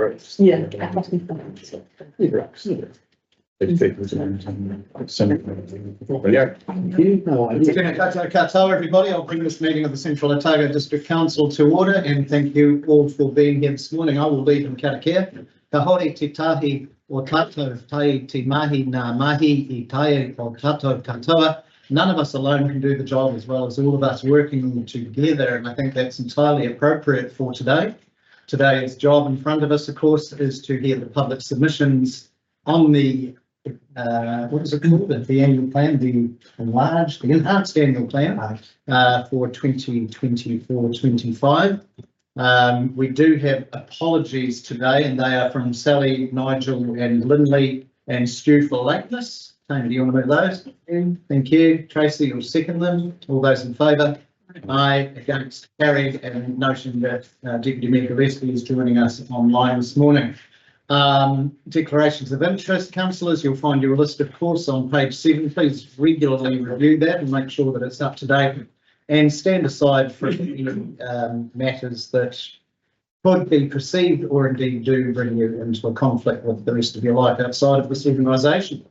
Right. Yeah. Katoa, everybody. I'll bring this meeting of the Central Otago District Council to order, and thank you all for being here this morning. I will lead in karakia. Ka hore te tahi o tātou tai te mahi nā mahi I tai o tātou katoa. None of us alone can do the job as well as all of us working together, and I think that's entirely appropriate for today. Today's job in front of us, of course, is to hear the public submissions on the what is it called? The annual plan, the enhanced annual plan for 2024-25. We do have apologies today, and they are from Sally, Nigel, and Lindley, and Stu for lateness. Tony, do you want to move those? Thank you. Tracy, you'll second them. All those in favour? Aye. Against? Carried. And notion that Deputy Mayor Gillespie is joining us online this morning. Declarations of interest. Councillors, you'll find your list, of course, on page 7. Please regularly review that and make sure that it's up to date, and stand aside for any matters that could be perceived or indeed do bring you into a conflict with the rest of your life outside of this organisation.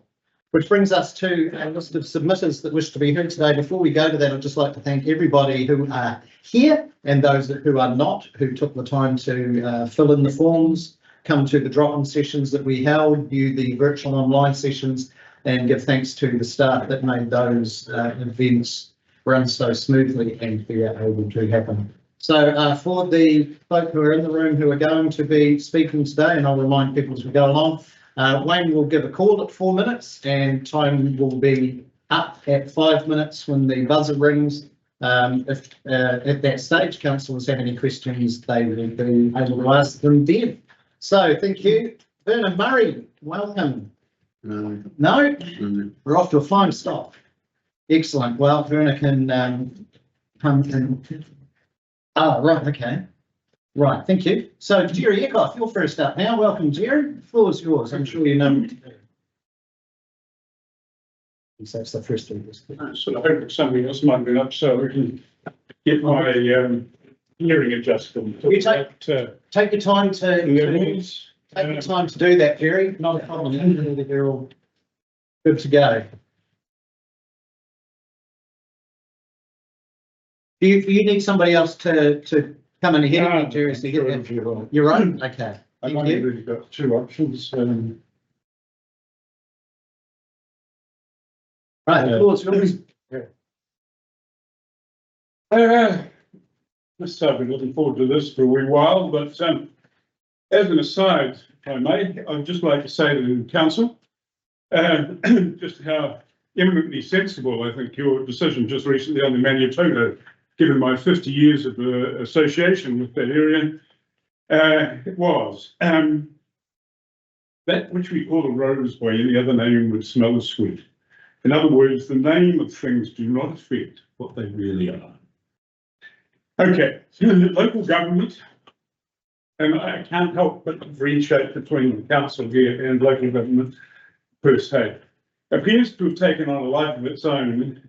Which brings us to a list of submitters that wish to be heard today. Before we go to that, I'd just like to thank everybody who are here and those who are not, who took the time to fill in the forms, come to the drop-in sessions that we held, view the virtual online sessions, and give thanks to the staff that made those events run so smoothly and be able to happen. So for the folk who are in the room who are going to be speaking today, and I'll remind people as we go along, Wayne will give a call at 4 minutes, and time will be up at 5 minutes when the buzzer rings. If at that stage councillors have any questions, they will be able to ask them then. So thank you. Vernon Murray, welcome. No? We're off to a fine stop. Excellent. Well, Vernon can come and... Oh, right, okay. Right, thank you. So Jerry Eckhoff, you're first up now. Welcome, Jerry. The floor is yours. I'm sure you know. So it's the first of this. So I hope that somebody else might be up so we can get my hearing adjusted. You take your time to do that, Jerry. Not a problem. They're all good to go. Do you need somebody else to come in ahead of you, Jerry? So Sure, get your own? Okay. I've only really got two options. Right, the floor's yours. I've been looking forward to this for a wee while, but as an aside, if I may, I'd just like to say to the council just how eminently sensible I think your decision just recently on the Manitoba, given my 50 years of association with that area, it was. That which we call a rose by any other name would smell as sweet. In other words, the name of things do not affect what they really are. Okay, so local government, and I can't help but differentiate between the council here and local government per se, appears to have taken on a life of its own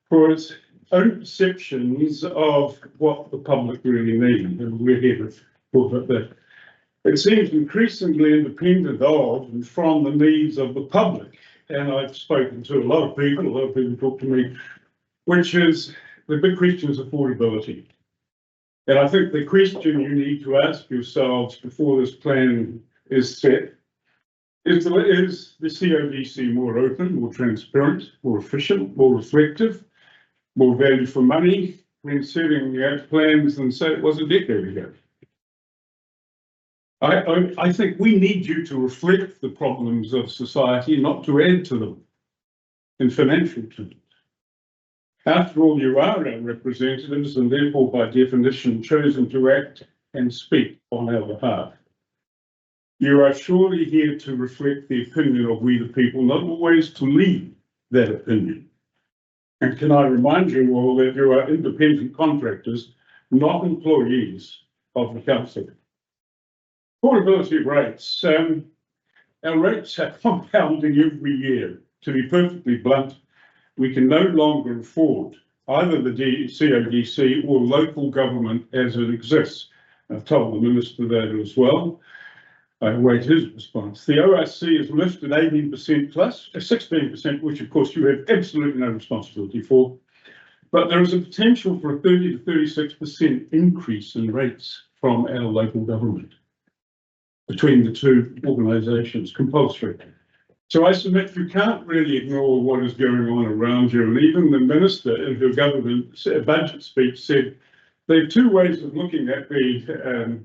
for its own perceptions of what the public really need, and we're here to talk about that. It seems increasingly independent of and from the needs of the public, and I've spoken to a lot of people talk to me, which is the big question is affordability. And I think the question you need to ask yourselves before this plan is set is the CODC more open, more transparent, more efficient, more reflective, more value for money when setting plans than say it was a decade ago? I think we need you to reflect the problems of society, not to add to them in financial terms. After all, you are our representatives and therefore by definition chosen to act and speak on our behalf. You are surely here to reflect the opinion of we the people, not always to lead that opinion. And can I remind you all that you are independent contractors, not employees of the council. Affordability of rates. Our rates are compounding every year. To be perfectly blunt, we can no longer afford either the CODC or local government as it exists I've told the Minister that as well. I await his response. The ORC is lifted 18% plus, 16%, which of course you have absolutely no responsibility for. But there is a potential for a 30 to 36% increase in rates from our local government between the two organisations, compulsory. So I submit you can't really ignore what is going on around you. And even the Minister in her government budget speech said there are two ways of looking at the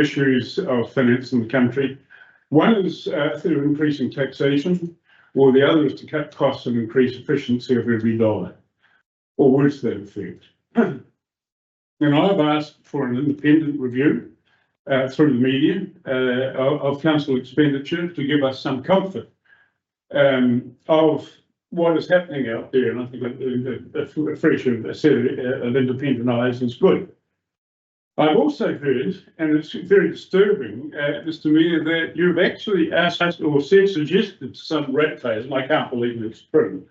issues of finance in the country. One is through increasing taxation, or the other is to cut costs and increase efficiency of every dollar, or worse to that effect. And I've asked for an independent review through the media of council expenditure to give us some comfort of what is happening out there. And I think a fresh set of independent eyes is good. I've also heard, and it's very disturbing, Mr. Mayor, that you've actually asked or suggested to some ratepayers, and I can't believe it's true,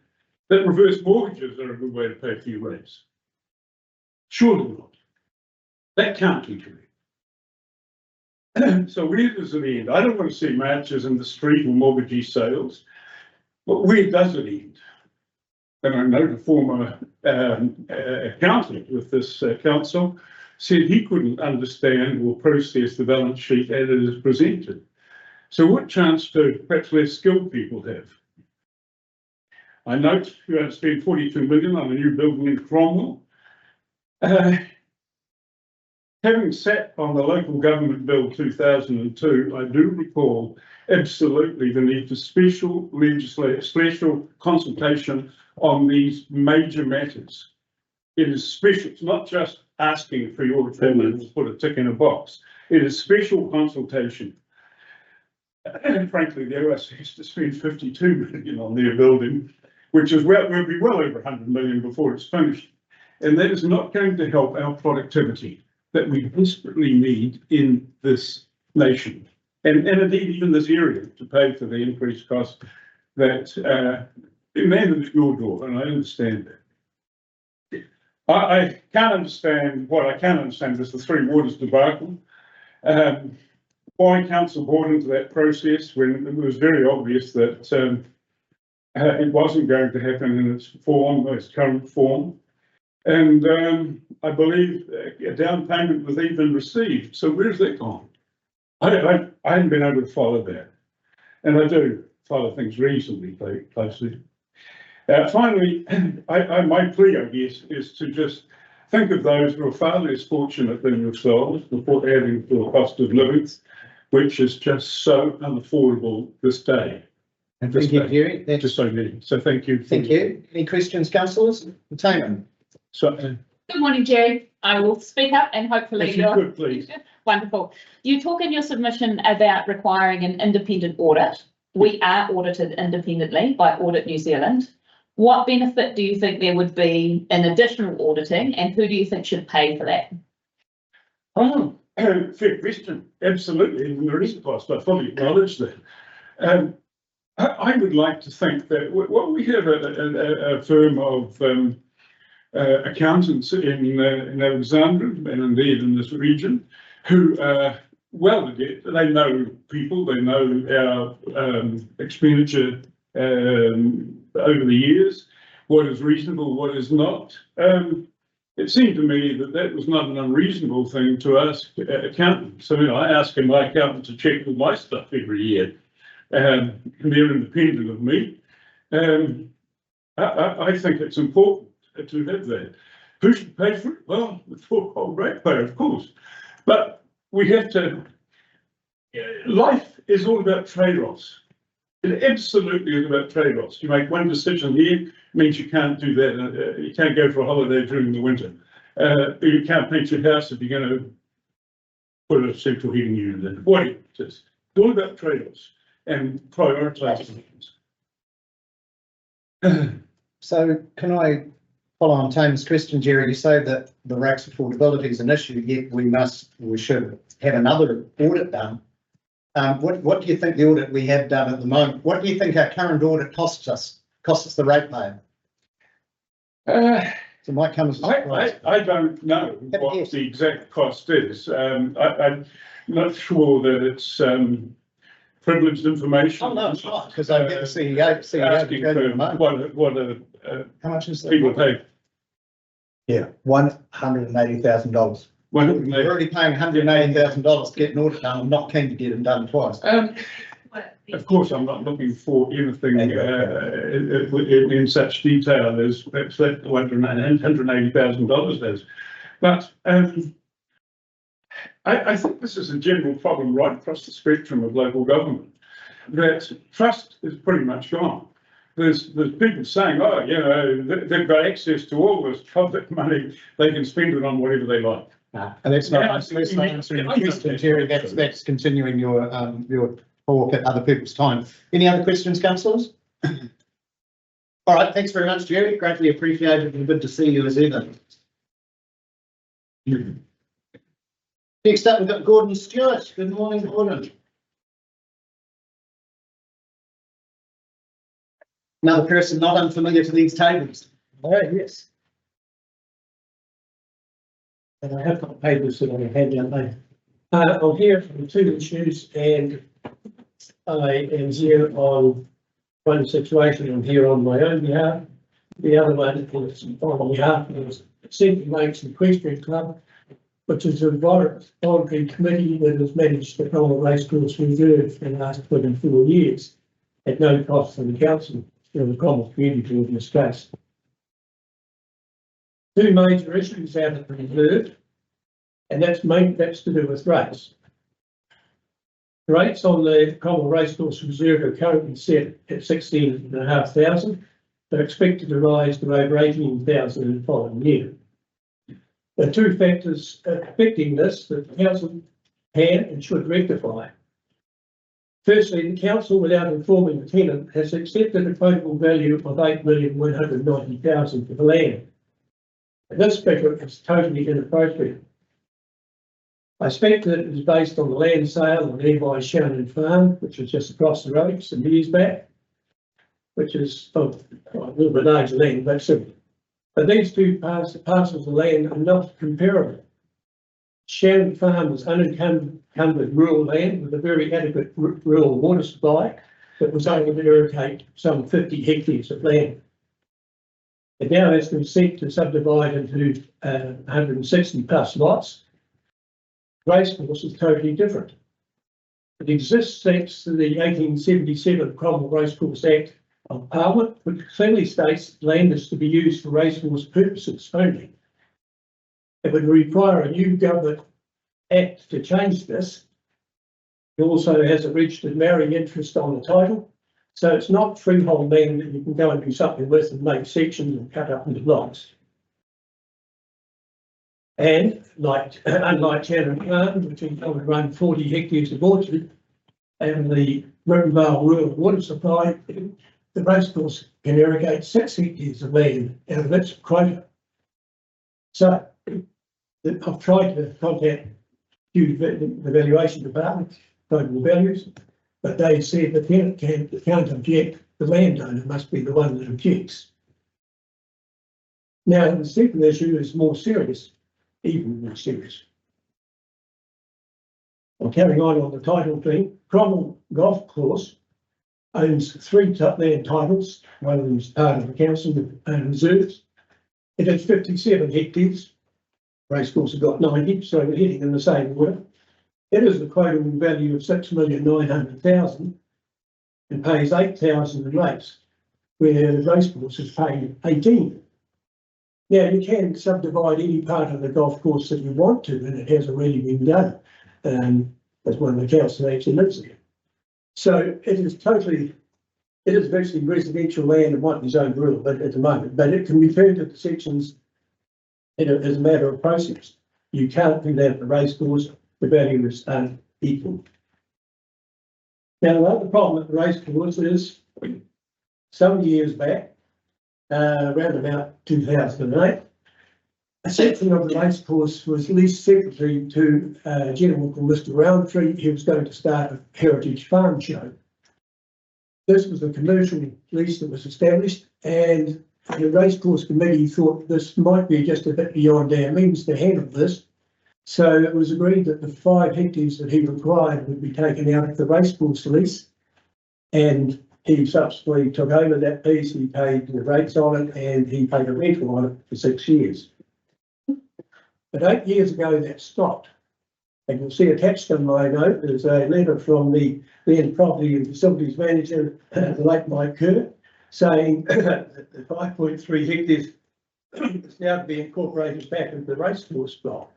that reverse mortgages are a good way to pay for your rates. Surely not. That can't be true. So where does it end? I don't want to see marches in the street or mortgagee sales, but where does it end? And I know the former accountant with this council said he couldn't understand or process the balance sheet as it is presented. So what chance do perhaps less skilled people have? I note you have spent 42 million on a new building in Cromwell. Having sat on the Local Government Bill 2002, I do recall absolutely the need for special consultation on these major matters. It is special. It's not just asking for your opinion to put a tick in a box. It is special consultation. And frankly, the OS has to spend 52 million on their building, which is will be well over 100 million before it's finished. And that is not going to help our productivity that we desperately need in this nation. And indeed, even this area to pay for the increased cost that landed at your door, and I understand that. I can't understand, what I can understand is the Three Waters debacle. Why council bought into that process when it was very obvious that it wasn't going to happen in its form, its current form. And I believe a down payment was even received. So where's that gone? I haven't been able to follow that. And I do follow things reasonably closely. Finally, my plea, I guess, is to just think of those who are far less fortunate than yourselves before adding to the cost of living, which is just so unaffordable this day. And thank you, Jerry. That's just so many. So thank you. Thank you. Any questions, councillors? Taman. So, good morning, Jerry. I will speak up and hopefully if you could, please. Wonderful. You talk in your submission about requiring an independent audit. We are audited independently by Audit New Zealand. What benefit do you think there would be in additional auditing, and who do you think should pay for that? Oh, fair question. Absolutely. And there is a cost. I fully acknowledge that. I would like to think that we have a firm of accountants in Alexandria and indeed in this region who are well adept. They know people, they know our expenditure over the years, what is reasonable, what is not. It seemed to me that that was not an unreasonable thing to ask accountants. So, I ask my accountant to check with my stuff every year, and they're independent of me. I think it's important to have that. Who should pay for it? Well, the full ratepayer, of course. But we have to, life is all about trade-offs. It absolutely is about trade-offs. You make one decision here, means you can't do that. You can't go for a holiday during the winter. You can't paint your house if you're going to put a central heating unit in. What it is. It's all about trade-offs and prioritising. So can I follow on Taman's question, Jerry? You say that the RAC's affordability is an issue, yet we should have another audit done. What do you think the audit we have done at the moment, what do you think our current audit costs us the ratepayer? So it might come as a surprise. I don't know Have a what guess. the exact cost is. I'm not sure that it's privileged information. Oh, no, it's not, because I get the CEO to Asking go to for the moment. what How much is people that? pay. Yeah, $180,000. We're already paying $180,000 to get an audit done. I'm not keen to get it done twice. Of course, I'm not looking for anything in such detail as perhaps that $180,000 is. But I think this is a general problem right across the spectrum of local government, that trust is pretty much gone. There's people saying, oh, you know, they've got access to all this public money, they can spend it on whatever they like. And that's not answering the question, Terry. That's continuing your talk at other people's time. Any other questions, councillors? All right, thanks very much, Jerry. Greatly appreciated and good to see you as ever. Next up, we've got Gordon Stewart. Good morning, Gordon. Another person not unfamiliar to these tables. Oh, yes. And I have got papers that I had down there. I'm here from two issues, and I am here on one situation. I'm here on my own behalf. The other one is on behalf of the Central Lakes Equestrian Club, which is a voluntary committee that has managed the Cromwell Racecourse Reserve for the last 24 years at no cost to the council, or the Cromwell Community Board in this case. Two major issues out of the reserve, and that's to do with rates. The rates on the Cromwell Racecourse Reserve are currently set at 16,500. They're expected to rise to over 18,000 in the following year. There are two factors affecting this that the council can and should rectify. Firstly, the council, without informing the tenant, has accepted a quotable value of $8,190,000 for the land. And this figure is totally inappropriate. I suspect that it is based on the land sale on nearby Shannon Farm, which was just across the road some years back, which is a little bit large land, but simple. But these two parcels of land are not comparable. Shannon Farm is unencumbered rural land with a very adequate rural water supply that was able to irrigate some 50 hectares of land. It now has been set to subdivide into 160 plus lots. Racecourse is totally different. It exists thanks to the 1877 Cromwell Racecourse Act of Parliament, which clearly states land is to be used for racecourse purposes only. It would require a new government act to change this. It also has a registered marrying interest on the title, so it's not freehold land that you can go and do something with and make sections and cut up into blocks. And unlike Shannon Farm, which is going to run 40 hectares of orchard, and the Rivendale Rural Water Supply, the racecourse can irrigate 6 hectares of land out of its quota. So I've tried to contact the valuation department, total values, but they said the tenant can't object, the landowner must be the one that objects. Now, the second issue is more serious. Even more serious. I'm carrying on the title thing. Cromwell Golf Course owns 3 top land titles. One of them is part of the council reserves. It has 57 hectares. Racecourse has got 90, so we're heading in the same order. It is the quotable value of $6,900,000 and pays $8,000 in rates, where the racecourse is paying $18,000. Now, you can subdivide any part of the golf course that you want to, and it has already been done. As one of the council actually lives there. So it is virtually residential land and what is owned rural at the moment, but it can be turned into sections as a matter of process. You can't do that at the racecourse, the value is unequal. Now, the other problem at the racecourse is some years back, around about 2008, a section of the racecourse was leased separately to a gentleman called Mr. Roundtree. He was going to start a heritage farm show. This was a commercial lease that was established, and the racecourse committee thought this might be just a bit beyond our means to handle this. So it was agreed that the 5 hectares that he required would be taken out of the racecourse lease. And he subsequently took over that piece, he paid the rates on it, and he paid a rental on it for 6 years. But 8 years ago, that stopped. And you'll see attached to my note, there's a letter from the then property and facilities manager, the late Mike Kerr, saying that the 5.3 hectares is now to be incorporated back into the racecourse block.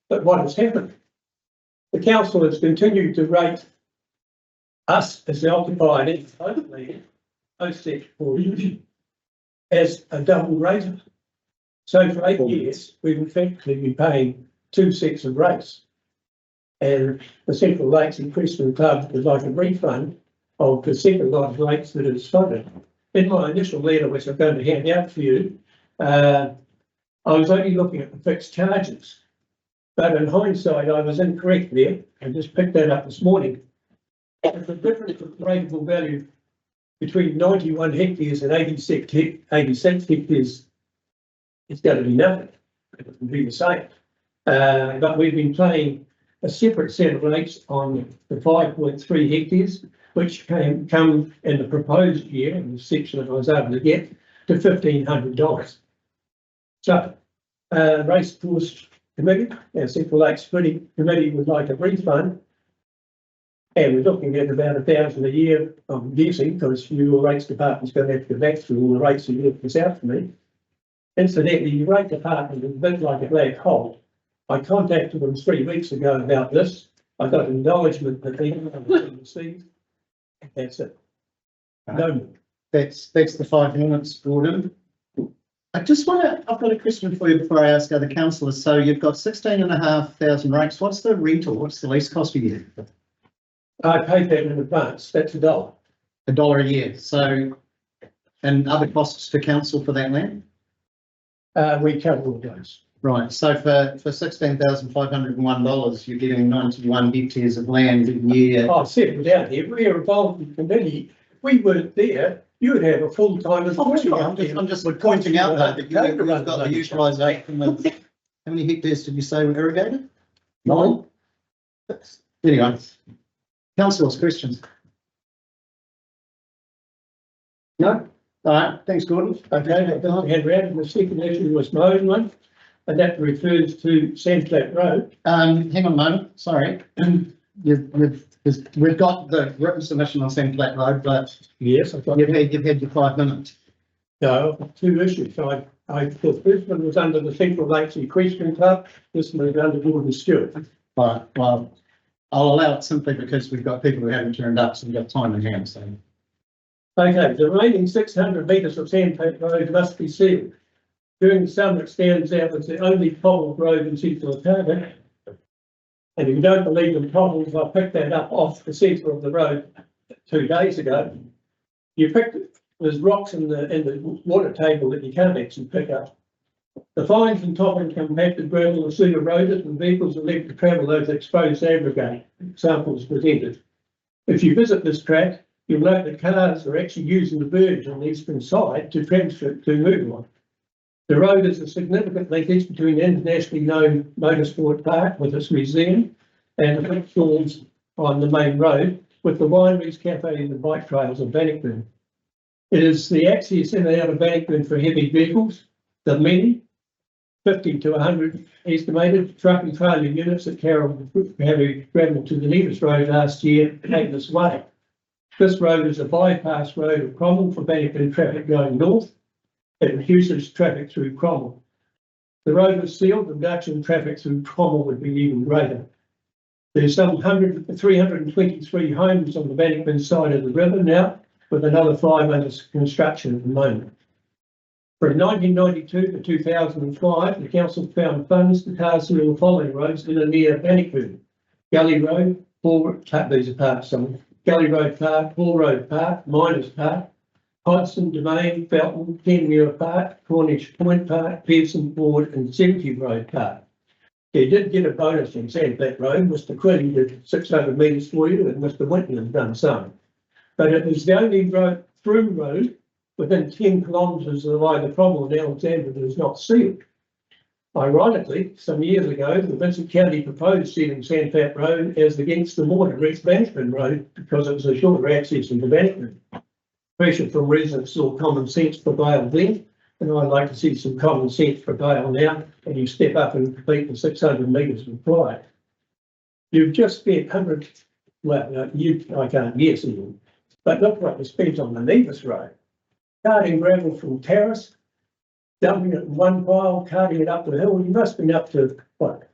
But what has happened? The council has continued to rate us as the occupied entity, as a double rater. So for 8 years, we've effectively been paying 2 sets of rates. And the Central Lakes Equestrian Club would like a refund of the second lot of rates that is funded. In my initial letter, which I'm going to hand out for you, I was only looking at the fixed charges. But in hindsight, I was incorrect there. I just picked that up this morning. The difference of rateable value between 91 hectares and 86 hectares is going to be nothing. It will be the same. But we've been paying a separate set of rates on the 5.3 hectares, which come in the proposed year, in the section that I was able to get, to $1,500. So, Racecourse Committee, our Central Lakes Committee would like a refund. And we're looking at about $1,000 a year, I'm guessing, because your rates department's going to have to go back through all the rates that you left this out for me. Incidentally, your rate department is a bit like a black hole. I contacted them 3 weeks ago about this. I got acknowledgement that they haven't received. That's it. No more. That's the 5 minutes, Gordon. I just want to, I've got a question for you before I ask other councillors. So you've got 16,500 rates. What's the rental? What's the lease cost a year? I paid that in advance. That's $1. $1 a year. So, and other costs to council for that land? We cover all those. Right. So for $16,501, you're getting 91 hectares of land a year. I said it down here, we're involved in the committee. If we weren't there, you would have a full-time employee. I'm just pointing out though that you've got the utilisation of, how many hectares did you say were irrigated? 9? Anyway, councillors, questions? No? All right, thanks, Gordon. Okay, and the second issue was my own one, and that refers to Sandflat Road. Hang on a moment, sorry. We've got the written submission on Sandflat Road, but Yes, I've got. you've had your 5 minutes. No, I've got 2 issues. The first one was under the Central Lakes Equestrian Club. This one is under Gordon Stewart. Right, well, I'll allow it simply because we've got people who haven't turned up, so we've got time in hand, so. Okay, the remaining 600 metres of Sandflat Road must be sealed. During the summer, it stands out as the only cobbled road in central Otago. And if you don't believe in cobbles, I picked that up off the centre of the road 2 days ago. There's rocks in the water table that you can't actually pick up. The fines and topping compacted gravel are soon eroded and vehicles are left to travel over exposed aggregate. Samples presented. If you visit this track, you'll note that cars are actually using the verge on the eastern side to move on. The road is a significant linkage between the internationally known motorsport park with its museum and the footfalls on the main road with the wineries, cafes and bike trails of Bannockburn. It is the access in and out of Bannockburn for heavy vehicles, the many 50 to 100 estimated truck and trailer units that carried gravel to the nearest road last year came this way. This road is a bypass road of Cromwell for Bannockburn traffic going north. It reduces traffic through Cromwell. The road was sealed, the reduction in traffic through Cromwell would be even greater. There's some 323 homes on the Bannockburn side of the river now, with another 5 under construction at the moment. From 1992 to 2005, the council found funds to tar seal the following roads in and near Bannockburn: Gully Road, Gully Road Park, Hall Road Park, Miners Park, Hodgson, Domain, Felton, Kenmure Park, Cornish Point Park, Pearson Ford and Cemetery Road Park. You did get a bonus from Sandflat Road. Mr. Quinn did 600 metres for you and Mr. Winton has done some. But it was the only through road within 10 kilometres of the line of Cromwell and Alexandra that is not sealed. Ironically, some years ago, the Vincent County proposed sealing Sandfat Road as against the Water Reach Management Road because it was a shorter access into management. Pressure from residents saw common sense prevail then, and I'd like to see some common sense prevail now, and you step up and complete the 600 metres required. You've just spent I can't guess even, but look what you spent on the Nevis Road. Carting gravel from Terrace, dumping it in one pile, carting it up the hill. You must have been up to, what,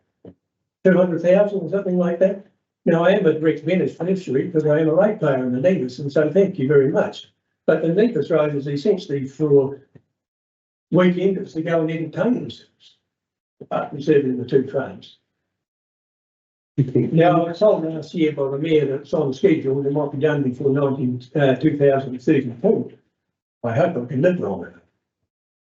200,000 or something like that? Now, I am a direct beneficiary because I am a ratepayer in the Nevis, and so thank you very much. But the Nevis Road is essentially for weekenders to go and entertain themselves, reserving the two trains. Now, I was told last year by the mayor that it's on schedule and it might be done before 2032. I hope I can live long enough.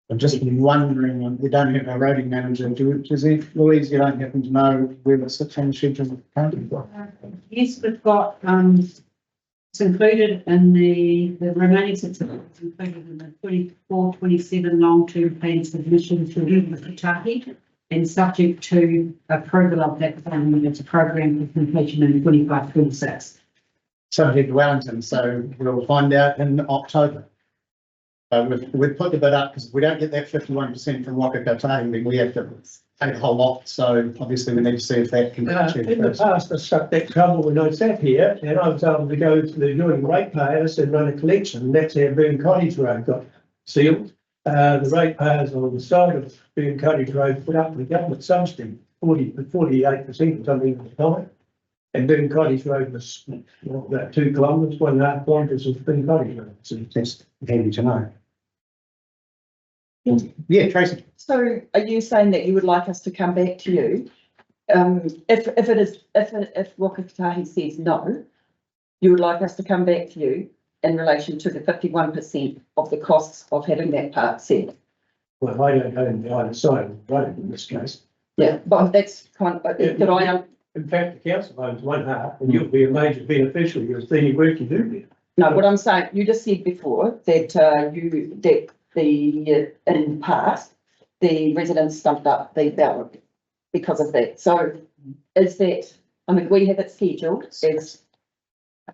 I've just been wondering, we don't have our roading manager, does it, Louise, you don't happen to know where it sits on the schedule currently? Yes, we've got, it's included in the remaining 6 months, included in the 24-27 long-term plan submission to Kotahi, and subject to approval of that funding, it's a program for completion in 25-26. Subject to Wellington, so we'll find out in October. We've put the bid up because if we don't get that 51% from Waka Kotahi, then we have to take a whole lot. So obviously we need to see if that can be achieved. In the past, I struck that trouble when I sat here, and I was able to go to the joint ratepayers and run a collection, and that's how Boone Cottage Road got sealed. The ratepayers on the side of Boone Cottage Road put up the government subsidy, 48% or something at the time. And Boone Cottage Road was about 2 kilometres, 1.5 kilometres of Boone Cottage Road. So that's handy to know. Yeah, Tracy. So are you saying that you would like us to come back to you? If Waka Kotahi says no, you would like us to come back to you in relation to the 51% of the costs of having that part set? Well, I don't own the either side of the road in this case. Yeah, but that's kind of, but I In fact, the council owns one half, and you'll be a major beneficiary of any work you do there. no, what I'm saying, you just said before that in the past, the residents stumped up the ballot because of that. So is that, I mean, we have it scheduled as,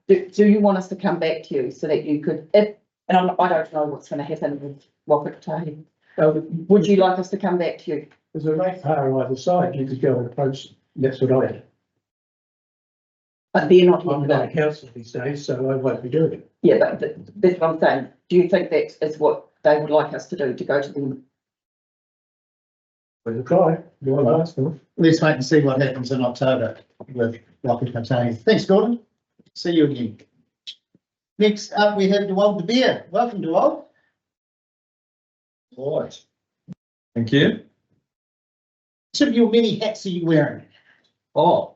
do you want us to come back to you so that you could, I don't know what's going to happen with Waka Kotahi. Would you like us to come back to you? There's a ratepayer on either side, you could go and approach them. That's what I do. But they're not here I'm not a today. councillor these days, so I won't be doing it. Yeah, but that's what I'm saying. Do you think that is what they would like us to do, to go to them? We'll try. We'll ask them. Let's wait and see what happens in October with Waka Kotahi. Thanks, Gordon. See you again. Next up, we have Dewald De Beer. Welcome, Dewald. All right. Thank you. Some of your many hats are you wearing? Oh,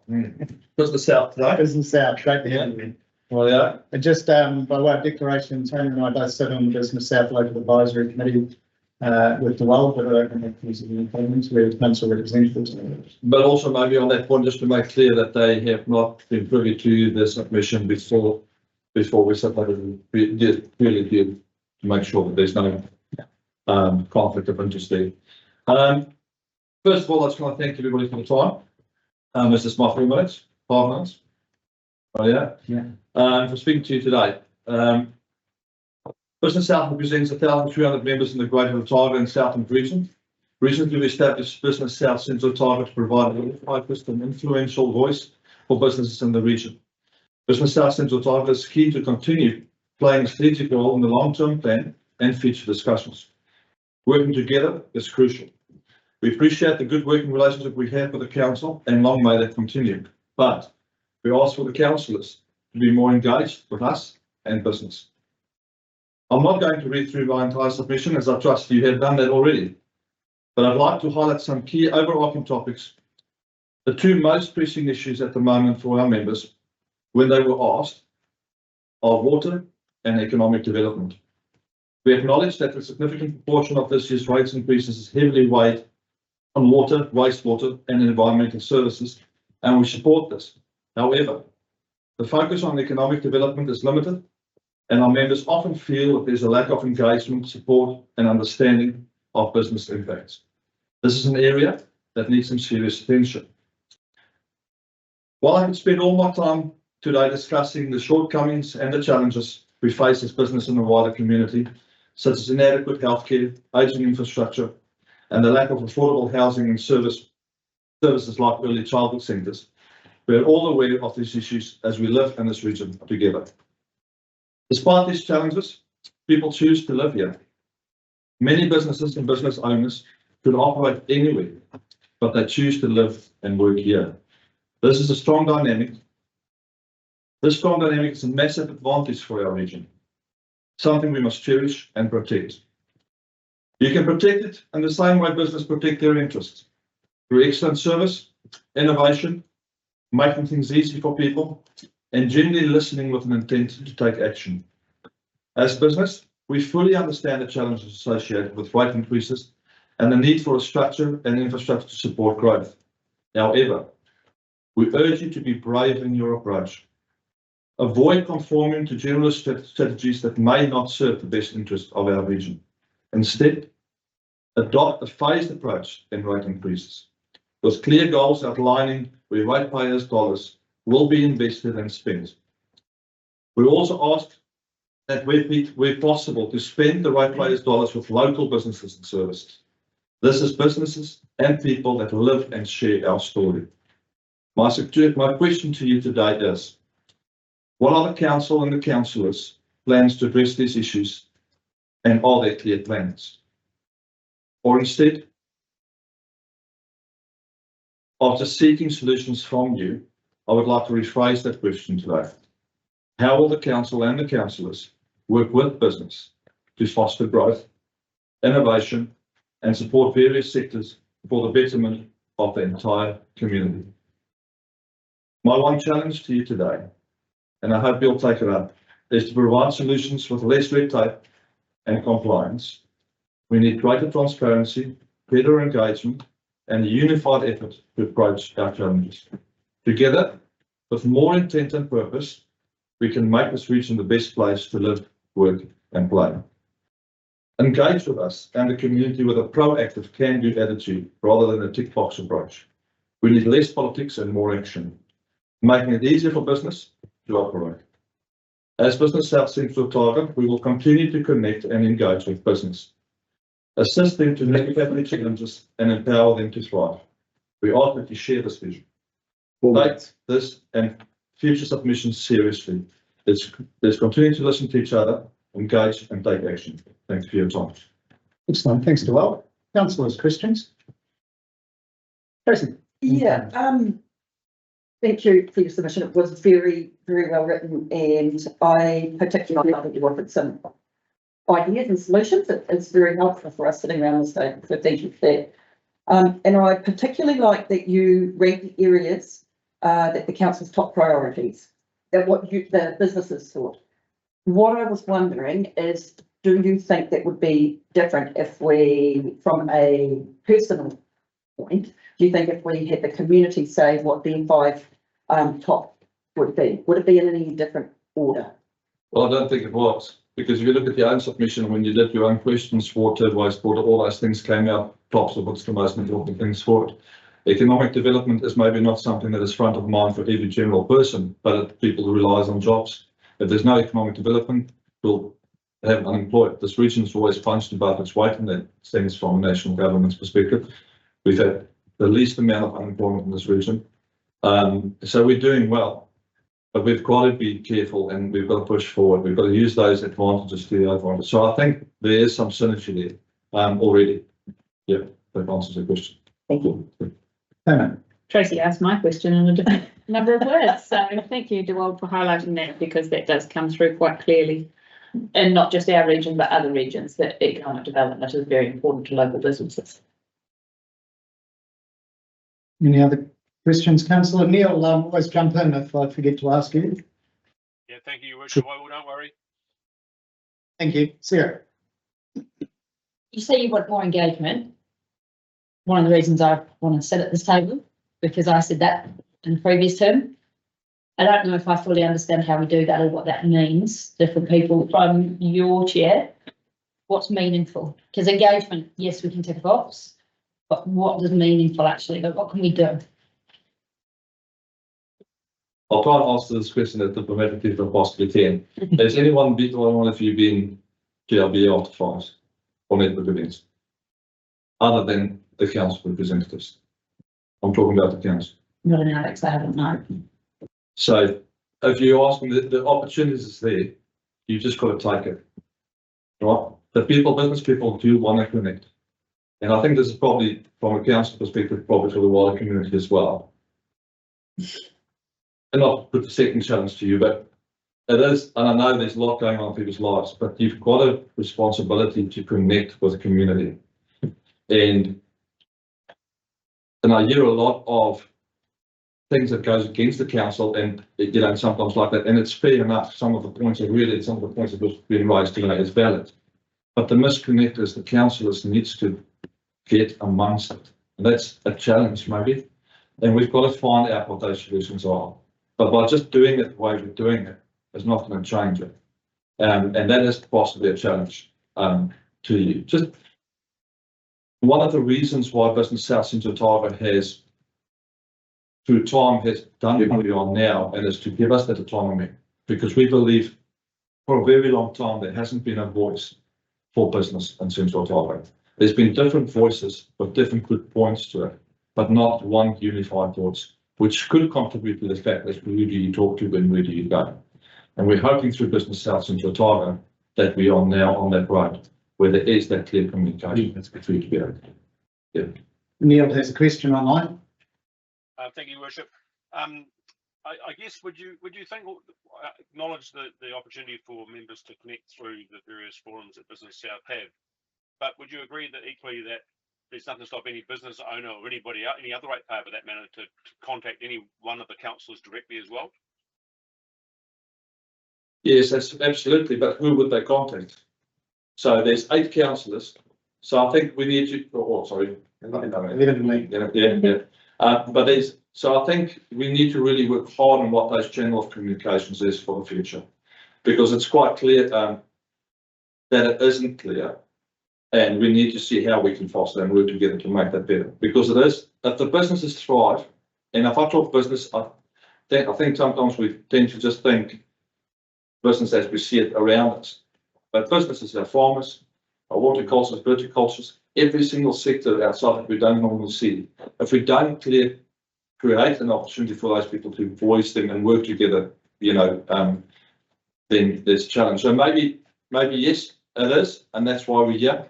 Business South today. Business South, great to have you. Well, yeah. And just by way of declaration, Tony and I both sit on the Business South Local Advisory Committee with Dewald, but I don't think he's in the appointments, we're council representatives. But also maybe on that point, just to make clear that they have not been privy to the submission before we submitted. We did really to make sure that there's no conflict of interest there. First of all, I just want to thank everybody for the time. This is my 5 minutes. Oh yeah. For speaking to you today. Business South represents 1,300 members in the Greater Otago and Southland region. Recently, we established Business South Central Otago to provide a focused and influential voice for businesses in the region. Business South Central Otago is keen to continue playing a strategic role in the long-term plan and future discussions. Working together is crucial. We appreciate the good working relationship we have with the council, and long may that continue. But we ask for the councillors to be more engaged with us and business. I'm not going to read through my entire submission, as I trust you have done that already, but I'd like to highlight some key overarching topics. The two most pressing issues at the moment for our members, when they were asked, are water and economic development. We acknowledge that a significant proportion of this year's rates increases is heavily weighed on water, wastewater, and environmental services, and we support this. However, the focus on economic development is limited, and our members often feel that there's a lack of engagement, support, and understanding of business impacts. This is an area that needs some serious attention. While I could spend all my time today discussing the shortcomings and the challenges we face as business in the wider community, such as inadequate healthcare, aging infrastructure, and the lack of affordable housing and services like early childhood centres, we are all aware of these issues as we live in this region together. Despite these challenges, people choose to live here. Many businesses and business owners could operate anywhere, but they choose to live and work here. This is a strong dynamic. This strong dynamic is a massive advantage for our region, something we must cherish and protect. You can protect it in the same way business protect their interests, through excellent service, innovation, making things easy for people, and genuinely listening with an intent to take action. As business, we fully understand the challenges associated with rate increases and the need for a structure and infrastructure to support growth. However, we urge you to be brave in your approach. Avoid conforming to generalist strategies that may not serve the best interest of our region. Instead, adopt a phased approach in rate increases, with clear goals outlining where ratepayers' dollars will be invested and spent. We also ask that where possible to spend the ratepayers' dollars with local businesses and services. This is businesses and people that live and share our story. My question to you today is, what are the council and the councillors' plans to address these issues, and are there clear plans? Or instead of just seeking solutions from you, I would like to rephrase that question today. How will the council and the councillors work with business to foster growth, innovation, and support various sectors for the betterment of the entire community? My one challenge to you today, and I hope you'll take it up, is to provide solutions with less red tape and compliance. We need greater transparency, better engagement, and a unified effort to approach our challenges. Together, with more intent and purpose, we can make this region the best place to live, work, and play. Engage with us and the community with a proactive can-do attitude rather than a tick box approach. We need less politics and more action, making it easier for business to operate. As Business South Central target, we will continue to connect and engage with business, assist them to navigate their challenges and empower them to thrive. We ask that you share this vision. Take this and future submissions seriously. Let's continue to listen to each other, engage and take action. Thanks for your time. Excellent. Thanks, Dewald. Councillors, questions? Tracy? Yeah, thank you for your submission. It was very, very well written, and I particularly love that you offered some ideas and solutions. It's very helpful for us sitting around this table, so thank you for that. And I particularly like that you read the areas that the council's top priorities, that the businesses thought. What I was wondering is, do you think that would be different if we, from a personal point, do you think if we had the community say what their 5 top would be? Would it be in any different order? Well, I don't think it was, because if you look at your own submission, when you did your own questions, water, wastewater, all those things came out tops of what's the most important things for it. Economic development is maybe not something that is front of mind for every general person, but people who relies on jobs. If there's no economic development, we'll have unemployed. This region is always punched above its weight, and that stems from a national government's perspective. We've had the least amount of unemployment in this region. So we're doing well, but we've got to be careful and we've got to push forward. We've got to use those advantages to the advantage. So I think there is some synergy there already. Yeah, that answers the question. Thank you. Tracy asked my question in a different number of words, so thank you, Dewald, for highlighting that, because that does come through quite clearly, and not just our region but other regions, that economic development is very important to local businesses. Any other questions, Councillor Neil? Always jump in if I forget to ask you. Yeah, thank you, Your Worship. I will, don't worry. Thank you. Sarah? You say you want more engagement. One of the reasons I want to sit at this table, because I said that in the previous term. I don't know if I fully understand how we do that or what that means. Different people from your chair, what's meaningful? Because engagement, yes, we can tick a box, but what does meaningful actually? Like, what can we do? I'll try and answer this question as diplomatically as I possibly can. Has anyone been, or one of you been GLB after fives or network events? Other than the council representatives? I'm talking about the council. Not an Alex, I haven't known. So if you ask me, the opportunities is there, you just got to take it. Right? The people, business people do want to connect. And I think this is probably, from a council perspective, probably for the wider community as well. And I'll put the second challenge to you, but it is, and I know there's a lot going on in people's lives, but you've got a responsibility to connect with the community. And I hear a lot of things that goes against the council and, you know, sometimes like that, and it's fair enough. Some of the points are really, some of the points that have been raised today is valid. But the misconnect is the councillors needs to get amongst it. And that's a challenge maybe. And we've got to find out what those solutions are. But by just doing it the way we're doing it is not going to change it. And that is possibly a challenge to you. Just one of the reasons why Business South Central Otago has, through time, has done what we are now, and is to give us that autonomy, because we believe for a very long time there hasn't been a voice for business in Central Otago. There's been different voices with different good points to it, but not one unified voice, which could contribute to the fact that who do you talk to and where do you go? And we're hoping through Business South Central Otago that we are now on that road where there is that clear communication that's between to be able to. Yeah. Neil has a question online. Thank you, Worship. I guess would you think, acknowledge the opportunity for members to connect through the various forums that Business South have, but would you agree that equally that there's nothing to stop any business owner or anybody else, any other ratepayer for that matter, to contact any one of the councillors directly as well? Yes, that's absolutely, but who would they contact? So there's 8 councillors. So I think we need to, sorry, 11. Yeah. But there's, so I think we need to really work hard on what those channel of communications is for the future, because it's quite clear that it isn't clear, and we need to see how we can foster and work together to make that better. Because it is, if the businesses thrive, and if I talk business, I think sometimes we tend to just think business as we see it around us. But businesses are farmers, are horticulturists, viticulturists, every single sector outside that we don't normally see. If we don't create an opportunity for those people to voice them and work together, you know, then there's a challenge. So maybe yes, it is, and that's why we're here.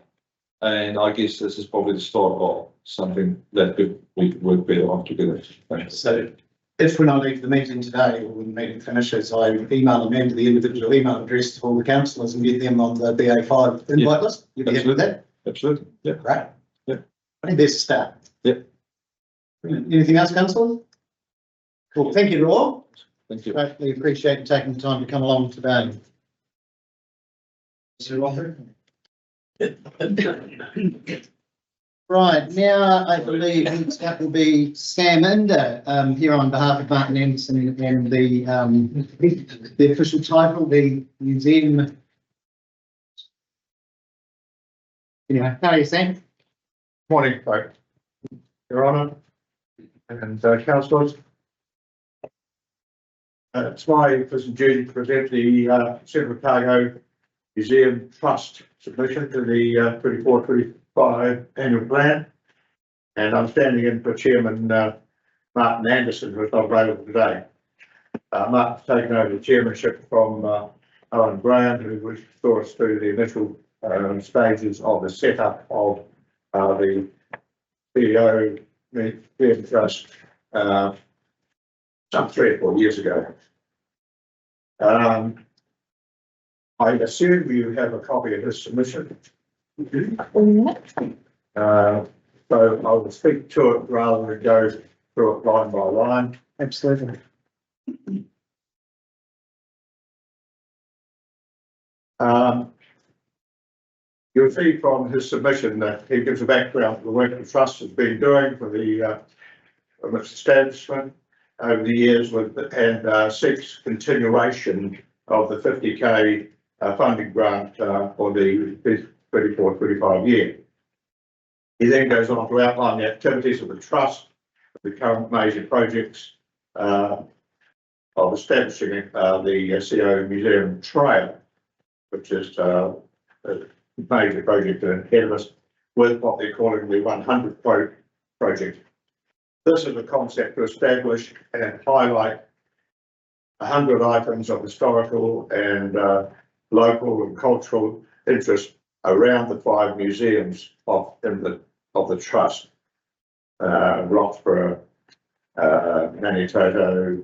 And I guess this is probably the start of something that we could work better on together. So if when I leave the meeting today, or when the meeting finishes, I email them into the individual email address of all the councillors and get them on the BA5 invite list. You'd be happy with that? Absolutely. Yeah. Great. Yeah. I think there's a start. Yeah. Anything else, councillor? Cool. Thank you, Roy. Thank you. Greatly appreciate you taking the time to come along today. Right, now I believe next up will be Sam Inder, here on behalf of Martin Anderson and the official title, the museum. Anyway, how are you, Sam? Morning, folks. Your Honour and councillors. It's my official duty to present the Central Otago Museum Trust submission to the 24-25 annual plan. And I'm standing in for Chairman Martin Anderson, who's not available today. Martin's taken over the chairmanship from Owen Graham, who saw us through the initial stages of the setup of the CEO Museum Trust some 3 or 4 years ago. I assume you have a copy of this submission. So I will speak to it rather than go through it line by line. Absolutely. You'll see from his submission that he gives a background to the work the Trust has been doing for the establishment, over the years and seeks continuation of the 50K funding grant for the 24-25 year. He then goes on to outline the activities of the Trust, the current major projects of establishing the CO Museum Trail, which is a major project ahead of us, with what they're calling the 100 project. This is a concept to establish and highlight 100 items of historical and local and cultural interest around the 5 museums of the Trust. Roxburgh, Manitoto,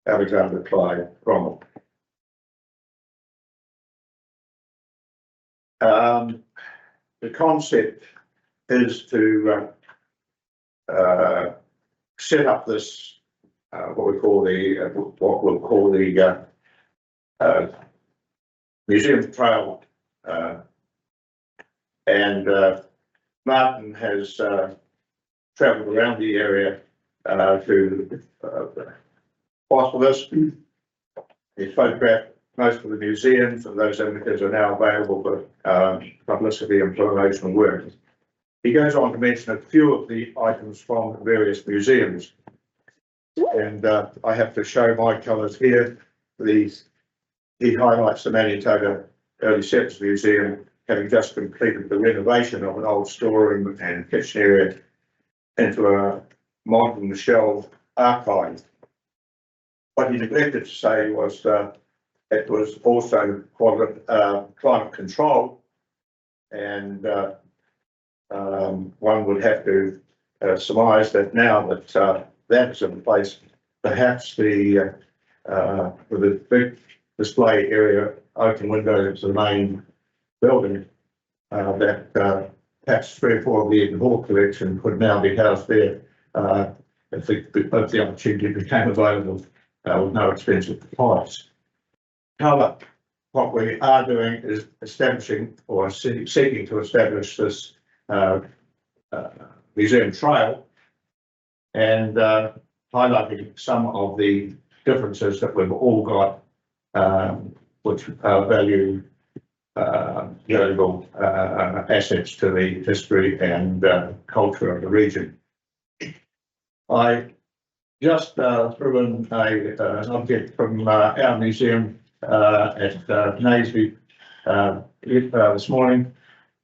Alexander Clyde, Cromwell. The concept is to set up this what we'll call the museum trail, and Martin has travelled around the area to foster this. He's photographed most of the museums, and those images are now available for publicity and promotional work. He goes on to mention a few of the items from various museums, and I have to show my colours here. He highlights the Manitoto Early Settlers Museum, having just completed the renovation of an old storeroom and kitchen area into a modern shelved archive. What he neglected to say was it was also climate control, and one would have to surmise that now that that's in place, perhaps with the big display area, open windows to the main building, that perhaps 3 or 4 of the Eden Hall collection could now be housed there if the opportunity became available with no expensive price. However, what we are doing is establishing or seeking to establish this museum trail and highlighting some of the differences that we've all got, which value valuable assets to the history and culture of the region. I just threw in an object from our museum at Naseby this morning.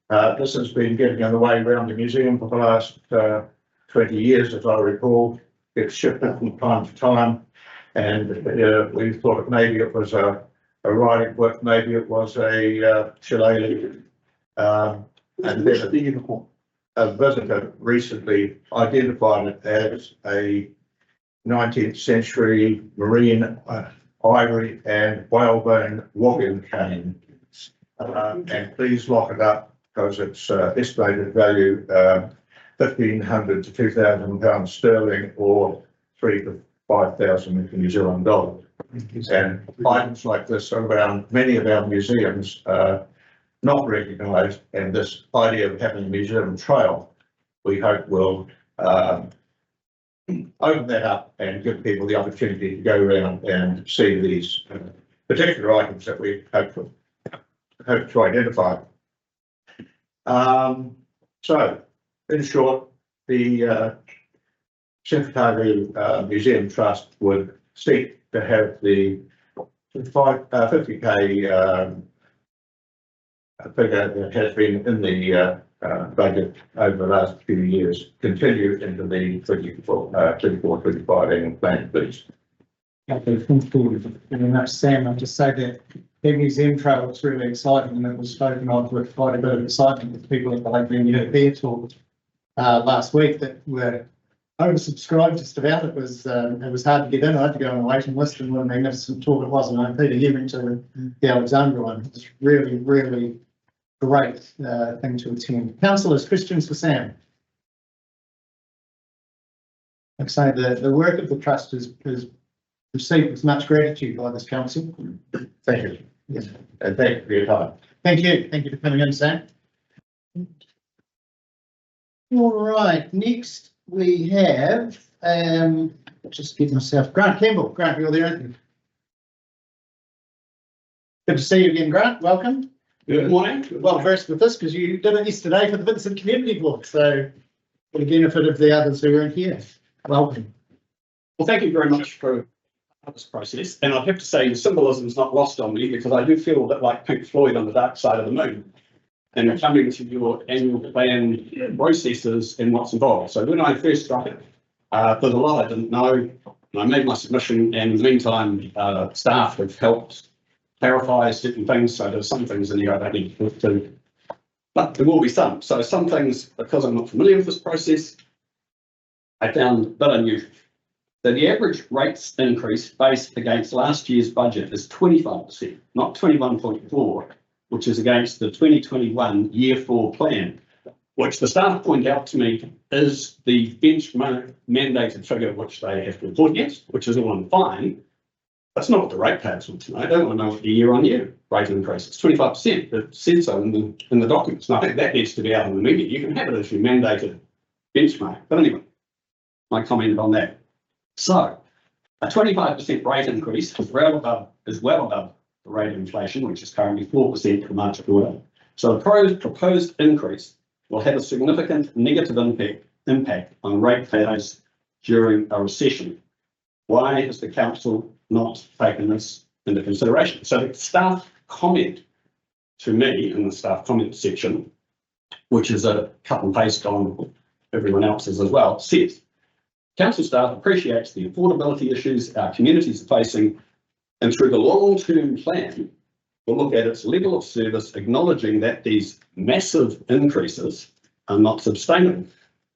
This has been getting on the way around the museum for the last 20 years, as I recall. It's shifted from time to time, and we thought maybe it was a writing book, maybe it was a shillelagh, and then a visitor recently identified it as a 19th century marine ivory and whalebone wagon cane. And please lock it up because it's estimated value £1,500 to £2,000 sterling, or 3,000 to 5,000 New Zealand dollars. And items like this are around many of our museums, not recognised, and this idea of having a museum trail, we hope will open that up and give people the opportunity to go around and see these particular items that we hope to identify. So, in short, the Central Otago Museum Trust would seek to have the 50K figure that has been in the budget over the last few years continue into the 24-25 annual plan, please. Okay, thank you very much, Sam. I'll just say that the museum trail was really exciting, and it was spoken of with quite a bit of excitement with people at the Lake Unit Beer talk last week that were oversubscribed just about. It was hard to get in. I had to go on a waiting list, and what a magnificent talk it was. And I Peter, you went to the Alexandra one. It's really, really great thing to attend. Councillors, questions for Sam? Like I say, the work of the Trust is received with much gratitude by this council. Thank you. Yes. And thank you for your time. Thank you. Thank you for coming in, Sam. All right, next we have Just get myself, Grant Campbell. Grant, you're there, aren't you? Good to see you again, Grant. Welcome. Good morning. Well versed with this because you did it yesterday for the Vincent Community Board. So for the benefit of the others who weren't here, welcome. Well, thank you very much for this process. And I have to say the symbolism is not lost on me because I do feel a bit like Pink Floyd on the dark side of the moon. And coming to your annual plan processes and what's involved. So when I first struck it, there's a lot I didn't know. And I made my submission, and in the meantime, staff have helped clarify certain things. So there's some things in here I don't need to look to, but there will be some. So some things, because I'm not familiar with this process, I found a bit unusual. So the average rates increase based against last year's budget is 25%, not 21.4, which is against the 2021 year 4 plan, which the staff point out to me is the benchmark mandated figure which they have to report against, which is all fine. That's not what the ratepayers want to know. They don't want to know what the year-on-year rate increase. It's 25%. It said so in the documents. And I think that needs to be out in the media. You can have it as your mandated benchmark. But anyway, my comment on that. So a 25% rate increase is well above the rate of inflation, which is currently 4% for March quarter. So the proposed increase will have a significant negative impact on ratepayers during a recession. Why has the council not taken this into consideration? So the staff comment to me in the staff comment section, which is a cut and paste on everyone else's as well, says, council staff appreciates the affordability issues our communities are facing, and through the long-term plan, will look at its level of service, acknowledging that these massive increases are not sustainable.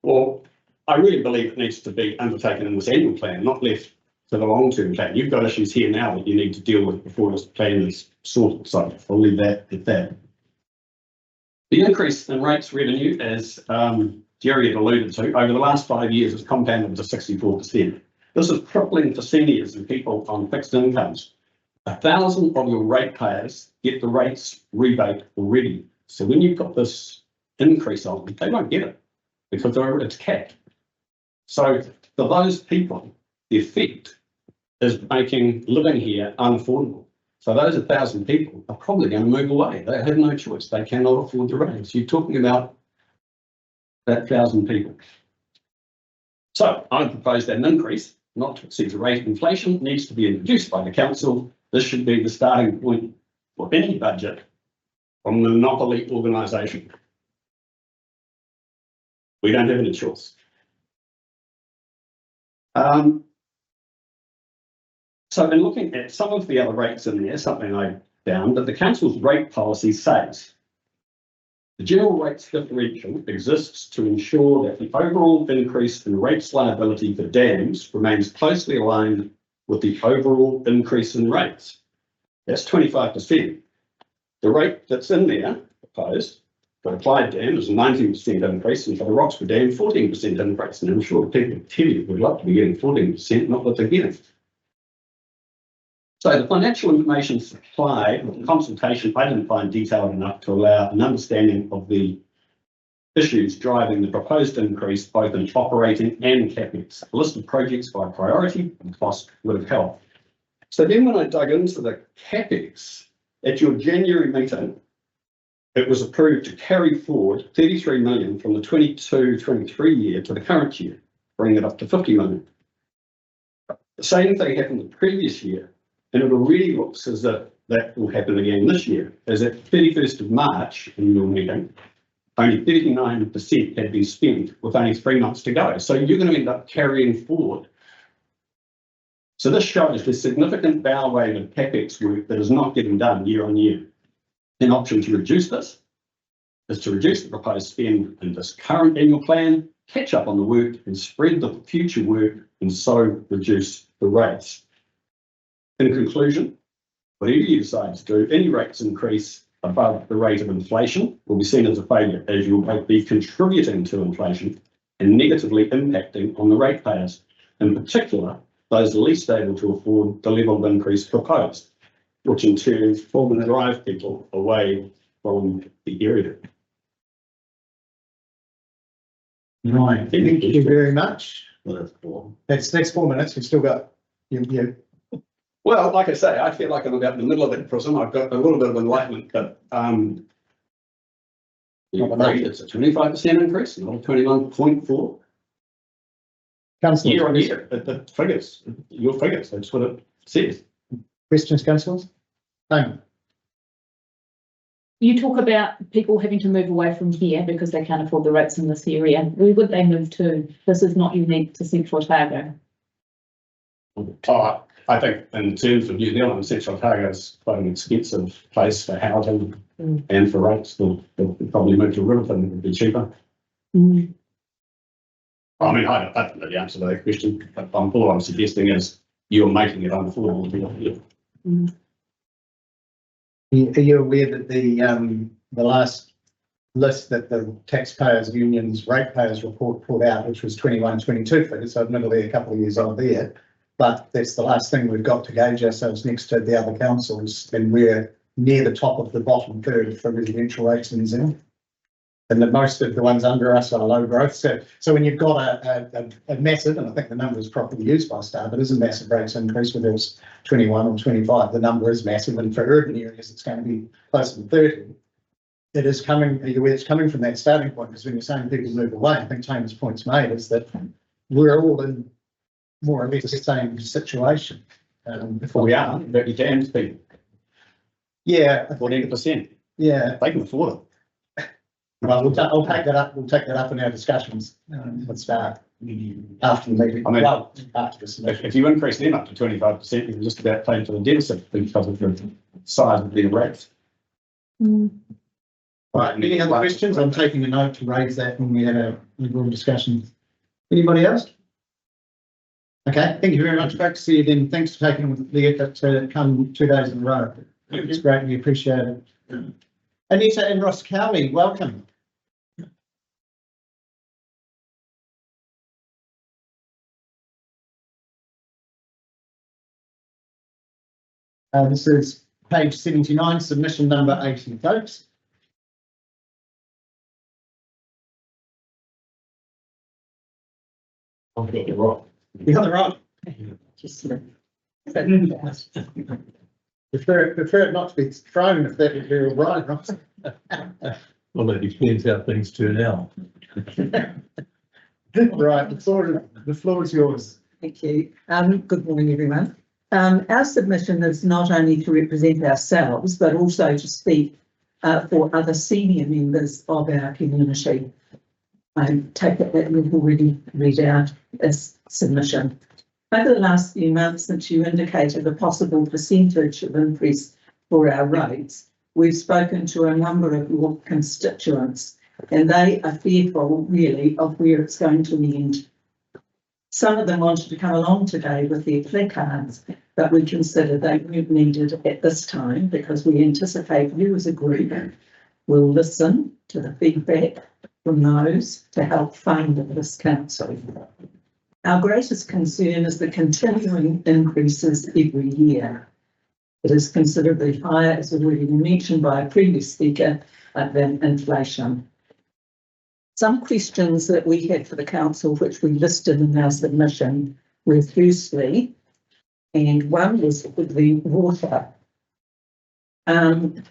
Well, I really believe it needs to be undertaken in this annual plan, not left to the long-term plan. You've got issues here now that you need to deal with before this plan is sorted. So I'll leave that at that. The increase in rates revenue, as Jerry had alluded to, over the last 5 years has compounded to 64%. This is crippling for seniors and people on fixed incomes. 1,000 of your ratepayers get the rates rebate already. So when you've got this increase on them, they won't get it because it's capped. So for those people, the effect is making living here unaffordable. So those 1,000 people are probably going to move away. They have no choice. They cannot afford the rates. You're talking about that 1,000 people. So I propose that an increase, not to exceed the rate of inflation, needs to be introduced by the council. This should be the starting point for any budget from the monopoly organisation. We don't have any choice. So in looking at some of the other rates in there, something I found that the council's rate policy says the general rates differential exists to ensure that the overall increase in rates liability for dams remains closely aligned with the overall increase in rates. That's 25%. The rate that's in there proposed for the Clyde Dam is a 19% increase, and for the Roxburgh Dam, 14% increase. And I'm sure people tell you would love to be getting 14%, not what they're getting. So the financial information supplied with the consultation, I didn't find detailed enough to allow an understanding of the issues driving the proposed increase both in operating and CapEx. A list of projects by priority and cost would have helped. So then when I dug into the CapEx, at your January meeting, it was approved to carry forward 33 million from the 22-23 year to the current year, bringing it up to 50 million. The same thing happened the previous year. And it already looks as if that will happen again this year, as at 31st of March in your meeting, only 39% had been spent with only 3 months to go. So you're going to end up carrying forward. So this shows the significant bow wave of CapEx work that is not getting done year on year. An option to reduce this is to reduce the proposed spend in this current annual plan, catch up on the work and spread the future work and so reduce the rates. In conclusion, whatever you decide to do, any rates increase above the rate of inflation will be seen as a failure, as you'll both be contributing to inflation and negatively impacting on the ratepayers, in particular those least able to afford the level of increase proposed, which in turn will drive people away from the area. Right, thank you very much. Well, that's cool. That's 4 minutes. We've still got, you, Well, like I say, I feel like I'm about in the middle of it, Prism. I've got a little bit of enlightenment, but, you agree it's a 25% increase, not 21.4 councillors. year on year, but the figures, your figures, that's what it says. Questions, councillors? No. You talk about people having to move away from here because they can't afford the rates in this area. Where would they move to? This is not unique to Central Otago. Oh, I think in terms of New Zealand, Central Otago is quite an expensive place for housing and for rates. They'll probably move to Riverton, it would be cheaper. I mean, I don't know the answer to that question, but all I'm suggesting is you're making it unaffordable to live here. Are you aware that the last list that the taxpayers unions ratepayers report put out, which was 21-22 figures, so admittedly a couple of years on there, but that's the last thing we've got to gauge ourselves next to the other councils, and we're near the top of the bottom third for residential rates in New Zealand. And that most of the ones under us are low growth. So when you've got a massive, and I think the number is properly used by staff, it is a massive rates increase, whether it's 21 or 25, the number is massive. And for urban areas, it's going to be closer to 30. It is coming, it's coming from that starting point, because when you're saying people move away, I think Tamer's point's made is that we're all in more or less the same situation. We are, but you damned people, Yeah. 14%. Yeah. They can afford it. Well, I'll take that up. We'll take that up in our discussions. Let's start after the meeting. I mean, well, after this meeting. If you increase them up to 25%, you're just about paying for the deficit because of the size of their rates. Right, any other questions? I'm taking a note to raise that when we have a liberal discussion. Anybody else? Okay, thank you very much. Back to see you then. Thanks for taking the effort to come 2 days in a row. It's greatly appreciated. Anita and Ross Cowley, welcome. This is page 79, submission number 80, folks. I've got it right. You got it right. Prefer it not to be thrown if that would be all right, Ross. Well, it depends how things turn out. Right, the floor is yours. Thank you. Good morning, everyone. Our submission is not only to represent ourselves, but also to speak for other senior members of our community. I take it that we've already read out this submission. Over the last few months, since you indicated a possible percentage of increase for our rates, we've spoken to a number of your constituents, and they are fearful, really, of where it's going to end. Some of them wanted to come along today with their placards, but we consider they weren't needed at this time because we anticipate you as a group will listen to the feedback from those to help fund this council. Our greatest concern is the continuing increases every year. It is considerably higher, as already mentioned by a previous speaker, than inflation. Some questions that we had for the council, which we listed in our submission, were firstly, and one was with the water. Can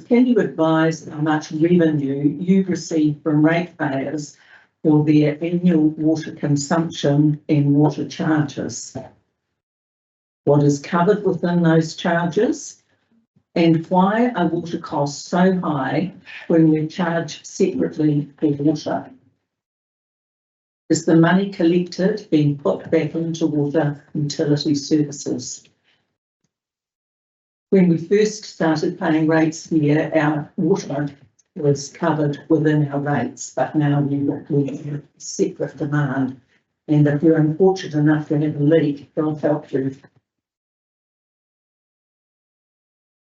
you advise how much revenue you receive from ratepayers for their annual water consumption and water charges? What is covered within those charges? And why are water costs so high when we charge separately for water? Is the money collected being put back into water utility services? When we first started paying rates here, our water was covered within our rates, but now we have separate demand. And if you're unfortunate enough to have a leak, they'll help you.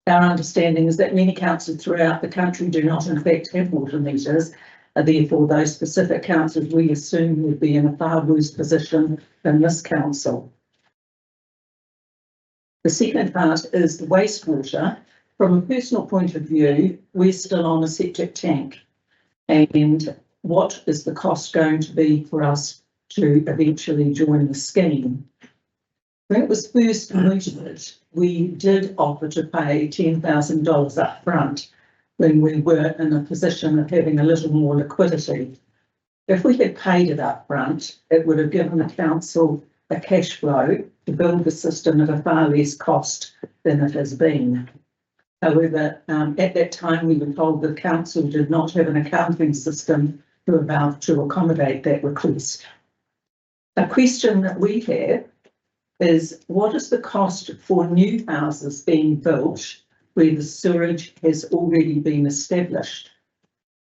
Our understanding is that many councils throughout the country do not in fact have water meters. Therefore, those specific councils we assume would be in a far worse position than this council. The second part is the wastewater. From a personal point of view, we're still on a septic tank. And what is the cost going to be for us to eventually join the scheme? When it was first mooted, we did offer to pay $10,000 up front when we were in a position of having a little more liquidity. If we had paid it up front, it would have given the council a cash flow to build the system at a far less cost than it has been. However, at that time, we were told the council did not have an accounting system to accommodate that request. A question that we have is, what is the cost for new houses being built where the sewerage has already been established?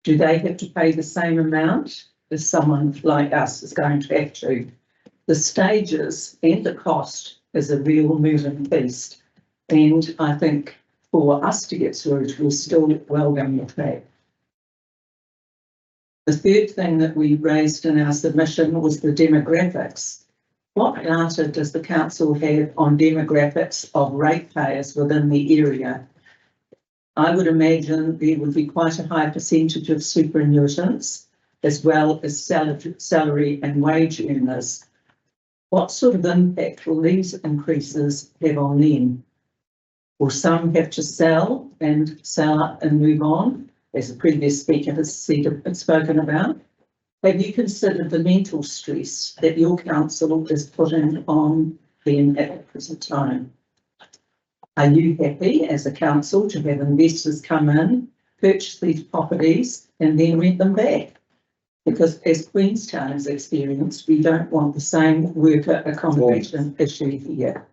Do they have to pay the same amount as someone like us is going to have to? The stages and the cost is a real moving feast. And I think for us to get sewerage, we're still well down the track. The third thing that we raised in our submission was the demographics. What data does the council have on demographics of ratepayers within the area? I would imagine there would be quite a high percentage of superannuitants, as well as salary and wage earners. What sort of impact will these increases have on them? Will some have to sell up and move on, as the previous speaker has spoken about? Have you considered the mental stress that your council is putting on them at the present time? Are you happy as a council to have investors come in, purchase these properties and then rent them back? Because as Queenstown has experienced, we don't want the same worker accommodation issue here.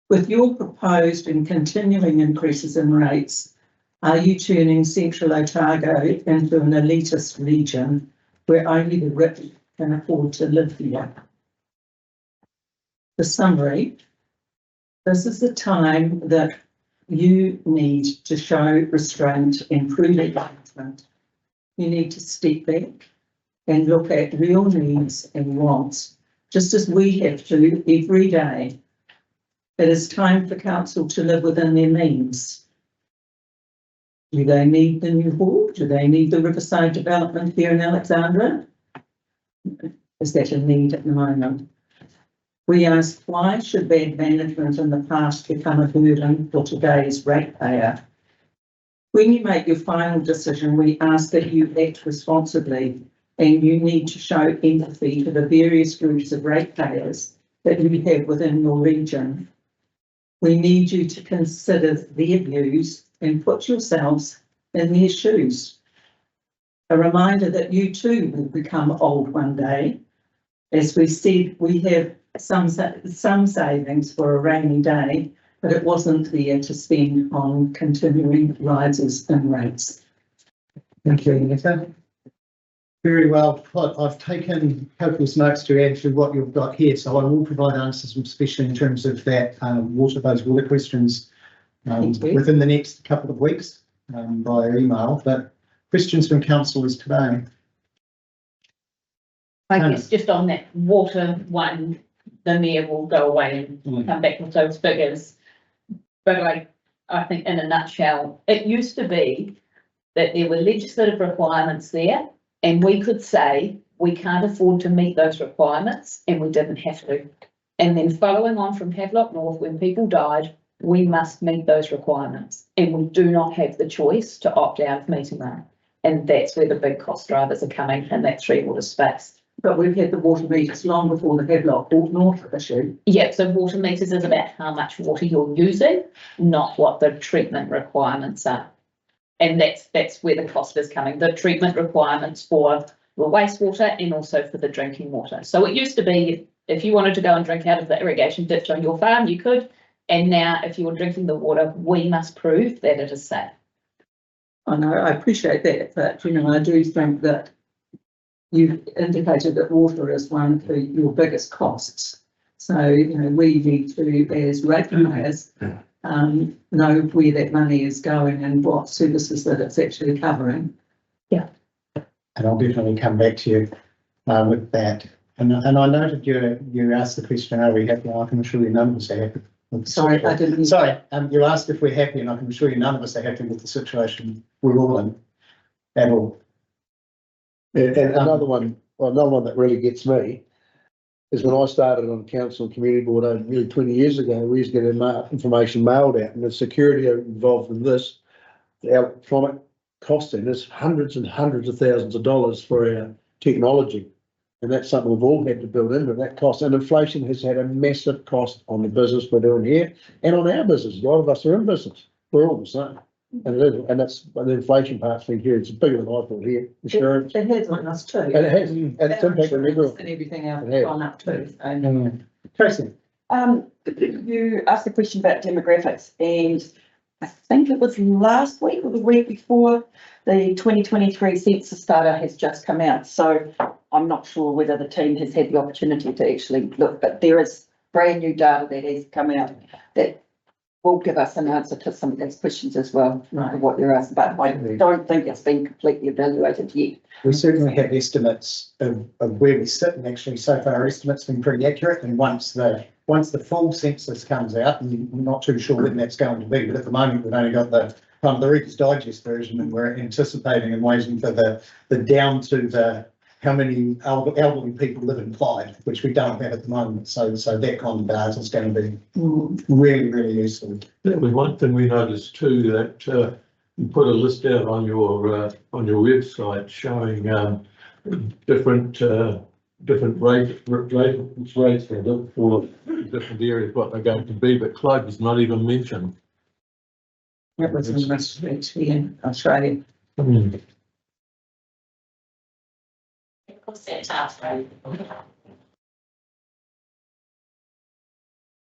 With your proposed and continuing increases in rates, are you turning Central Otago into an elitist region where only the rich can afford to live here? The summary, this is the time that you need to show restraint and prudent management. You need to step back and look at real needs and wants, just as we have to every day. It is time for council to live within their means. Do they need the new hall? Do they need the riverside development here in Alexandra? Is that a need at the moment? We ask, why should bad management in the past become a burden for today's ratepayer? When you make your final decision, we ask that you act responsibly, and you need to show empathy to the various groups of ratepayers that you have within your region. We need you to consider their views and put yourselves in their shoes. A reminder that you too will become old one day. As we said, we have some savings for a rainy day, but it wasn't there to spend on continuing rises in rates. Thank you, Anita. Very well put. I've taken copious notes to add to what you've got here, so I will provide answers, especially in terms of that those water questions within the next couple of weeks via email. But questions from councillors today? I guess just on that water one, the mayor will go away and come back with those figures. But I think in a nutshell, it used to be that there were legislative requirements there, and we could say we can't afford to meet those requirements, and we didn't have to. And then following on from Havelock North, when people died, we must meet those requirements, and we do not have the choice to opt out of meeting them. And that's where the big cost drivers are coming in that three water space. But we've had the water meters long before the Havelock North issue. Yeah, so water meters is about how much water you're using, not what the treatment requirements are. And that's where the cost is coming, the treatment requirements for the wastewater and also for the drinking water. So it used to be, if you wanted to go and drink out of the irrigation ditch on your farm, you could. And now if you're drinking the water, we must prove that it is safe. I know, I appreciate that, but I do think that you've indicated that water is one of your biggest costs. So, we need to, as ratepayers, know where that money is going and what services that it's actually covering. Yeah. And I'll definitely come back to you with that. And I noted you asked the question, are we happy? I can assure you none of us are happy. Sorry, I didn't. Sorry, you asked if we're happy, and I can assure you none of us are happy with the situation we're all in at all. And another one that really gets me is when I started on council and community board over nearly 20 years ago, we used to get information mailed out, and the security involved in this, the electronic costing is hundreds and hundreds of thousands of dollars for our technology. And that's something we've all had to build into that cost. And inflation has had a massive cost on the business we're doing here and on our business. A lot of us are in business. We're all the same. And it is, and that's the inflation part's been here. It's bigger than I thought here. Insurance. It has on us too. And it has, and it's impacted everyone. And everything else It has. gone up too. Tracy, You asked a question about demographics, and I think it was last week or the week before, the 2023 census data has just come out. So I'm not sure whether the team has had the opportunity to actually look, but there is brand new data that has come out that will give us an answer to some of those questions as well, Right. what you're asking, but I don't think it's been completely evaluated yet. we certainly have estimates of where we sit, and actually so far our estimates have been pretty accurate. And once the full census comes out, and I'm not too sure when that's going to be, but at the moment we've only got the Reader's Digest version, and we're anticipating and waiting for the down to the how many elderly people live in Clyde, which we don't have at the moment. So that kind of data is going to be really, really useful. That was one thing we noticed too, that you put a list out on your website showing different rates they look for different areas, what they're going to be, but Clyde was not even mentioned. That was in Maastricht here in Australia.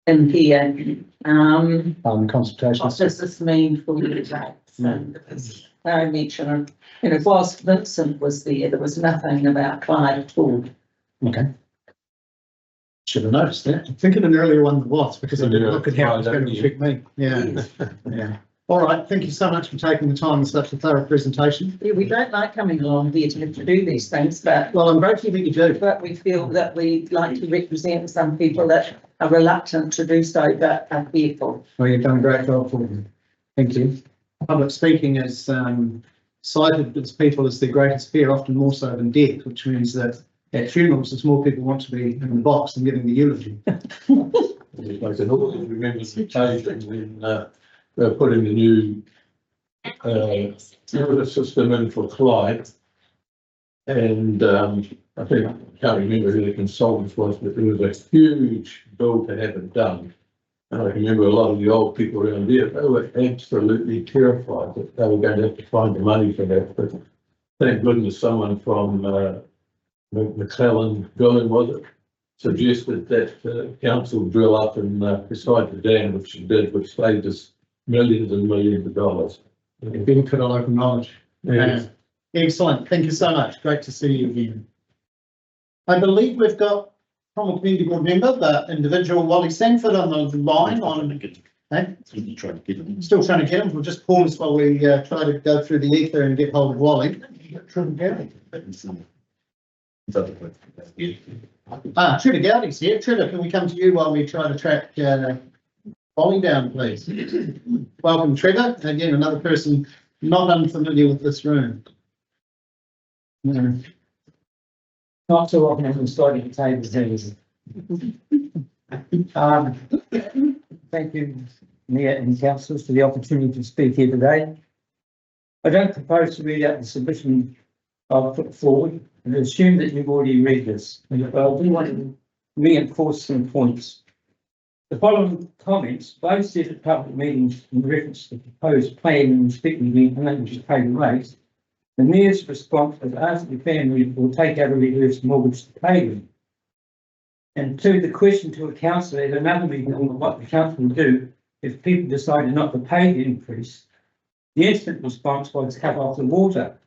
In here, Consultation. what does this mean for you, James? And there's no mention of, whilst Vincent was there was nothing about Clyde at all. Okay. Should have noticed that. I think in an earlier one there was, because I didn't look at how it's going to affect me. Yeah. Yeah. All right. Thank you so much for taking the time and such a thorough presentation. Yeah, we don't like coming along here to have to do these things, but Well, I'm grateful that you do. we feel that we like to represent some people that are reluctant to do so, but are fearful. Well, you've done a great job for me. Thank you. Public speaking is cited as people as their greatest fear, often more so than death, which means that at funerals, there's more people want to be in the box than giving the eulogy. I can always remember the occasion when they're putting the new water system in for Clyde. And I think, I can't remember who the consultant was, but there was a huge bill to have it done. And I remember a lot of the old people around there, they were absolutely terrified that they were going to have to find the money for that. But thank goodness someone from McClellan building, was it, suggested that council drill up and beside the dam, which it did, which saved us millions and millions of dollars. Benefit of local knowledge. Yeah. Excellent. Thank you so much. Great to see you again. I believe we've got from a community board member, the individual Wally Sanford on the line on. Still trying to get him. We'll just pause while we try to go through the ether and get hold of Wally. Trevor Gowdy's here. Trevor, can we come to you while we try to track Wally down, please? Welcome, Trevor. Again, another person not unfamiliar with this room. Not so often as I'm starting to table things. Thank you, Mayor and councillors, for the opportunity to speak here today. I don't propose to read out the submission I've put forward and assume that you've already read this, but I do want to reinforce some points. The following comments, both said at public meetings in reference to the proposed plan and respecting the unable to pay the rates. The Mayor's response was ask the family will take out a reverse mortgage to pay them. And two, the question to a councillor at another meeting on what the council will do if people decided not to pay the increase. The instant response was cut off the water.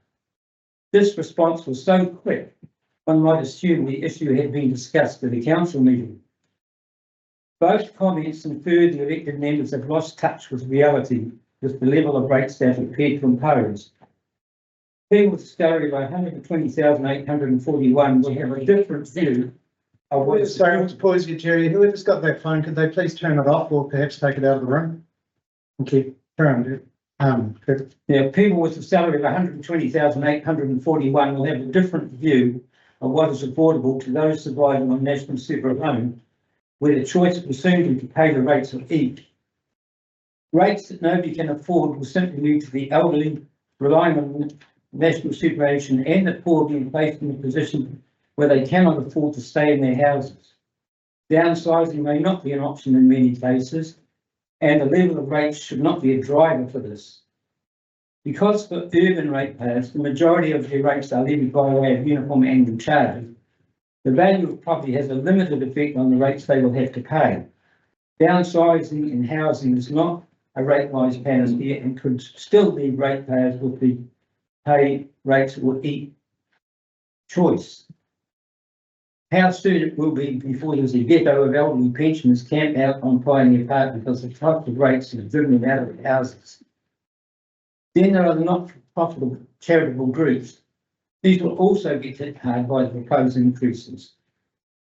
This response was so quick, one might assume the issue had been discussed at the council meeting. Both comments infer the elected members have lost touch with reality with the level of rates they are prepared to impose. People with a salary of 120,841 will have a different view Sorry to pause you, Jerry. Whoever's got that phone, could they please turn it off or perhaps take it out of the room? Okay, Yeah, people with a salary of 120,841 will have a different view of what is affordable to those surviving on national super alone, where the choice will soon be to pay the rates of each. Rates that nobody can afford will simply lead to the elderly relying on national superannuation and the poor being placed in a position where they cannot afford to stay in their houses. Downsizing may not be an option in many cases, and the level of rates should not be a driver for this. Because for urban ratepayers, the majority of their rates are levied by way of uniform annual charges, the value of property has a limited effect on the rates they will have to pay. Downsizing in housing is not a rate-wise panacea and could still be ratepayers with the pay rates or eat choice. How soon it will be before there's a ghetto of elderly pensioners camp out on Pioneer Park because the types of rates have driven them out of their houses. Then there are the not-for-profit charitable groups. These will also get hit hard by the proposed increases.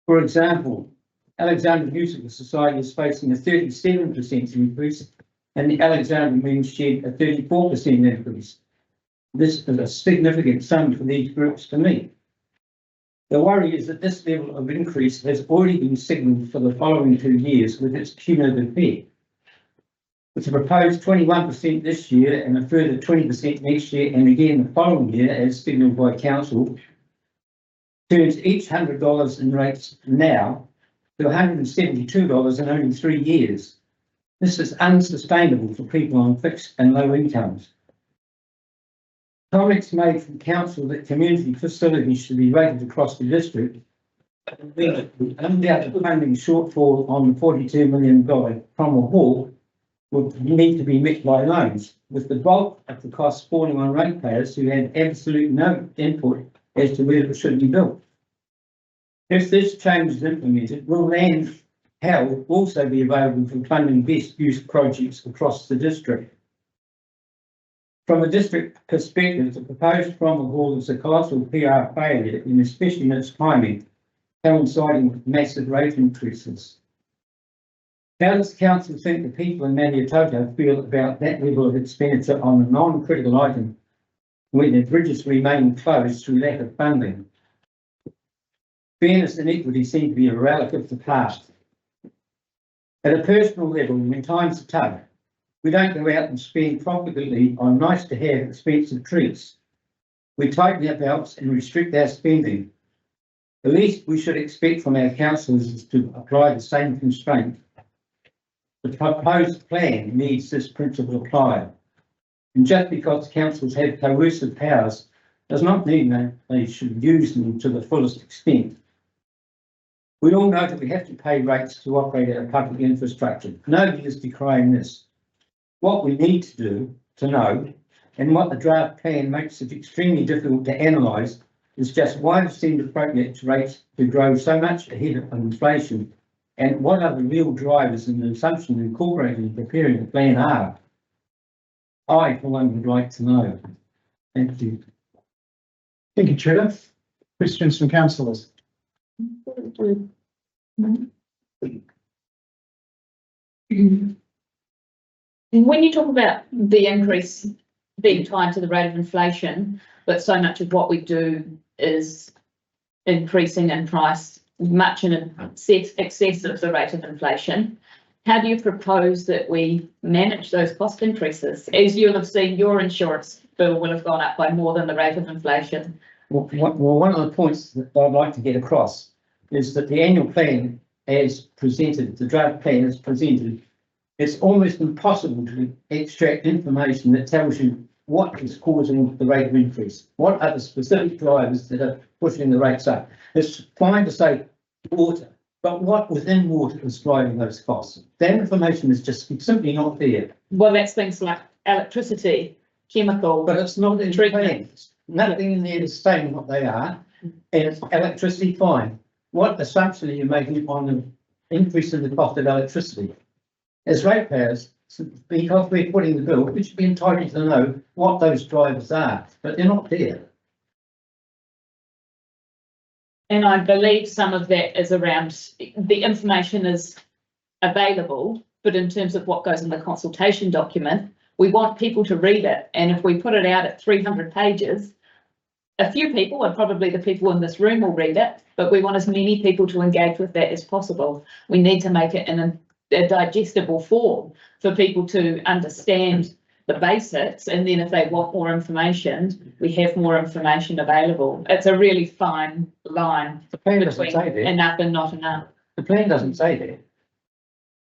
For example, Alexandra Musical Society is facing a 37% increase and the Alexandra Men's Shed a 34% increase. This is a significant sum for these groups to meet. The worry is that this level of increase has already been signalled for the following 2 years with its cumulative effect. With a proposed 21% this year and a further 20% next year and again the following year, as signalled by Council, turns each $100 in rates now to $172 in only 3 years. This is unsustainable for people on fixed and low incomes. Comments made from Council that community facilities should be rated across the district, the undoubted funding shortfall on the $42 million Cromwell Hall would need to be met by loans, with the bulk of the costs falling on ratepayers who had absolute no input as to whether it should be built. If this change is implemented, will land held also be available for funding best use projects across the district? From a district perspective, the proposed Cromwell Hall is a colossal PR failure, and especially in its timing, coinciding with massive rate increases. How does Council think the people in Maniatoto feel about that level of expenditure on a non-critical item when the bridges remain closed through lack of funding? Fairness and equity seem to be a relic of the past. At a personal level, when times are tough, we don't go out and spend profitably on nice-to-have expensive treats. We tighten our belts and restrict our spending. The least we should expect from our councillors is to apply the same constraint. The proposed plan needs this principle applied. And just because councils have coercive powers does not mean that they should use them to the fullest extent. We all know that we have to pay rates to operate our public infrastructure. Nobody is decrying this. What we need to know, and what the draft plan makes it extremely difficult to analyse, is just why it seemed appropriate to rates to grow so much ahead of inflation, and what are the real drivers in the assumption incorporated in preparing the plan are. I, for one, would like to know. Thank you. Thank you, Chair. Questions from councillors? When you talk about the increase being tied to the rate of inflation, but so much of what we do is increasing in price much in excess of the rate of inflation, how do you propose that we manage those cost increases? As you'll have seen, your insurance bill will have gone up by more than the rate of inflation. Well, one of the points that I'd like to get across is that the annual plan as presented, the draft plan as presented, it's almost impossible to extract information that tells you what is causing the rate of increase. What are the specific drivers that are pushing the rates up? It's fine to say water, but what within water is driving those costs? That information is just simply not there. Well, that's things like electricity, chemical. But it's not in treatment. Nothing in there is saying what they are. And electricity, fine. What assumption are you making on the increase in the cost of electricity? As ratepayers, because we're putting the bill, we should be entitled to know what those drivers are, but they're not there. And I believe some of that is around, the information is available, but in terms of what goes in the consultation document, we want people to read it. And if we put it out at 300 pages, a few people, and probably the people in this room, will read it, but we want as many people to engage with that as possible. We need to make it in a digestible form for people to understand the basics, and then if they want more information, we have more information available. It's a really fine line The plan doesn't between say that. enough and not enough. The plan doesn't say that.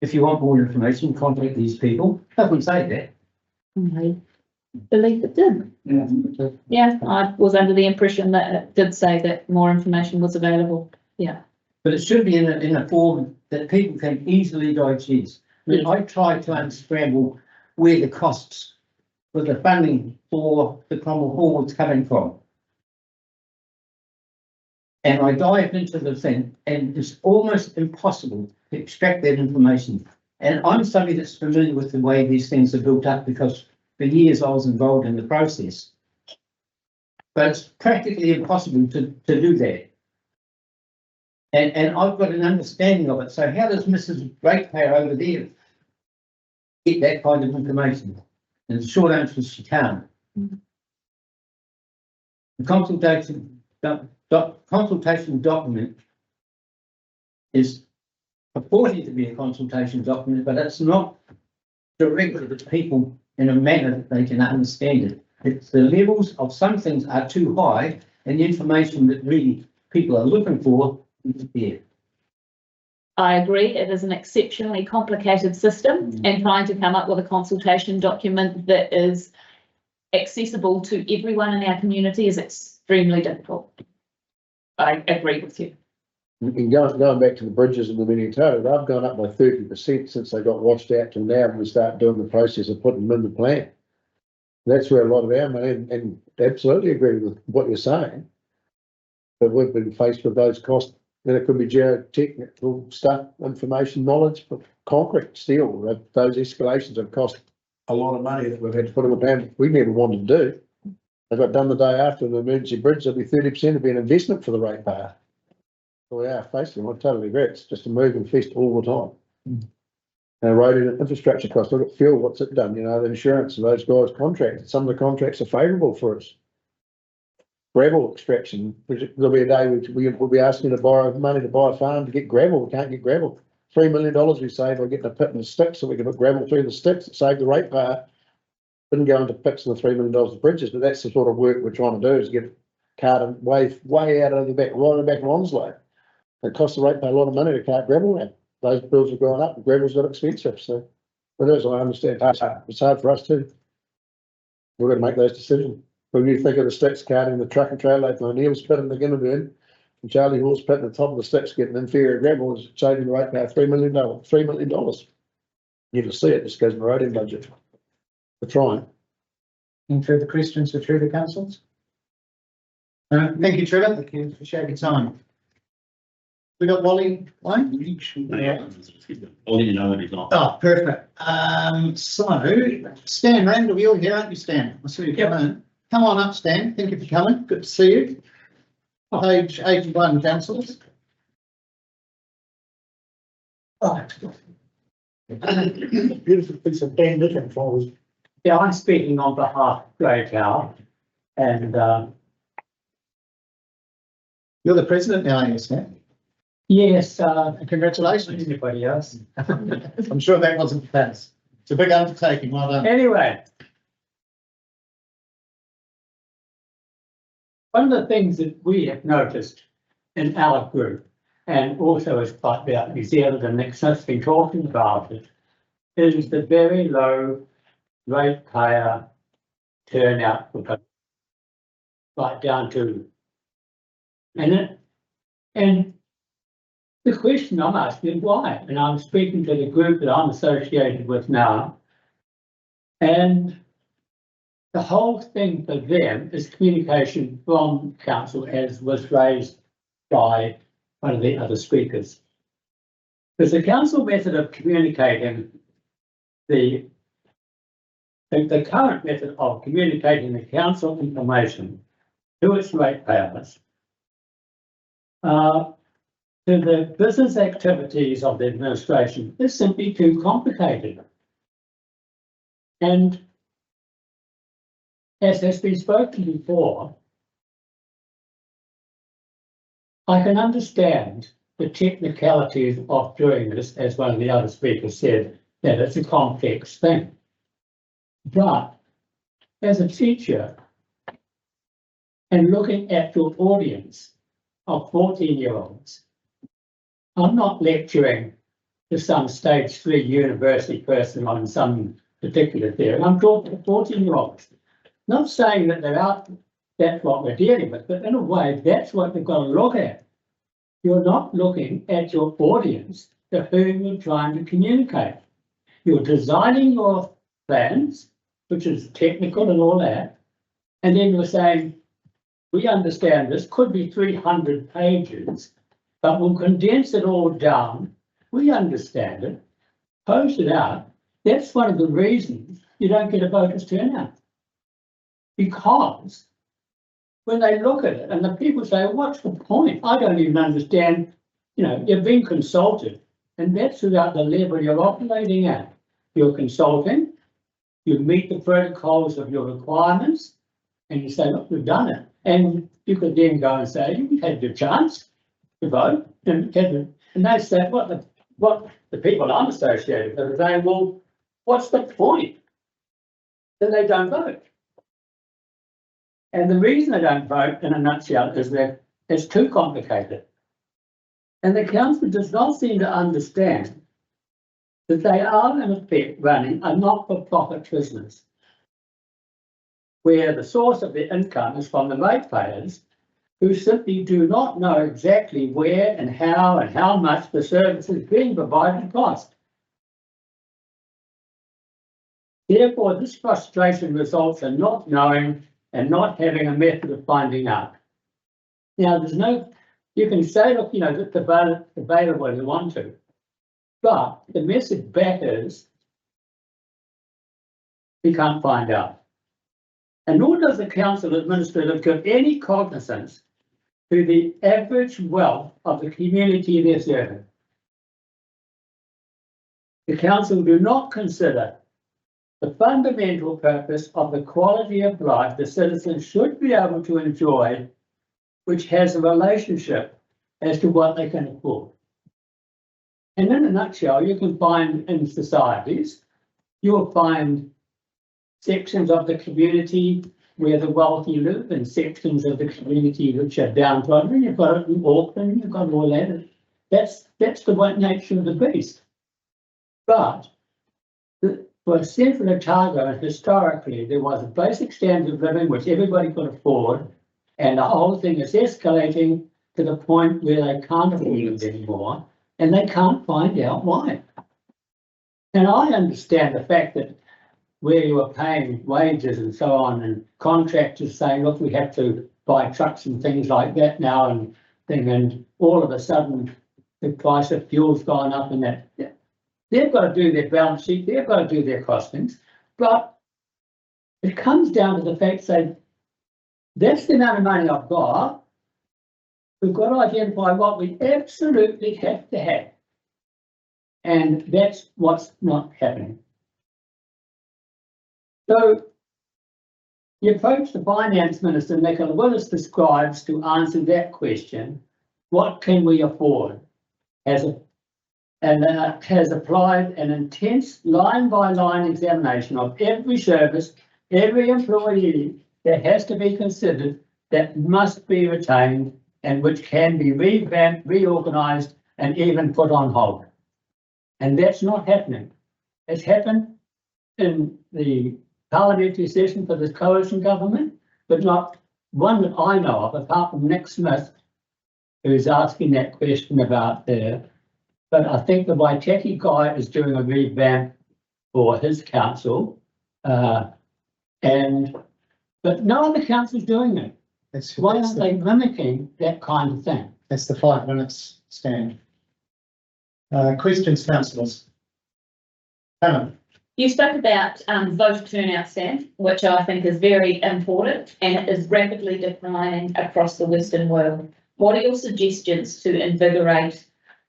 If you want more information, contact these people. Doesn't say that. I believe it did. Yeah. Yeah, I was under the impression that it did say that more information was available. Yeah. But it should be in a form that people can easily digest. I mean, I tried to unscramble where the costs for the funding for the Cromwell Hall was coming from. And I dived into the thing, and it's almost impossible to extract that information. And I'm somebody that's familiar with the way these things are built up, because for years I was involved in the process. But it's practically impossible to do that. And I've got an understanding of it. So how does Mrs. Ratepayer over there get that kind of information? And the short answer is she can't. The consultation document is purported to be a consultation document, but it's not directed at people in a manner that they can understand it. It's the levels of some things are too high, and the information that really people are looking for is there. I agree, it is an exceptionally complicated system, and trying to come up with a consultation document that is accessible to everyone in our community is extremely difficult. I agree with you. And going back to the bridges in the Minnetonka, they've gone up by 30% since they got washed out to now, when we start doing the process of putting them in the plan. That's where a lot of our money, and absolutely agree with what you're saying. But we've been faced with those costs, and it could be geotechnical stuff, information, knowledge, but concrete, steel, those escalations have cost a lot of money that we've had to put in the plan we never wanted to do. They got done the day after an emergency bridge, there'll be 30% of an investment for the ratepayer. So we are facing, I totally agree, it's just a moving feast all the time. And road and infrastructure costs, look at fuel, what's it done, you know, the insurance of those guys' contracts, some of the contracts are favourable for us. Gravel extraction, there'll be a day we'll be asking to borrow money to buy a farm to get gravel, we can't get gravel. $3 million we saved by getting a pit and a stick so we can put gravel through the sticks, it saved the ratepayer. Didn't go into pits and the $3 million of bridges, but that's the sort of work we're trying to do, is get carted way out of the back, right in the back of Onslow. It costs the ratepayer a lot of money to cart gravel out. Those bills have gone up, gravel's got expensive, so. But as I understand, it's hard for us too. We're gonna make those decisions. When you think of the sticks carting the truck and trailer, like O'Neill's pit in the Ginnerbird, and Charlie Hall's pit at the top of the sticks getting inferior gravel is saving the ratepayer $3 million. You can see it, just goes in the roading budget. We're trying. Any further questions for Trevor, councillors? Thank you, Trevor. Thank you. Appreciate your time. We got Wally Wayne? Yeah. I'll let you know when he's not. Oh, perfect. So Stan Randall, you're here, aren't you, Stan? I see you come in. Come on up, Stan. Thank you for coming. Good to see you. Page 81, councillors. Oh. Beautiful piece of pen looking for us. Yeah, I'm speaking on behalf of Grey Cow, and You're the president now, aren't you, Stan? yes, Congratulations. anybody else? I'm sure that wasn't the case. It's a big undertaking. Well done. Anyway. One of the things that we have noticed in our group, and also as part of New Zealand and Nexus been talking about it, is the very low ratepayer turnout for vote, right down to minute. And the question I'm asking is why? And I'm speaking to the group that I'm associated with now. And the whole thing for them is communication from council, as was raised by one of the other speakers. Because the council method of communicating the current method of communicating the council information to its ratepayers, to the business activities of the administration is simply too complicated. And as has been spoken before, I can understand the technicalities of doing this, as one of the other speakers said, that it's a complex thing. But as a teacher, and looking at your audience of 14-year-olds, I'm not lecturing to some stage 3 university person on some particular theory. I'm talking to 14-year-olds. Not saying that they're out, that's what we're dealing with, but in a way, that's what we've got to look at. You're not looking at your audience to whom you're trying to communicate. You're designing your plans, which is technical and all that, and then you're saying, we understand this could be 300 pages, but we'll condense it all down. We understand it, post it out. That's one of the reasons you don't get a voters turnout. Because when they look at it and the people say, what's the point? I don't even understand, you've been consulted, and that's about the level you're operating at. You're consulting, you meet the protocols of your requirements, and you say, look, we've done it. And you could then go and say, you've had your chance to vote, and they say, what the people I'm associated with are saying, well, what's the point? Then they don't vote. And the reason they don't vote, in a nutshell, is that it's too complicated. And the council does not seem to understand that they are, in effect, running a not-for-profit business, where the source of their income is from the ratepayers, who simply do not know exactly where and how much the services being provided cost. Therefore, this frustration results in not knowing and not having a method of finding out. Now, you can say, look, it's available if you want to, but the message back is, you can't find out. And nor does the council administrator give any cognizance to the average wealth of the community they're serving. The council do not consider the fundamental purpose of the quality of life the citizens should be able to enjoy, which has a relationship as to what they can afford. And in a nutshell, you can find in societies, you'll find sections of the community where the wealthy live and sections of the community which are downtrodden. You've got it in Auckland, you've got all that. That's the one nature of the beast. But for Central Otago, historically, there was a basic standard of living which everybody could afford, and the whole thing is escalating to the point where they can't afford it anymore, and they can't find out why. And I understand the fact that where you are paying wages and so on, and contractors saying, look, we have to buy trucks and things like that now, and all of a sudden the price of fuel's gone up, and that. They've got to do their balance sheet, they've got to do their costings, but it comes down to the fact that that's the amount of money I've got. We've got to identify what we absolutely have to have. And that's what's not happening. So you approach the finance minister, Nicola Willis describes to answer that question, what can we afford? Has applied an intense line-by-line examination of every service, every employee that has to be considered, that must be retained, and which can be revamped, reorganised, and even put on hold. And that's not happening. It's happened in the parliamentary session for this coalition government, but not one that I know of, apart from Nick Smith, who's asking that question about there. But I think the Waitaki guy is doing a revamp for his council, but no other council's doing it. Why aren't they mimicking that kind of thing? That's the 5 minutes stand. Questions, councillors? Helen. You spoke about voter turnout, Sam, which I think is very important, and it is rapidly declining across the Western world. what are your suggestions to invigorate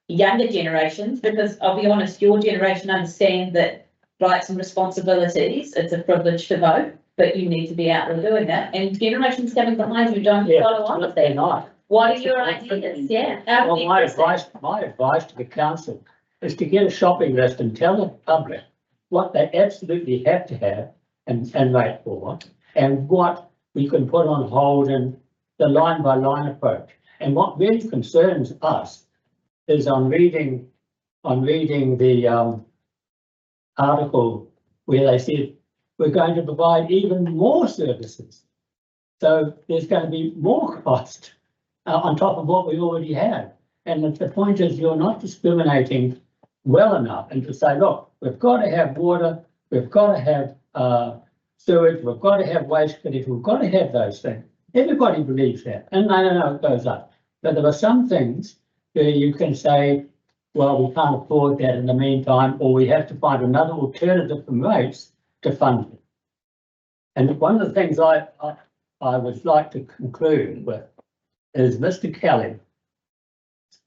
younger generations? Because I'll be honest, your generation understand that rights and responsibilities, it's a privilege to vote, but you need to be out there doing that. And generations coming behind you don't follow on with that. Not. What are your ideas? Yeah. How do Well, we my address that? advice to the council is to get a shopping list and tell the public what they absolutely have to have and wait for, and what we can put on hold in the line by line approach. And what really concerns us is on reading the article where they said we're going to provide even more services. So there's going to be more cost on top of what we already have. And the point is, you're not discriminating well enough, and to say, look, we've got to have water, we've got to have sewage, we've got to have waste collection, we've got to have those things. Everybody believes that, and no, it goes up. But there are some things where you can say, well, we can't afford that in the meantime, or we have to find another alternative from rates to fund it. And one of the things I would like to conclude with is Mr. Kelly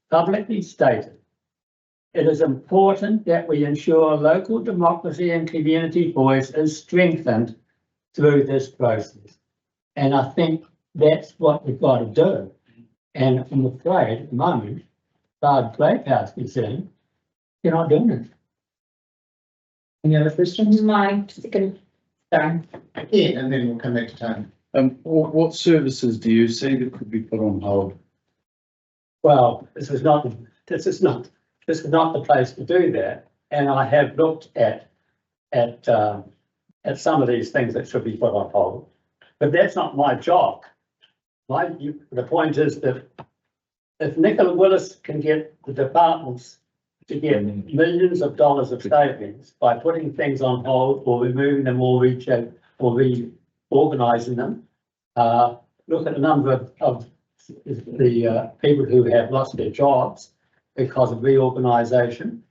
publicly stated, it is important that we ensure local democracy and community voice is strengthened through this process. And I think that's what we've got to do. And I'm afraid at the moment, as far as Great Power's concerned, you're not doing it. Any other questions? My second, sorry. Yeah, and then we'll come back to Tony. What services do you see that could be put on hold? Well, this is not the place to do that. And I have looked at some of these things that should be put on hold, but that's not my job. The point is that if Nicola Willis can get the departments to get millions of dollars of savings by putting things on hold or removing them or reorganizing them, look at the number of the people who have lost their jobs because of reorganization.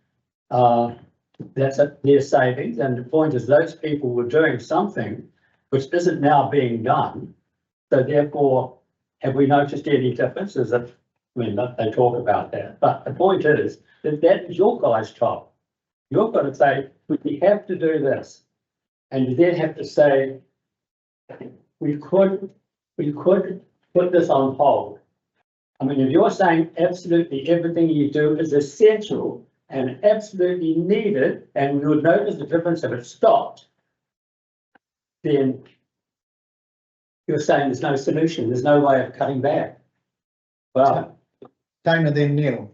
That's their savings, and the point is those people were doing something which isn't now being done. So therefore, have we noticed any differences? I mean, they talk about that, but the point is that is your guys' job. You've got to say, we have to do this. And you then have to say, we could put this on hold. I mean, if you're saying absolutely everything you do is essential and absolutely needed, and we would notice the difference if it stopped, then you're saying there's no solution, there's no way of cutting back. Well, Tony, then Neil.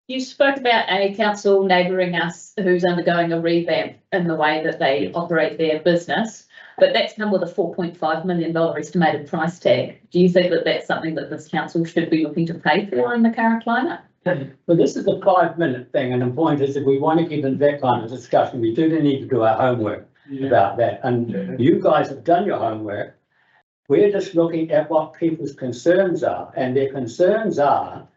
You spoke about a council neighbouring us who's undergoing a revamp in the way that they operate their business, but that's come with a $4.5 million estimated price tag. Do you think that that's something that this council should be looking to pay for in the current climate? Well, this is a 5-minute thing, and the point is if we want to get into that kind of discussion, we do need to do our homework about that. And you guys have done your homework. We're just looking at what people's concerns are, and their concerns are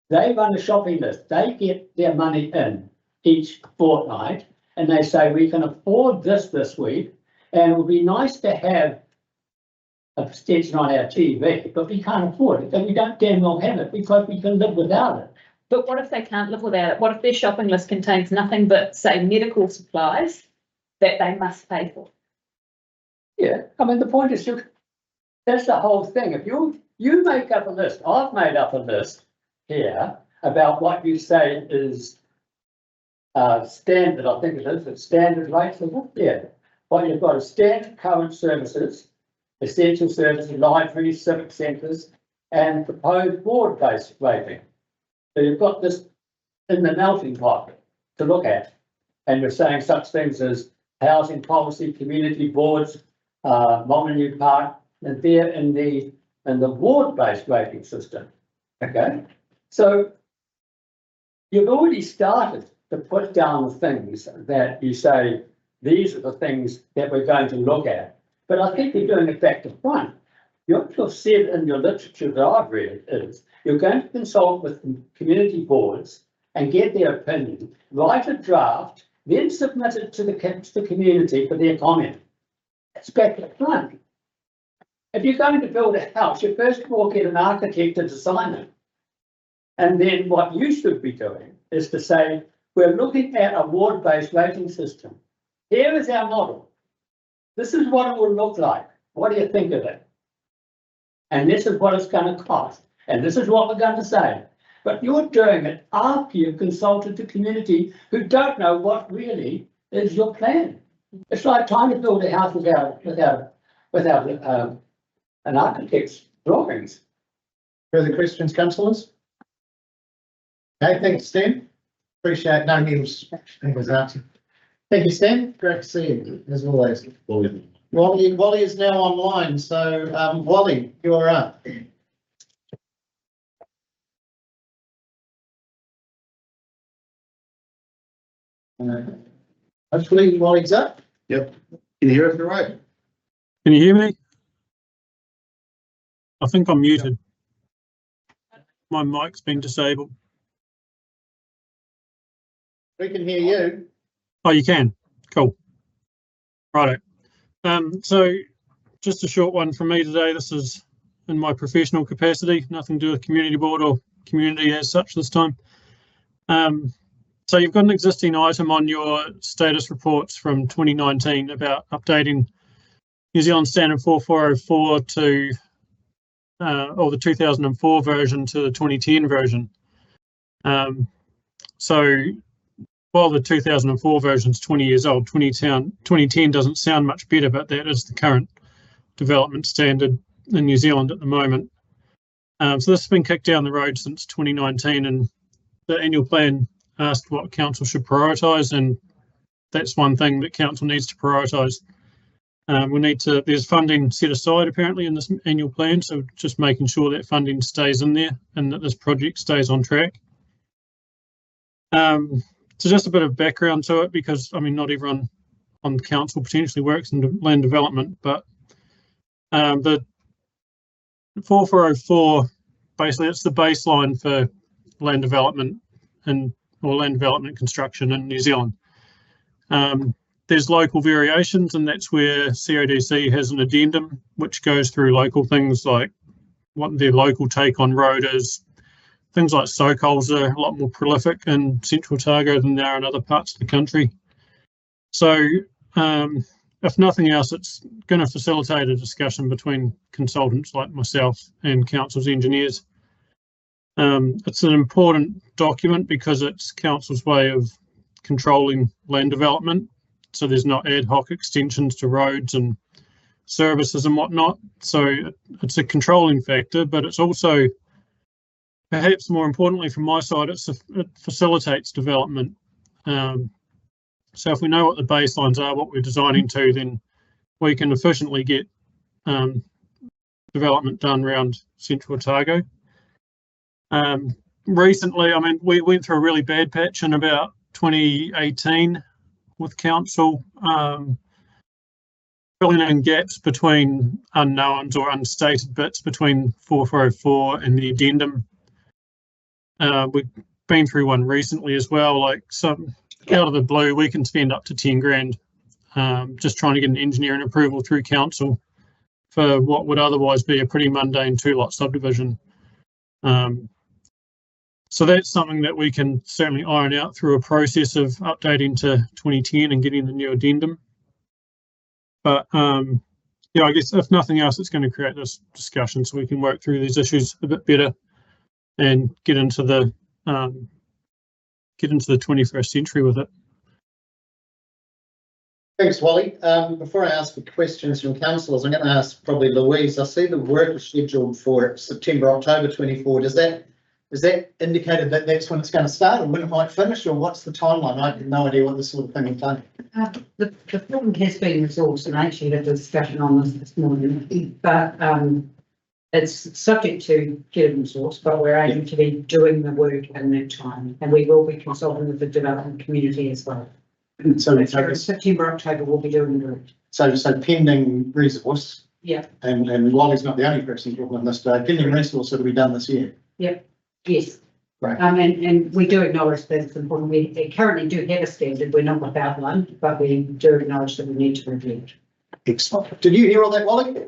they run a shopping list. They get their money in each fortnight, and they say we can afford this week, and it would be nice to have a extension on our TV, but we can't afford it, and we don't damn well have it because we can live without it. But what if they can't live without it? What if their shopping list contains nothing but, say, medical supplies that they must pay for? Yeah, I mean, the point is, that's the whole thing. If you make up a list, I've made up a list here about what you say is standard, I think it is, it's standard rates, is it? Yeah. What you've got is standard current services, essential services, libraries, civic centres, and proposed board-based rating. So you've got this in the melting pot to look at, and you're saying such things as housing policy, community boards, Molyneux Park, and they're in the ward-based rating system. Okay, so you've already started to put down the things that you say these are the things that we're going to look at. But I think you're doing it back to front. What you've said in your literature that I've read is you're going to consult with community boards and get their opinion, write a draft, then submit it to the community for their comment. It's back to front. If you're going to build a house, you first of all get an architect to design it. And then what you should be doing is to say, we're looking at a ward-based rating system. Here is our model. This is what it will look like. What do you think of it? And this is what it's going to cost. And this is what we're going to say. But you're doing it after you've consulted the community who don't know what really is your plan. It's like trying to build a house without an architect's drawings. Further questions, councillors? Okay, thanks, Stan. Appreciate, no, he was answered. Thank you, Stan. Great to see you, as always. Wally is now online, so, Wally, you're up. Hopefully Wally's up. Yep. Can you hear us all right? Can you hear me? I think I'm muted. My mic's been disabled. We can hear you. Oh, you can? Cool. Righto. So just a short one from me today. This is in my professional capacity, nothing to do with community board or community as such this time. So you've got an existing item on your status reports from 2019 about updating New Zealand Standard 4404 to or the 2004 version to the 2010 version. So while the 2004 version is 20 years old, 2010 doesn't sound much better, but that is the current development standard in New Zealand at the moment. So this has been kicked down the road since 2019, and the annual plan asked what council should prioritise, and that's one thing that council needs to prioritise. There's funding set aside apparently in this annual plan, so just making sure that funding stays in there and that this project stays on track. So just a bit of background to it, because I mean not everyone on the council potentially works in land development, but the 4404 basically it's the baseline for land development or land development construction in New Zealand. There's local variations, and that's where CODC has an addendum which goes through local things like what their local take on road is. Things like soak holes are a lot more prolific in Central Otago than they are in other parts of the country. So if nothing else, it's going to facilitate a discussion between consultants like myself and council's engineers. It's an important document because it's council's way of controlling land development. So there's not ad hoc extensions to roads and services and whatnot. So it's a controlling factor, but it's also, perhaps more importantly from my side, it facilitates development. So if we know what the baselines are, what we're designing to, then we can efficiently get development done around Central Otago. Recently, I mean, we went through a really bad patch in about 2018 with council, filling in gaps between unknowns or unstated bits between 4404 and the addendum. We've been through one recently as well, like some out of the blue, we can spend up to 10 grand just trying to get an engineering approval through council for what would otherwise be a pretty mundane 2-lot subdivision. So that's something that we can certainly iron out through a process of updating to 2010 and getting the new addendum. But yeah, I guess if nothing else, it's going to create this discussion so we can work through these issues a bit better and get into the 21st century with it. Thanks, Wally. Before I ask for questions from councillors, I'm going to ask probably Louise. I see the work is scheduled for September, October 24. Is that indicated that that's when it's going to start, or when it might finish, or what's the timeline? I have no idea what this sort of thing will take. The problem has been resourced, and I actually had a discussion on this morning, but it's subject to getting resource, but we're aiming to be doing the work in that time, and we will be consulting with the development community as well. So September, October, we'll be doing the work. So pending resource. Yeah. And Wally's not the only person talking on this day. Pending resource will be done this year. Yep. Yes. Right. And we do acknowledge that it's important. We currently do have a standard. We're not without one, but we do acknowledge that we need to review it. Excellent. Did you hear all that, Wally?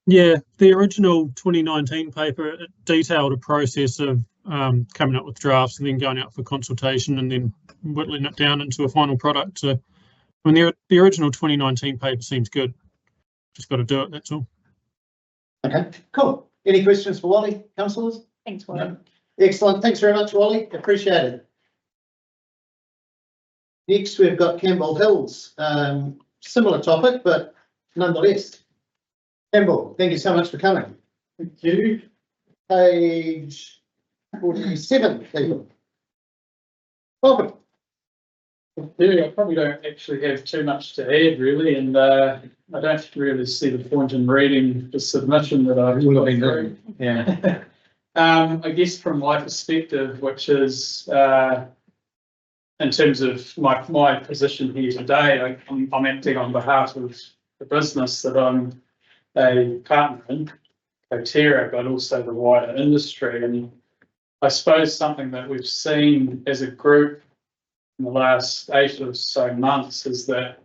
Yeah, the original 2019 paper it detailed a process of coming up with drafts and then going out for consultation and then whittling it down into a final product. So, I mean, the original 2019 paper seems good. Just got to do it, that's all. Okay, cool. Any questions for Wally, councillors? Thanks, Wally. No. Excellent. Thanks very much, Wally. Appreciate it. Next, we've got Campbell Hills. Similar topic, but nonetheless. Campbell, thank you so much for coming. Thank you. Page 47, Campbell. Welcome. Yeah, I probably don't actually have too much to add really, and I don't really see the point in reading the submission that I've put through. Yeah. I guess from my perspective, which is in terms of my position here today, I'm acting on behalf of the business that I'm a partner in, Coterra, but also the wider industry. And I suppose something that we've seen as a group in the last 8 or so months is that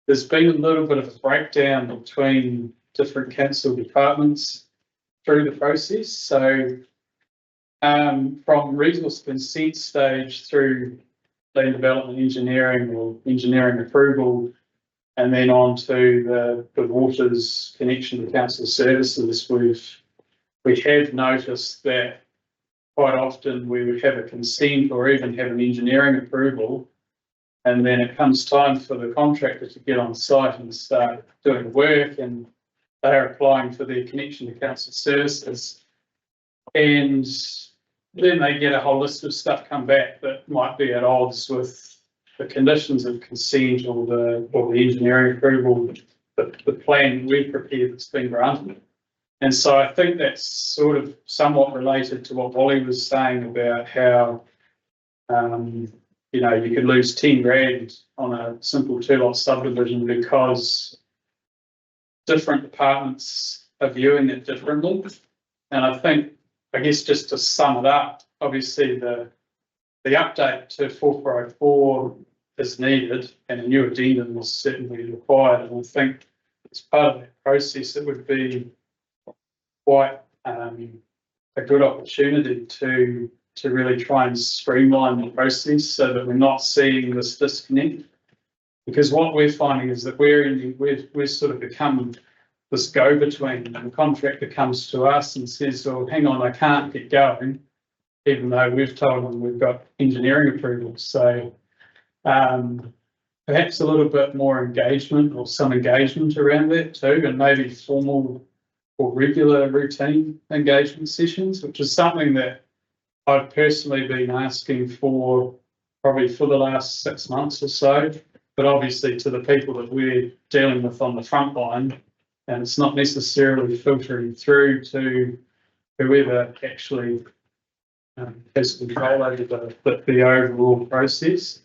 there's been a little bit of a breakdown between different council departments through the process. So from resource consent stage through land development engineering or engineering approval, and then on to the waters connection to council services, we have noticed that quite often we would have a consent or even have an engineering approval, and then it comes time for the contractor to get on site and start doing work, and they're applying for their connection to council services. And then they get a whole list of stuff come back that might be at odds with the conditions of consent or the engineering approval, the plan we prepared that's been granted. And so I think that's sort of somewhat related to what Wally was saying about how, you know, you could lose 10 grand on a simple 2-lot subdivision because different departments are viewing it differently. And I guess just to sum it up, obviously the update to 4404 is needed and a new addendum is certainly required. And I think as part of that process, it would be quite a good opportunity to really try and streamline the process so that we're not seeing this disconnect. Because what we're finding is that we've sort of become this go-between. The contractor comes to us and says, "Oh, hang on, I can't get going," even though we've told them we've got engineering approvals. So perhaps a little bit more engagement or some engagement around that too, and maybe formal or regular routine engagement sessions, which is something that I've personally been asking for probably for the last 6 months or so, but obviously to the people that we're dealing with on the front line, and it's not necessarily filtering through to whoever actually has control over the overall process.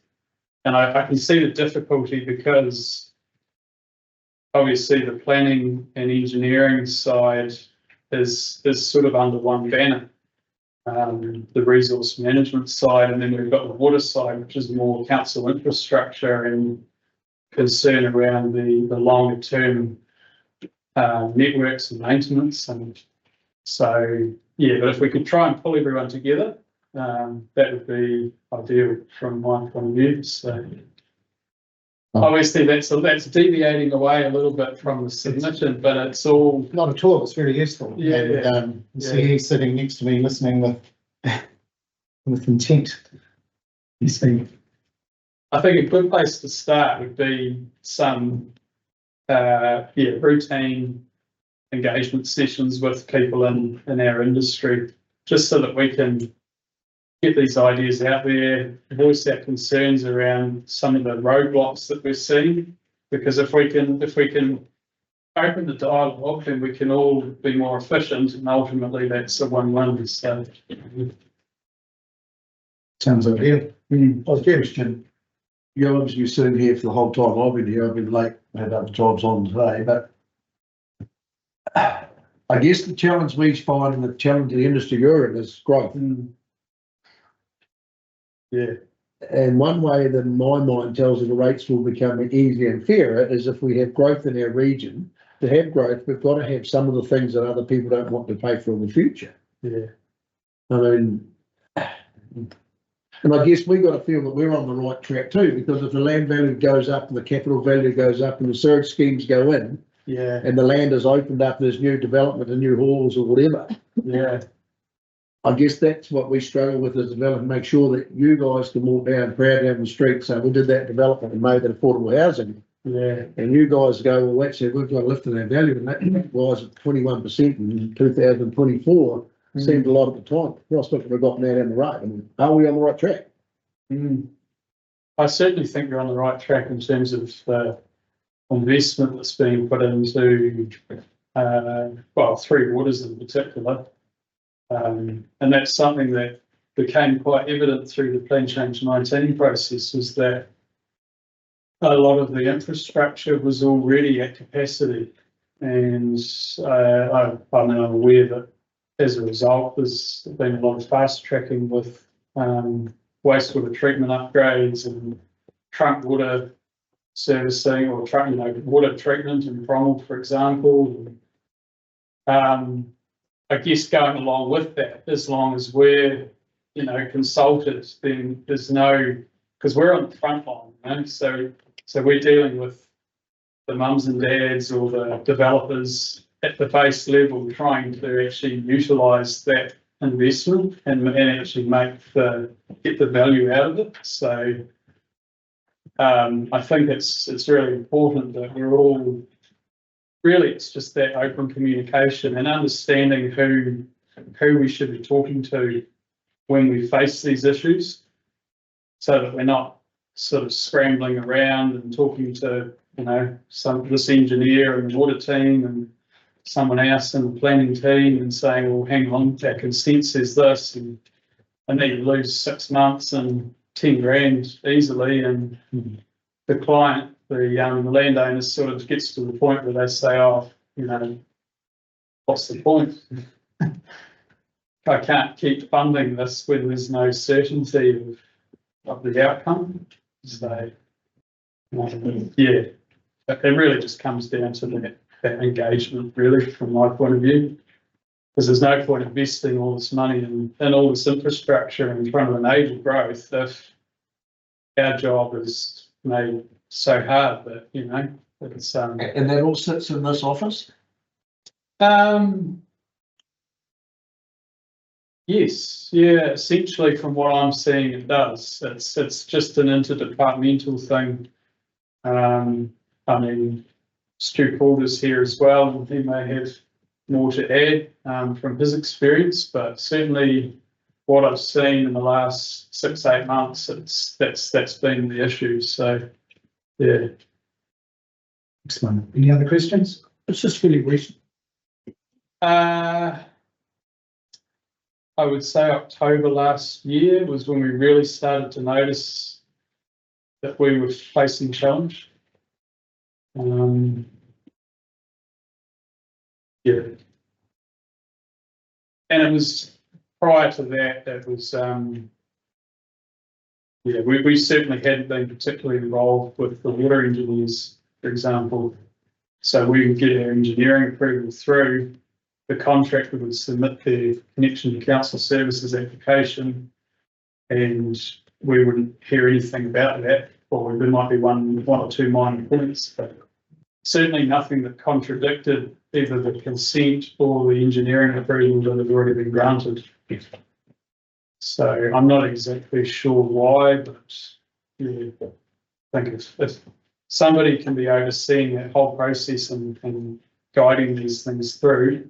And I can see the difficulty because obviously the planning and engineering side is sort of under one banner. The resource management side, and then we've got the water side, which is more council infrastructure and concern around the longer term networks and maintenance. And so, yeah, but if we could try and pull everyone together, that would be ideal from my point of view. So obviously that's deviating away a little bit from the submission, but it's all not at all. It's very useful. Yeah. And, see he's sitting next to me listening with intent. You see. I think a good place to start would be some routine engagement sessions with people in our industry, just so that we can get these ideas out there, voice our concerns around some of the roadblocks that we're seeing. Because if we can open the dialogue, then we can all be more efficient, and ultimately that's a win-win. So sounds ideal. I was question. You're obviously sitting here for the whole time I've been here. I've been late, I had other jobs on today, but I guess the challenge we find and the challenge of the industry you're in is growth. Yeah. And one way that my mind tells me the rates will become easier and fairer is if we have growth in our region to have growth, we've got to have some of the things that other people don't want to pay for in the future. Yeah. I mean, and I guess we got to feel that we're on the right track too, because if the land value goes up and the capital value goes up and the surge schemes go in, Yeah. and the land is opened up, there's new development and new halls or whatever. Yeah. I guess that's what we struggle with as development, make sure that you guys can walk down proud down the street. So we did that development and made that affordable housing. Yeah. And you guys go, well, that's it, we've got to lift in our value, and that was at 21% in 2024. Seemed a lot at the time. I was looking, we've gotten that down the road. I mean, are we on the right track? I certainly think you're on the right track in terms of the investment that's being put into, well, Three Waters in particular. And that's something that became quite evident through the Plan Change 19 process, was that a lot of the infrastructure was already at capacity. And I'm aware that as a result, there's been a lot of fast tracking with wastewater treatment upgrades and trunk water servicing, or water treatment in Cromwell, for example. I guess going along with that, as long as we're, consulted, then there's no, because we're on the front line, so we're dealing with the mums and dads or the developers at the base level, trying to actually utilise that investment and actually get the value out of it. So I think it's really important that we're all, really, it's just that open communication and understanding who we should be talking to when we face these issues, so that we're not sort of scrambling around and talking to, this engineer and the water team and someone else in the planning team and saying, well, hang on, our consent says this, and I need to lose 6 months and 10 grand easily, and the client, the landowner, sort of gets to the point where they say, oh, what's the point? I can't keep funding this when there's no certainty of the outcome. So, yeah, it really just comes down to that engagement, really, from my point of view, because there's no point investing all this money in all this infrastructure in front of an age of growth if our job is made so hard that, it's And that all sits in this office? Yes, yeah, essentially from what I'm seeing it does. It's just an interdepartmental thing. Stu Calder's here as well, and he may have more to add from his experience, but certainly what I've seen in the last 6-8 months, that's been the issue. So, yeah. Excellent. Any other questions? It's just really recent. I would say October last year was when we really started to notice that we were facing challenge. Yeah. And it was prior to that, it was, we certainly hadn't been particularly involved with the water engineers, for example. So we would get our engineering approval through, the contractor would submit their connection to council services application, and we wouldn't hear anything about that, or there might be one or two minor points, but certainly nothing that contradicted either the consent or the engineering approval that had already been granted. So I'm not exactly sure why, but yeah, I think if somebody can be overseeing that whole process and guiding these things through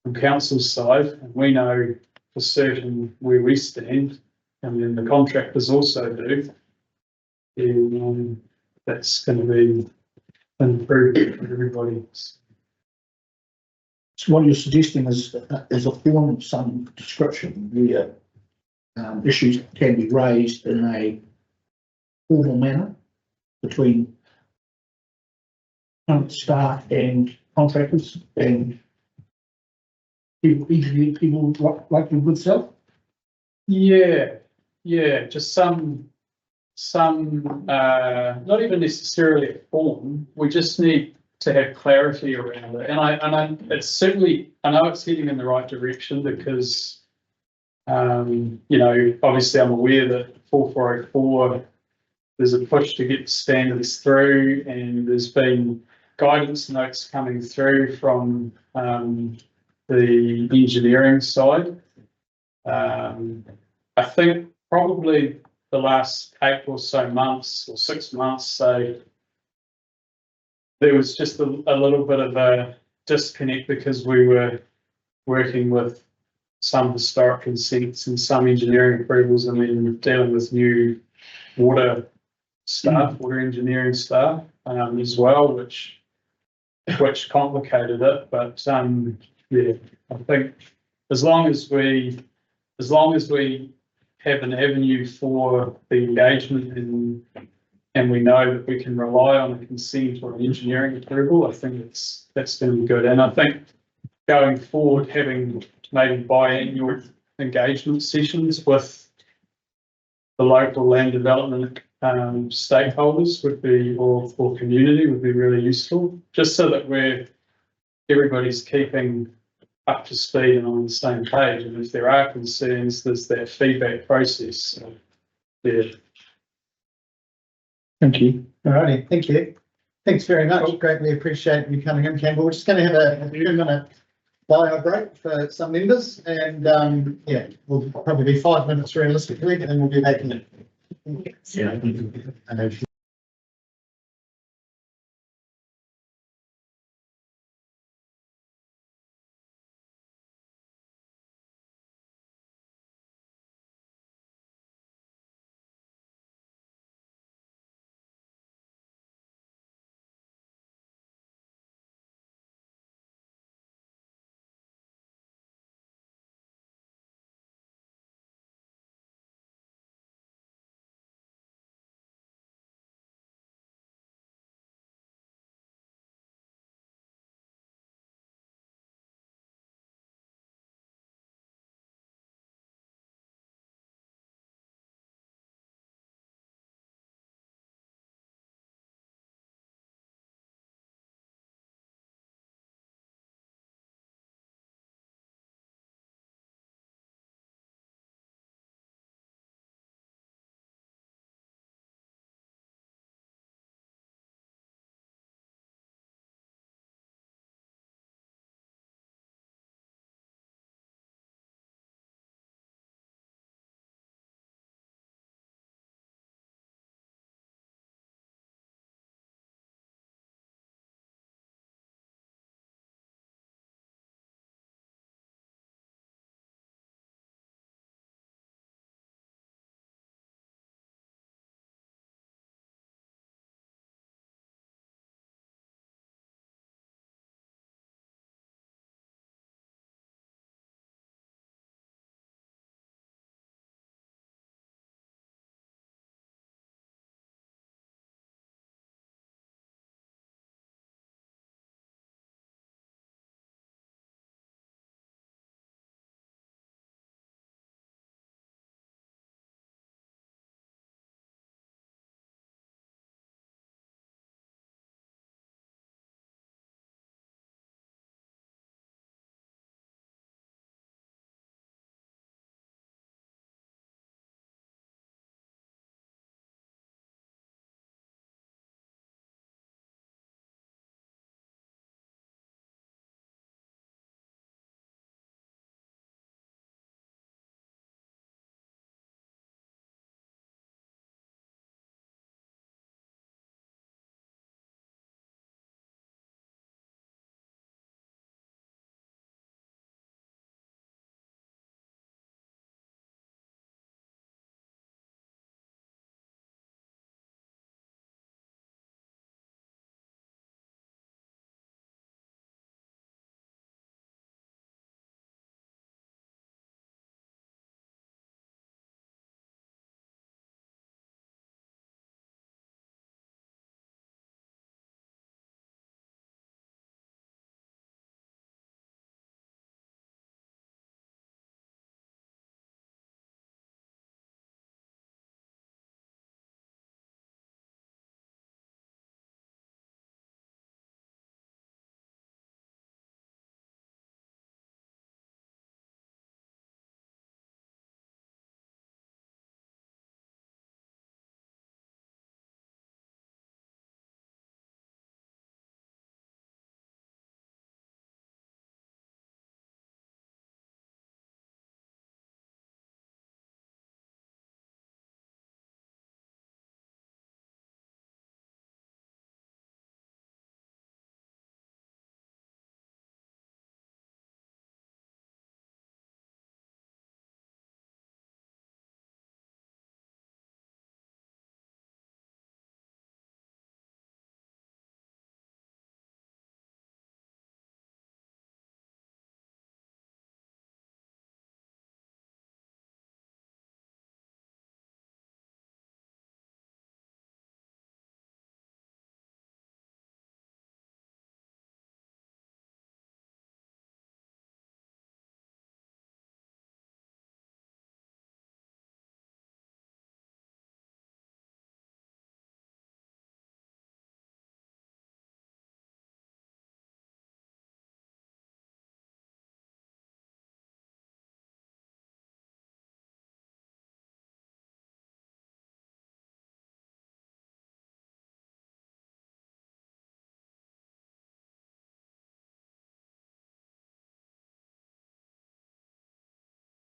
from council's side, and we know for certain where we stand, and then the contractors also do, then that's going to be improved for everybody. So what you're suggesting is a form of some description where issues can be raised in a formal manner between staff and contractors and people like your good self? Yeah, just some not even necessarily a form. We just need to have clarity around it. It's certainly, I know it's heading in the right direction because, you know, obviously I'm aware that 4404, there's a push to get standards through, and there's been guidance notes coming through from the engineering side. I think probably the last 8 or so months or 6 months, so there was just a little bit of a disconnect because we were working with some historic consents and some engineering approvals, and then dealing with new water staff, water engineering staff, as well, which complicated it. But yeah, I think as long as we have an avenue for the engagement and we know that we can rely on a consent or an engineering approval, I think that's going to be good. And I think going forward, having maybe biannual engagement sessions with the local land development stakeholders would be, or community would be really useful, just so that everybody's keeping up to speed and on the same page. And if there are concerns, there's that feedback process. So, yeah. Thank you. All righty, thank you. Thanks very much. Greatly appreciate you coming in, Campbell. We're just going to have a 2-minute bio break for some members, and yeah, we'll probably be 5 minutes realistically, and then we'll be back in. Yeah.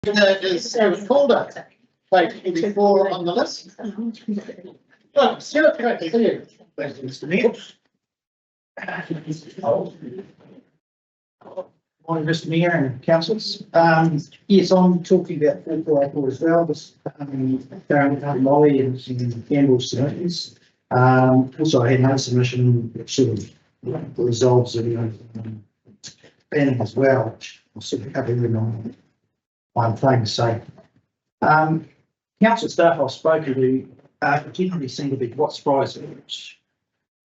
Is Recorder, page 24 on the list. Oh, Stuart, great to see you. Thank you, Mr. Mayor. Morning, Mr. Mayor and councillors. Yes, I'm talking about 444 as well, this, Molly and Campbell's submissions. Also I had another submission that sort of resolves the, planning as well, which I'll sort of cover in on one thing. So, council staff I've spoken to, generally seem to be quite surprised, which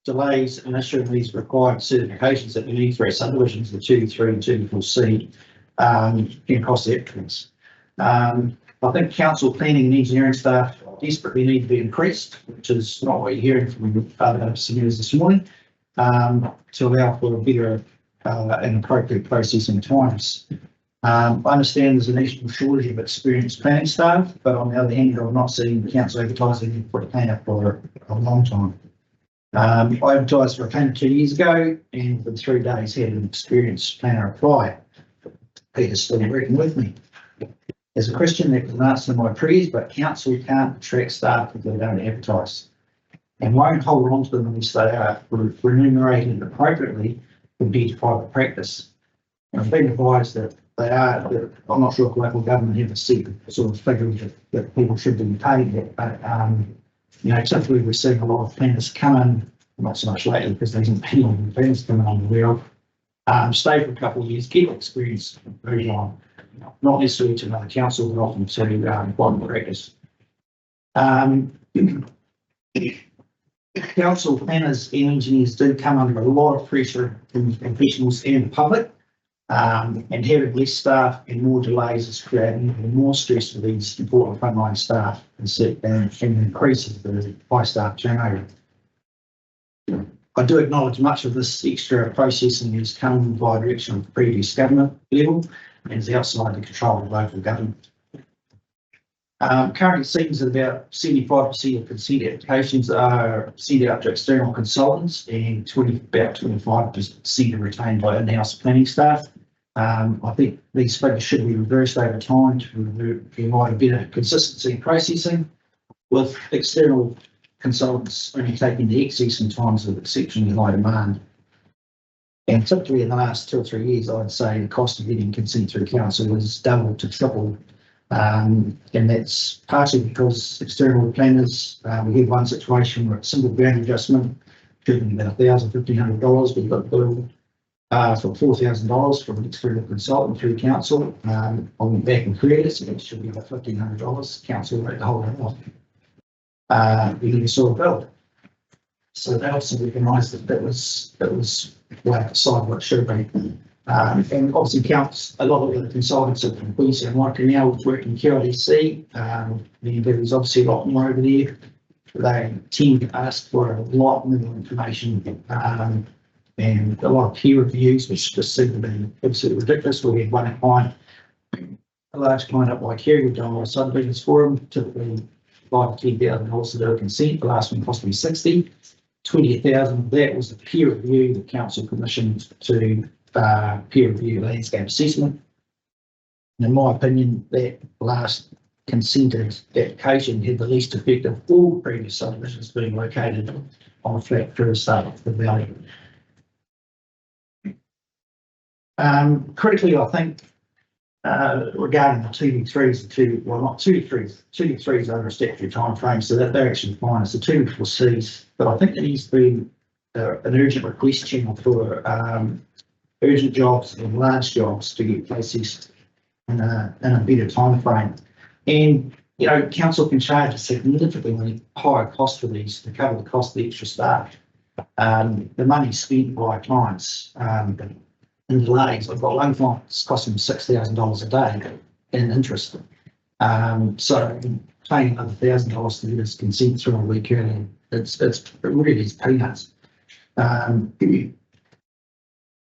delays in issuing these required certifications that we need for our subdivisions, the 2, 3 and 2, 4C, can cost the entrance. I think council planning and engineering staff desperately need to be increased, which is not what you're hearing from other submitters this morning, to allow for a better and appropriate processing times. I understand there's a national shortage of experienced planning staff, but on the other hand, I've not seen council advertising for a planner for a long time. I advertised for a planner 2 years ago, and within 3 days had an experienced planner apply. Peter's still working with me. As a Christian, that was an answer to my prayers, but council can't attract staff if they don't advertise, and won't hold on to them unless they are remunerated appropriately compared to private practice. And I've been advised that they are, I'm not sure if local government have a set sort of figure that people should be paid, but you know, typically we're seeing a lot of planners come in, not so much lately because there isn't many planners coming on the wheel, stay for a couple of years, get experience, move on, not necessarily to another council, but often to private practice. Council planners and engineers do come under a lot of pressure from professionals and the public, and having less staff and more delays is creating even more stress for these important frontline staff and increases the high staff turnover. I do acknowledge much of this extra processing has come by direction of the previous government level and is outside the control of local government. Currently, it seems that about 75% of consent applications are sent out to external consultants, and about 25% are retained by in-house planning staff. I think these figures should be reversed over time to provide a better consistency in processing, with external consultants only taking the excess in times of exceptionally high demand. And typically in the last 2 or 3 years, I'd say the cost of getting consent through council has doubled to triple. And that's partially because external planners, we had one situation where a simple ground adjustment should be about $1,000, $1,500. We got billed for $4,000 from an external consultant through council. I went back and queried it, so it should be about $1,500. Council wrote the whole thing off. We never saw a bill. So they also recognised that that was way outside what it should be. And obviously a lot of the consultants are from Queensland right now working QRDC. There's obviously a lot more over there. They tend to ask for a lot more information and a lot of peer reviews, which just seem to be absolutely ridiculous. We had one client, a large client up by Kerry, we've done a lot of subdivisions for them, typically $5,000 to $10,000 to do a consent. The last one cost me $60,000. $20,000 of that was the peer review the council commissioned to peer review landscape assessment. And in my opinion, that last consented application had the least effect of all previous subdivisions being located on a flat first start of the valley. Critically, I think regarding the 2D3s, not 2D3s, 2D3s over a statutory time frame, so that they're actually fine. It's the 2D4Cs, but I think there needs to be an urgent request channel for urgent jobs and large jobs to get processed in a better time frame. And you know, council can charge a significantly higher cost for these to cover the cost of the extra staff. The money spent by clients in delays. I've got one client that's costing $6,000 a day in interest. So paying another $1,000 to get his consent through a week early, it really is peanuts.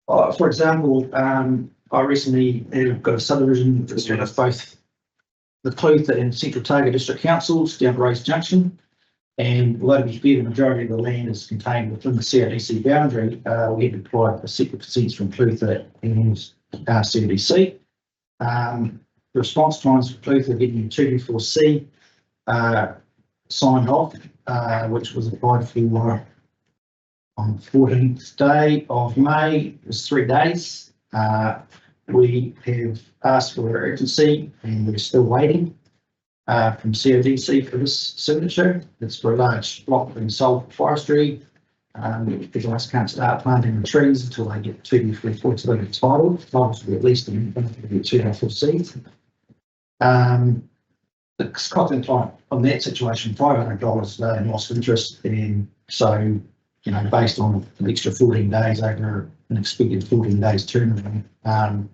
For example, I recently got a subdivision that's both the Clutha and Central Otago District Councils down Rose Junction. And although to be fair, the majority of the land is contained within the CRDC boundary, we had applied for separate consents from Clutha and CRDC. response times for Clutha getting 224C signed off, which was applied for on the 14th day of May. It was 3 days. We have asked for urgency and we're still waiting from CODC for this signature. It's for a large block being sold for forestry. The guys can't start planting the trees until they get 224 to the title. Titles will be at least in 224C. The cost on that situation, $500 in lost interest, and so, you know, based on an extra 14 days over an expected 14 days turnaround,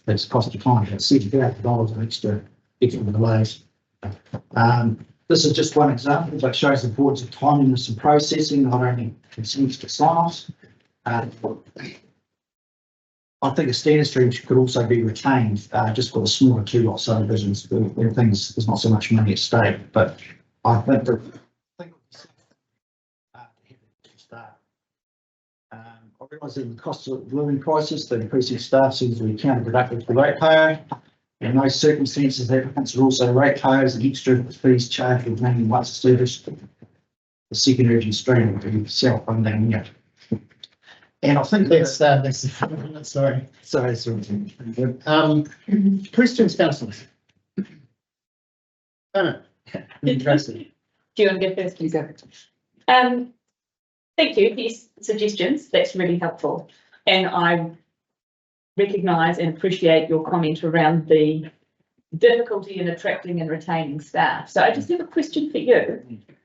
it's cost the client about $70,000 in extra delays. This is just one example that shows the board's timeliness and processing, not only consents to sign-offs. I think a standard stream could also be retained just for the smaller 2-lot subdivisions where things, there's not so much money at stake, but I think that I realise that the cost of living crisis, the increasing staff seems to be counterproductive for the ratepayer. In those circumstances, applicants are also ratepayers and extra fees charged with mainly once established. The second urgent stream will be self-funding. Yeah. And I think that's sorry. Questions, councillors? Interesting. Do you want to go first, please? Thank you for your suggestions. That's really helpful. And I recognise and appreciate your comment around the difficulty in attracting and retaining staff. So I just have a question for you.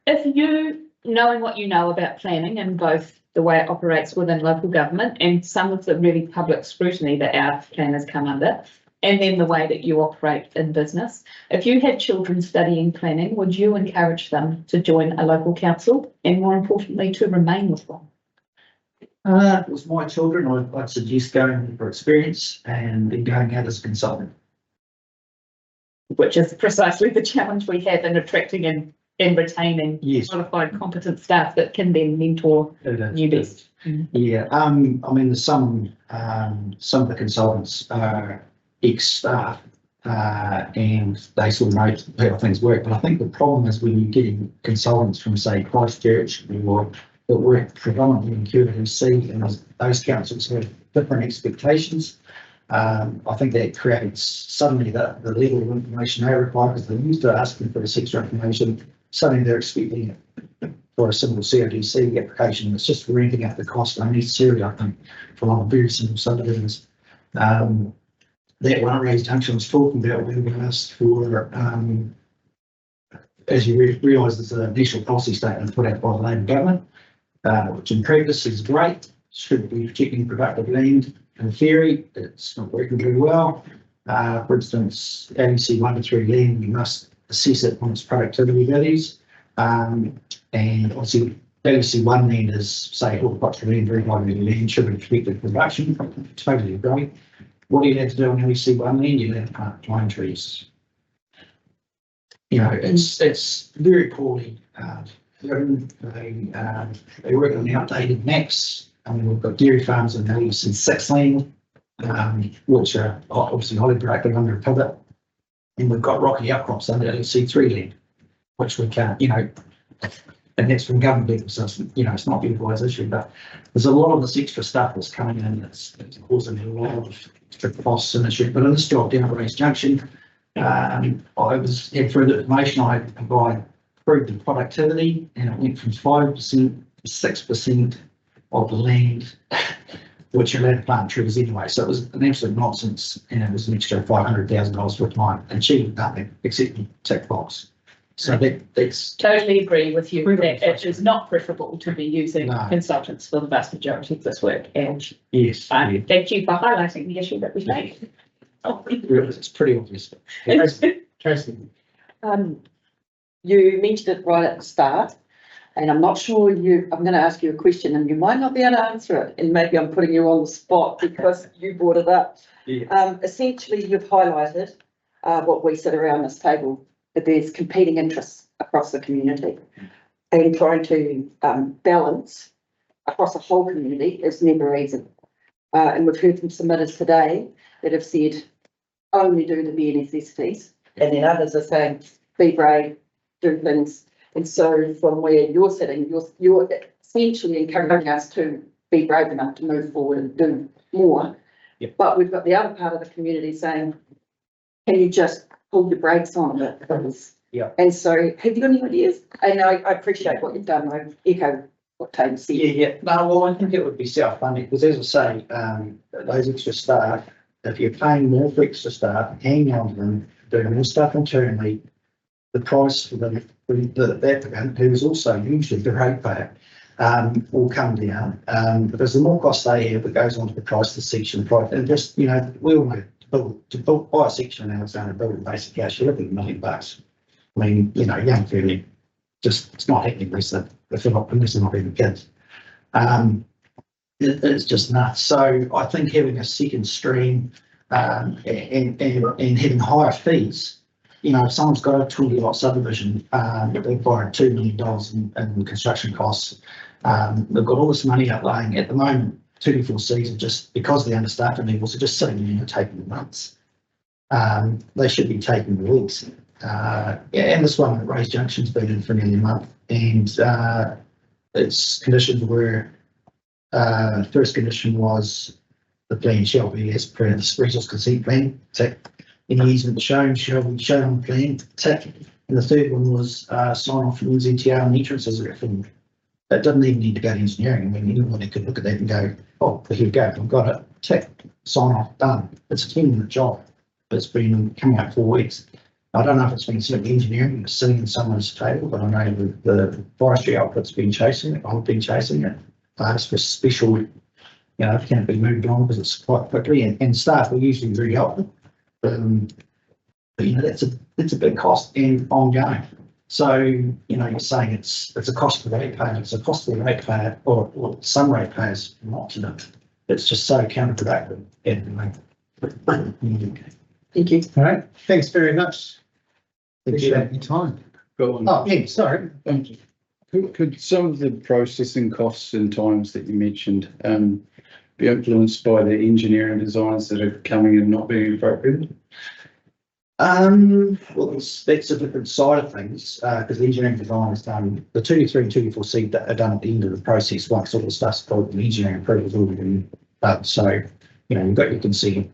If you, knowing what you know about planning and both the way it operates within local government and some of the really public scrutiny that our planners come under, and then the way that you operate in business, if you had children studying planning, would you encourage them to join a local council and, more importantly, to remain with one? If it was my children, I'd suggest going for experience and then going out as a consultant. Which is precisely the challenge we have in attracting and retaining qualified, competent staff that can then mentor newbies. Yeah, I mean, there's some of the consultants are ex-staff and they sort of know how things work. But I think the problem is when you're getting consultants from, say, Christchurch or that work predominantly in QWC, and those councils have different expectations. I think that creates suddenly the level of information they require, because they're used to asking for this extra information. Suddenly they're expecting it for a simple CODC application. It's just ramping up the cost unnecessarily, I think, for a lot of very simple subdivisions. That one Raised Junction was talking about, we were asked for, as you realise, there's an initial policy statement put out by the Labor government, which in practice is great, should be protecting productive land. In theory, it's not working very well. For instance, ABC 1 to 3 land, you must assess it on its productivity values. And obviously, ABC 1 land is, say, horticultural land, very high value land, should be protected production. Totally agree. What do you have to do on ABC 1 land? You have to plant pine trees. You know, it's very poorly written. They work on outdated maps. I mean, we've got dairy farms in ABC 6 land, which are obviously highly productive under a pivot. And we've got rocky outcrops under ABC 3 land, which we can't, you know, and that's from government people, so it's, you know, it's not the advice issue, but there's a lot of this extra stuff that's coming in that's causing a lot of extra costs and issue. But in this job down at Raised Junction, I had further information. I improved the productivity, and it went from 5% to 6% of the land which are allowed to plant trees anyway. So it was an absolute nonsense, and it was an extra $500,000 for a time, and achieved nothing except tick box. So that's totally agree with you that it is not preferable to be using consultants for the vast majority of this work. And yes, thank you for highlighting the issue that we made. It's pretty obvious. Tracy. You mentioned it right at the start, and I'm not sure I'm going to ask you a question and you might not be able to answer it, and maybe I'm putting you on the spot because you brought it up. Yeah. Essentially, you've highlighted what we sit around this table, that there's competing interests across the community, and trying to balance across the whole community is never easy. And we've heard from submitters today that have said only do the BNSS fees, and then others are saying, be brave, do things. And so from where you're sitting, you're essentially encouraging us to be brave enough to move forward and do more. Yep. But we've got the other part of the community saying, can you just pull your brakes on a bit, please? Yeah. And so have you got any ideas? And I appreciate what you've done. I echo what Tane said. Yeah. No, well, I think it would be self-funding, because as I say, those extra staff, if you're paying more for extra staff, hanging on to them, doing more stuff internally, the price for the applicant, who is also usually the ratepayer, will come down, because the more cost they have, it goes on to the price of the section price. And just, you know, we all know to buy a section now, it's going to build a basic house, you're looking at $1 million. I mean, you know, young family, just, it's not happening unless they're not even kids. It's just nuts. So I think having a second stream, and having higher fees, you know, if someone's got a 20 lot subdivision, they've borrowed $2 million in construction costs. They've got all this money outlaying at the moment. 24Cs are just, because the understaffing levels are just sitting there and taking months. They should be taking weeks. And this one at Race Junction's been in for nearly a month, and its conditions were, first condition was the plan shall be as per the resource consent plan, tick. Any easement shown shall be shown on the plan, tick. And the third one was sign off from NZTR and entrances are reformed. That doesn't even need to go to engineering. I mean, anybody could look at that and go, oh, here you go, I've got it, tick, sign off, done. It's a 10-minute job. It's been coming out 4 weeks. I don't know if it's been sitting engineering, it's sitting in someone's table, but I know the forestry outfit's been chasing it, I've been chasing it. I asked for special, you know, it can't be moved on because it's quite quickly, and staff are usually very helpful. But you know, that's a big cost and ongoing. So, you know, you're saying it's a cost for the ratepayer, it's a cost for the ratepayer, or some ratepayers not to them. It's just so counterproductive. Thank you. All right, thanks very much. Thank you. Appreciate your time. Oh, yeah, sorry. Could some of the processing costs and times that you mentioned be influenced by the engineering designs that are coming and not being appropriate? Well, that's a different side of things, because the engineering design is done, the 223 and 224C are done at the end of the process once all the stuff's called the engineering approval's already been done. So, you know, you've got your consent,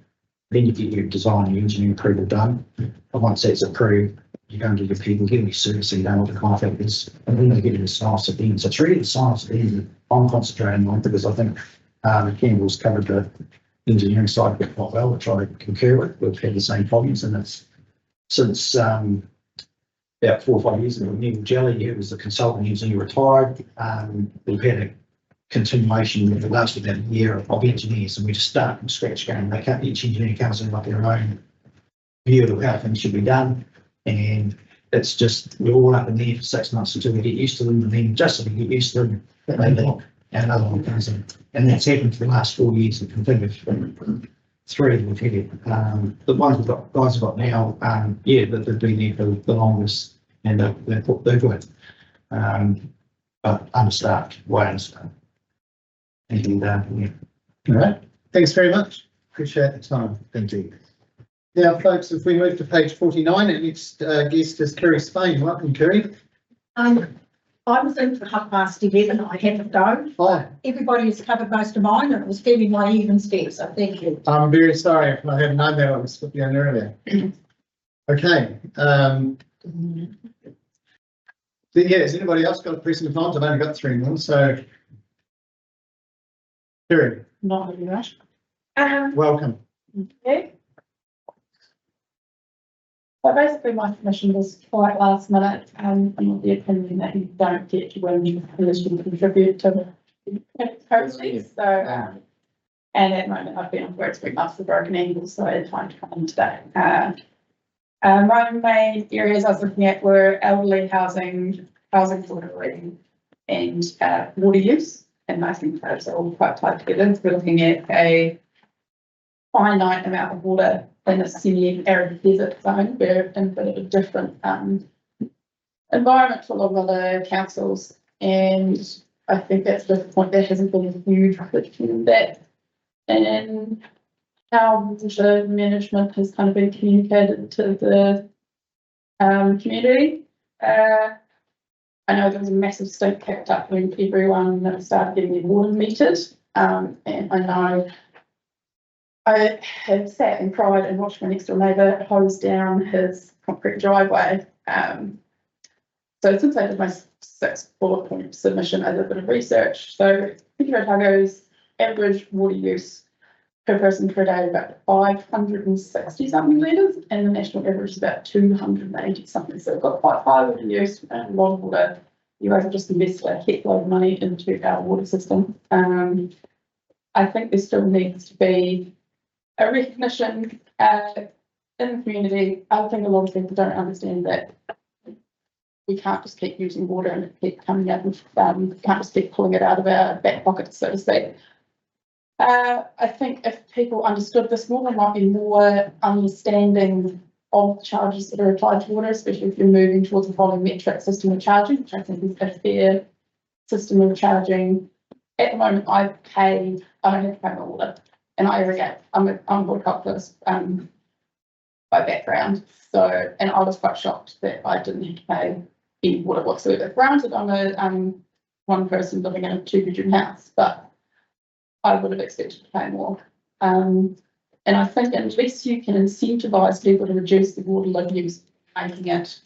then you get your design and your engineering approval done. And once that's approved, you go and do your people, get your servicing done with the contractors, and then they get your science at the end. So it's really the science at the end that I'm concentrating on, because I think Campbell's covered the engineering side quite well, which I concur with. We've had the same problems, and it's since about 4 or 5 years ago, Neil Jelly, who was the consultant engineer, retired. We've had a continuation of the last about a year of engineers, and we just start from scratch going. Each engineer comes in with their own view of how things should be done, and it's just we're all up in there for 6 months until we get used to them, and then just so we get used to them, they leave, and another one comes in, and that's happened for the last 4 years. I can think of 3 that we've had. The ones we've got, guys have got now, yeah, that they've been there for the longest, and they're good, but understaffed, way understaffed. And yeah. All right, thanks very much. Appreciate the time. Thank you. Now, folks, if we move to page 49, our next guest is Kerry Spain. Welcome, Kerry. I was in for 11:30. I had to go. Hi. Everybody has covered most of mine, and it was fairly naive step, so thank you. I'm very sorry if I haven't known that. I was put down earlier. Okay. Yeah, has anybody else got a pressing times? I've only got 3 minutes, so. Kerry, Not really much. welcome. Okay. So basically my submission was quite last minute, and I'm of the opinion that you don't get to when you initially contribute to the process. So, and at the moment I've been on for 3 months with broken ankles, so I had time to come in today. My main areas I was looking at were elderly housing affordability, and water use, and I think those are all quite tied together. We're looking at a finite amount of water in a semi-arid desert zone. We're in a bit of a different environment for a lot of other councils, and I think that's the point. There hasn't been a huge reflection of that in how water management has kind of been communicated to the community. I know there was a massive stink kicked up when everyone started getting their water metered. And I know I have sat and cried and watched my next door neighbour hose down his concrete driveway. So since I did my 6 bullet point submission, I did a bit of research. So Otago's average water use per person per day about 560 something litres, and the national average is about 280 something. So we've got quite high water use and a lot of water. You guys have just invested a heck load of money into our water system. I think there still needs to be a recognition in the community. I think a lot of people don't understand that we can't just keep using water and keep coming out and can't just keep pulling it out of our back pockets, so to speak. I think if people understood this more, there might be more understanding of the charges that are applied to water, especially if you're moving towards a volumetric system of charging, which I think is a fair system of charging. At the moment, I don't have to pay my water, and I irrigate. I'm a horticulturalist by background, so, and I was quite shocked that I didn't have to pay any water whatsoever. Granted, I'm a one person living in a 2-bedroom house, but I would have expected to pay more. And I think unless you can incentivise people to reduce the water use, making it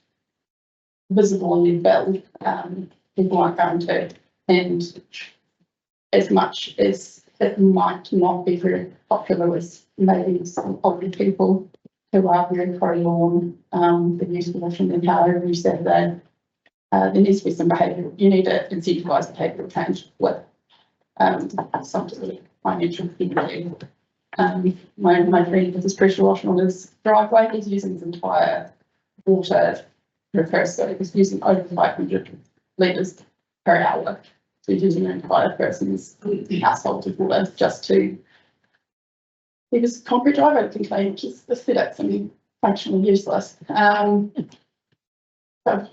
visible on their bill, people aren't going to. And as much as it might not be very popular with maybe some older people who are very forlorn, the use of water in their car every Saturday, there needs to be some behaviour. You need to incentivise behavioural change with some sort of financial feedback. My friend with his pressure washing on his driveway, he's using his entire water per person. He was using over 500 litres per hour. So he's using an entire person's household of water just to keep his concrete driveway looking clean, which is aesthetics and functionally useless. So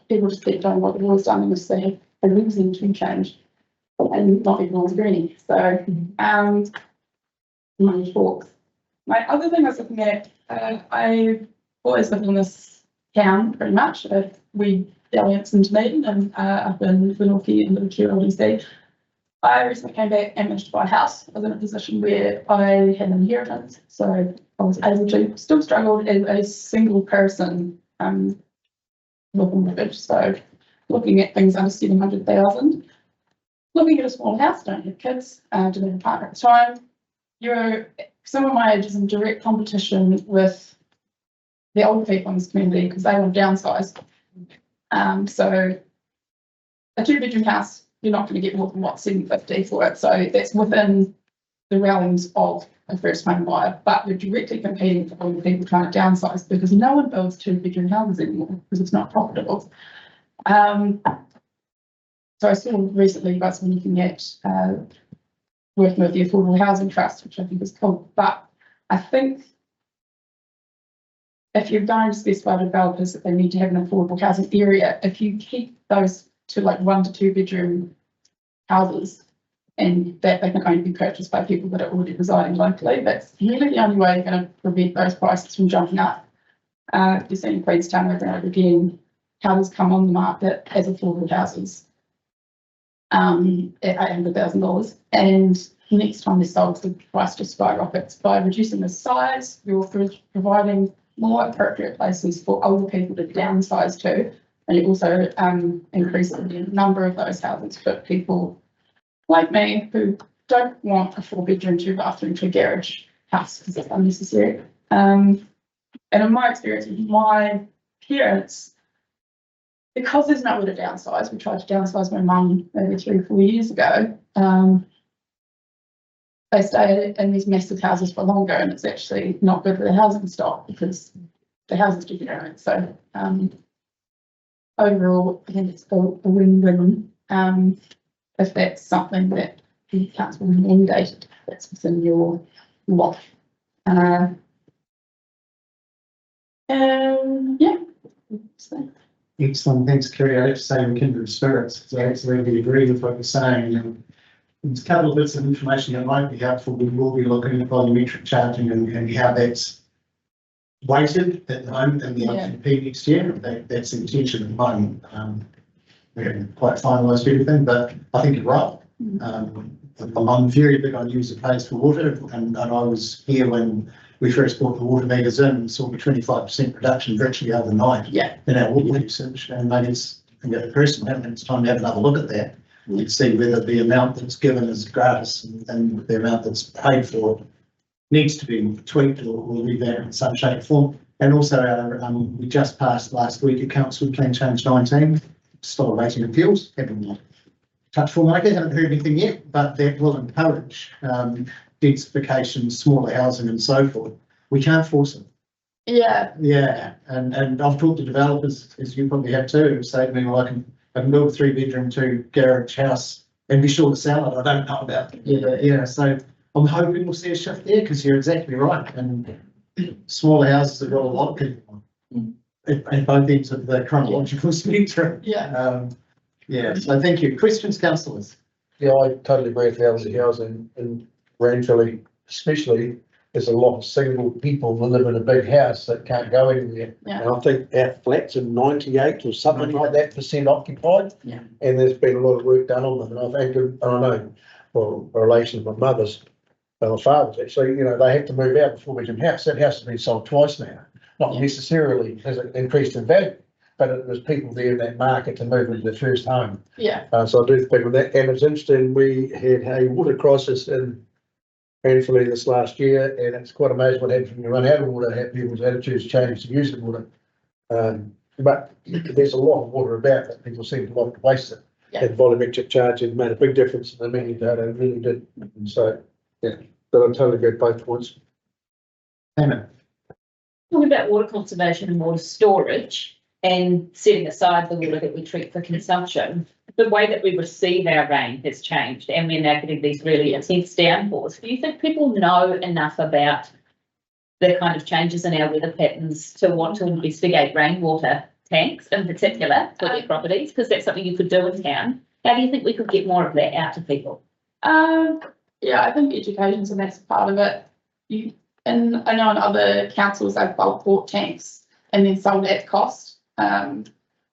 people just keep doing what they've always done unless they have a reason to change. And not everyone's greeny. So, money talks. My other thing I was looking at, I've always lived in this town pretty much. We dalliance in Dunedin and up in the North East and the QLDC. I recently came back and managed to buy a house. I was in a position where I had an inheritance, so I was able to, still struggled as a single person with a mortgage. So looking at things under 700,000. Looking at a small house, don't have kids, didn't have a partner at the time. Some of my age is in direct competition with the older people in this community because they want to downsize. So a 2-bedroom house, you're not going to get more than what, 750 for it. So that's within the realms of a first home buyer, but you're directly competing with older people trying to downsize because no one builds 2-bedroom houses anymore because it's not profitable. So I saw recently you guys were looking at working with the Affordable Housing Trust, which I think is cool. But I think if you're going to specify to developers that they need to have an affordable housing area, if you keep those to like 1 to 2 bedroom houses and that they can only be purchased by people that are already residing locally, that's really the only way you're going to prevent those prices from jumping up. You're seeing Queenstown over and over again, houses come on the market as affordable houses. At $800,000, and next time they're sold, the price just skyrockets. By reducing the size, you're providing more appropriate places for older people to downsize to, and you also increase the number of those houses for people like me who don't want a 4-bedroom, 2-bathroom, 2-garage house because it's unnecessary. And in my experience with my parents, because there's nowhere to downsize, we tried to downsize my mum maybe 3 or 4 years ago. They stay in these massive houses for longer, and it's actually not good for the housing stock because the houses deteriorate. So overall, I think it's a win-win. If that's something that the council mandated, that's within your lot. Yeah. So. Excellent, thanks, Kerry. I have to say we're kindred spirits, so I absolutely agree with what you're saying. There's a couple of bits of information that might be helpful. We will be looking at volumetric charging and how that's weighted at the moment in the LTP next year. That's the intention at the moment. We haven't quite finalised everything, but I think you're right. I'm very big on user pays for water, and I was here when we first brought the water meters in and saw the 25% reduction virtually overnight in our water usage. And maybe it's, I think personally, I think it's time to have another look at that. Let's see whether the amount that's given is gratis and the amount that's paid for needs to be tweaked or revamped in some shape or form. And also, we just passed last week a council plan change 19, still awaiting appeals. Haven't touched full market, haven't heard anything yet, but that will encourage densification, smaller housing, and so forth. We can't force it. Yeah, and I've talked to developers, as you probably have too, who say to me, well, I can build a 3-bedroom, 2-garage house and be sure to sell it. I don't know about it. Yeah. So I'm hoping we'll see a shift there, because you're exactly right. And smaller houses have got a lot of people at both ends of the chronological spectrum. So thank you. Questions, councillors? Yeah, I totally agree with housing, and Ranfurly especially, there's a lot of single people that live in a big house that can't go anywhere. And I think our flats are 98 or something like that % occupied. And there's been a lot of work done on them. And I think, I know, well, a relation of my mother's, my father's actually, you know, they have to move out before we can house. That house has been sold twice now. Not necessarily has it increased in value, but there's people there in that market to move into their first home. So I do think with that, and it's interesting, we had a water crisis in Ranfurly this last year, and it's quite amazing what happens when you run out of water, how people's attitudes change to use the water. But there's a lot of water about that people seem to want to waste it. And volumetric charging made a big difference in the many data, it really did. So, yeah, but I totally agree with both points. Amen. Talking about water conservation and water storage and setting aside the water that we treat for consumption, the way that we receive our rain has changed, and we're now getting these really intense downpours. Do you think people know enough about the kind of changes in our weather patterns to want to investigate rainwater tanks in particular for their properties? Because that's something you could do in town. How do you think we could get more of that out to people? Yeah, I think education's a massive part of it. And I know in other councils they've bulk bought tanks and then sold at cost.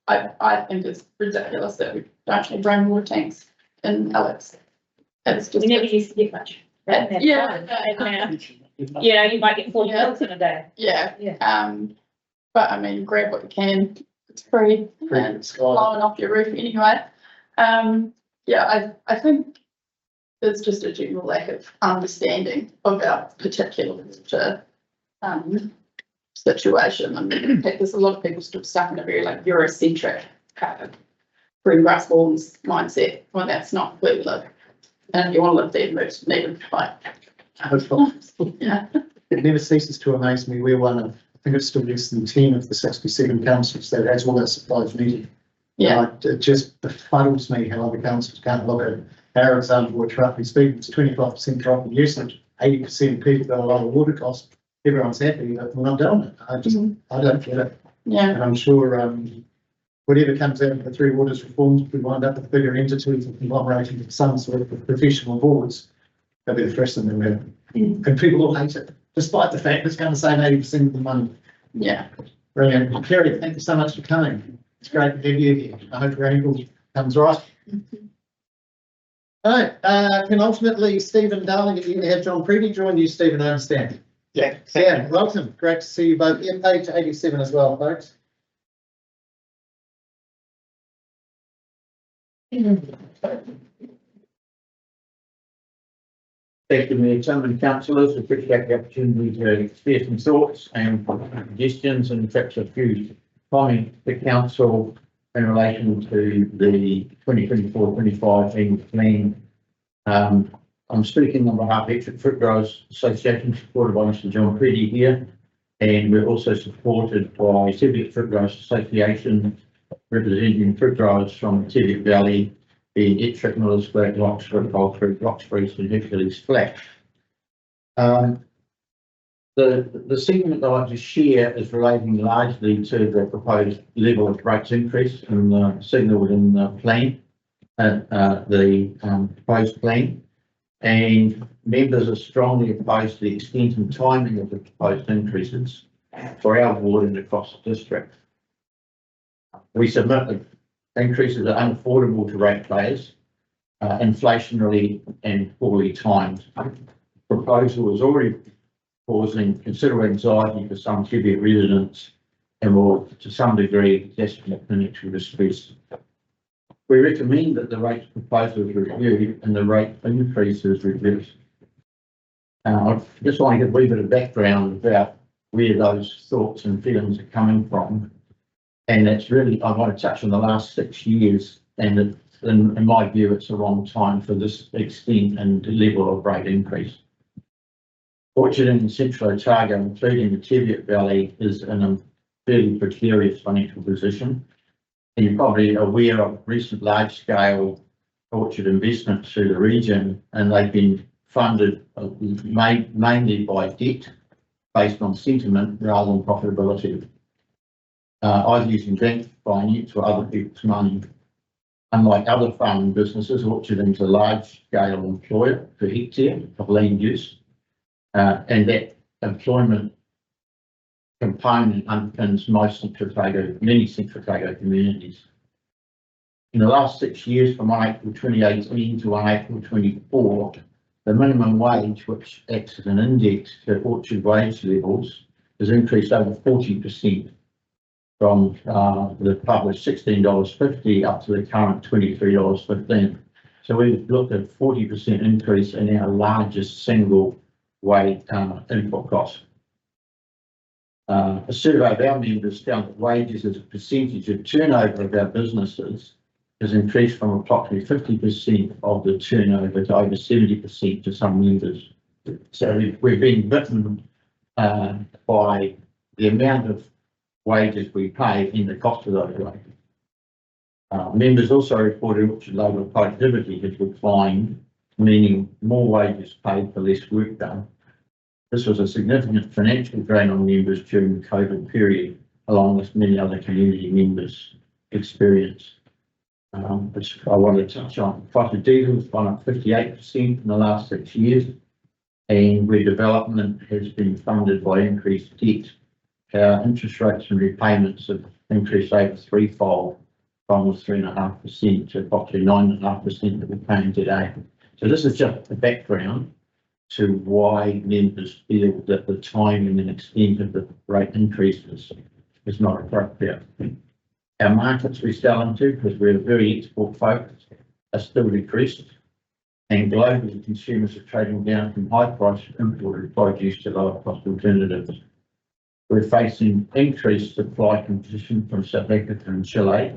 I think it's ridiculous that we don't have rainwater tanks in Alex. It's just, we never used to get much. You might get 40 mils in a day. But I mean, grab what you can. It's free and blowing off your roof anyway. I think there's just a general lack of understanding of our particular situation. I mean, there's a lot of people still stuck in a very like Eurocentric kind of green grass lawns mindset. Well, that's not where we live. And if you want to live there, move to Needham. It never ceases to amaze me. We're one of, I think it's still less than 10 of the 67 councils that has all that supplies needed. It just befuddles me how other councils can't look at our example, which roughly speaking is 25% drop in usage, 80% of people got a lot of water costs. Everyone's happy, but we're not doing it. I don't get it. And I'm sure whatever comes out of the Three Waters reforms, we wind up with bigger entities and conglomerating into some sort of professional boards. That'll be the first thing that will happen. And people will hate it, despite the fact it's going to save 80% of the money. Brilliant. Kerry, thank you so much for coming. It's great to have you here. I hope your ankle comes right. All right, penultimately, Stephen Darling, if you have John Preedy join you, Stephen, I understand. Welcome. Great to see you both. Page 87 as well, folks. Thank you, Mayor, Chairman and councillors. Appreciate the opportunity to share some thoughts and suggestions and perhaps a few comments to council in relation to the 2024-25 annual plan. I'm speaking on behalf of Exit Fruit Growers Association, supported by Mr. John Preedy here, and we're also supported by Teviot Fruit Growers Association, representing fruit growers from Teviot Valley, the Ettrick, Millers Flat, Locksford, Goldford, Roxbury, and Hercules Flat. The segment I'd like to share is relating largely to the proposed level of rates increase and signalled in the plan. proposed plan. And members are strongly opposed to the extent and timing of the proposed increases for our ward and across the district. We submit that increases are unaffordable to ratepayers, inflationary and poorly timed. Proposal is already causing considerable anxiety for some Tibet residents and will, to some degree, exacerbate financial distress. We recommend that the rates proposal is reviewed and the rate increase is reduced. I just want to give a wee bit of background about where those thoughts and feelings are coming from. And that's really, I want to touch on the last 6 years, and in my view, it's the wrong time for this extent and level of rate increase. Orchard and Central Otago, including the Teviot Valley, is in a fairly precarious financial position. And you're probably aware of recent large-scale orchard investments through the region, and they've been funded mainly by debt based on sentiment rather than profitability. Either using bank finance or other people's money. Unlike other farming businesses, orcharding is a large-scale employer per hectare of land use, and that employment component underpins many Central Otago communities. In the last 6 years, from 1 April 2018 to 1 April 24, the minimum wage, which acts as an index to orchard wage levels, has increased over 40%. From the published $16.50 up to the current $23.15. So we've looked at 40% increase in our largest single wage input cost. A survey of our members found that wages as a percentage of turnover of our businesses has increased from approximately 50% of the turnover to over 70% to some members. So we're being bitten by the amount of wages we pay in the cost of those wages. Members also reported orchard labour productivity has declined, meaning more wages paid for less work done. This was a significant financial drain on members during the COVID period, along with many other community members' experience. Which I want to touch on. Price of diesel has gone up 58% in the last 6 years, and where development has been funded by increased debt. Our interest rates and repayments have increased over threefold, from 3.5% to approximately 9.5% that we're paying today. So this is just the background to why members feel that the timing and extent of the rate increases is not appropriate. Our markets we sell into, because we're very export focused, are still depressed, and globally consumers are trading down from high price imported produce to lower cost alternatives. We're facing increased supply competition from South Africa and Chile,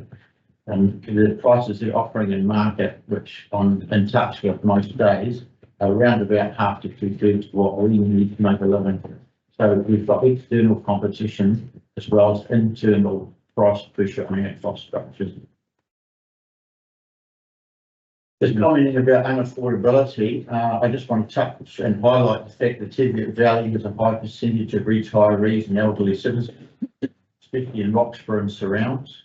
and the prices they're offering in market, which I'm in touch with most days, are around about half to 2/3 what we need to make a living. So we've got external competition as well as internal price pressure on our cost structures. Just commenting about unaffordability, I just want to touch and highlight the fact that Teviot Valley has a high percentage of retirees and elderly citizens, especially in Roxburgh and surrounds.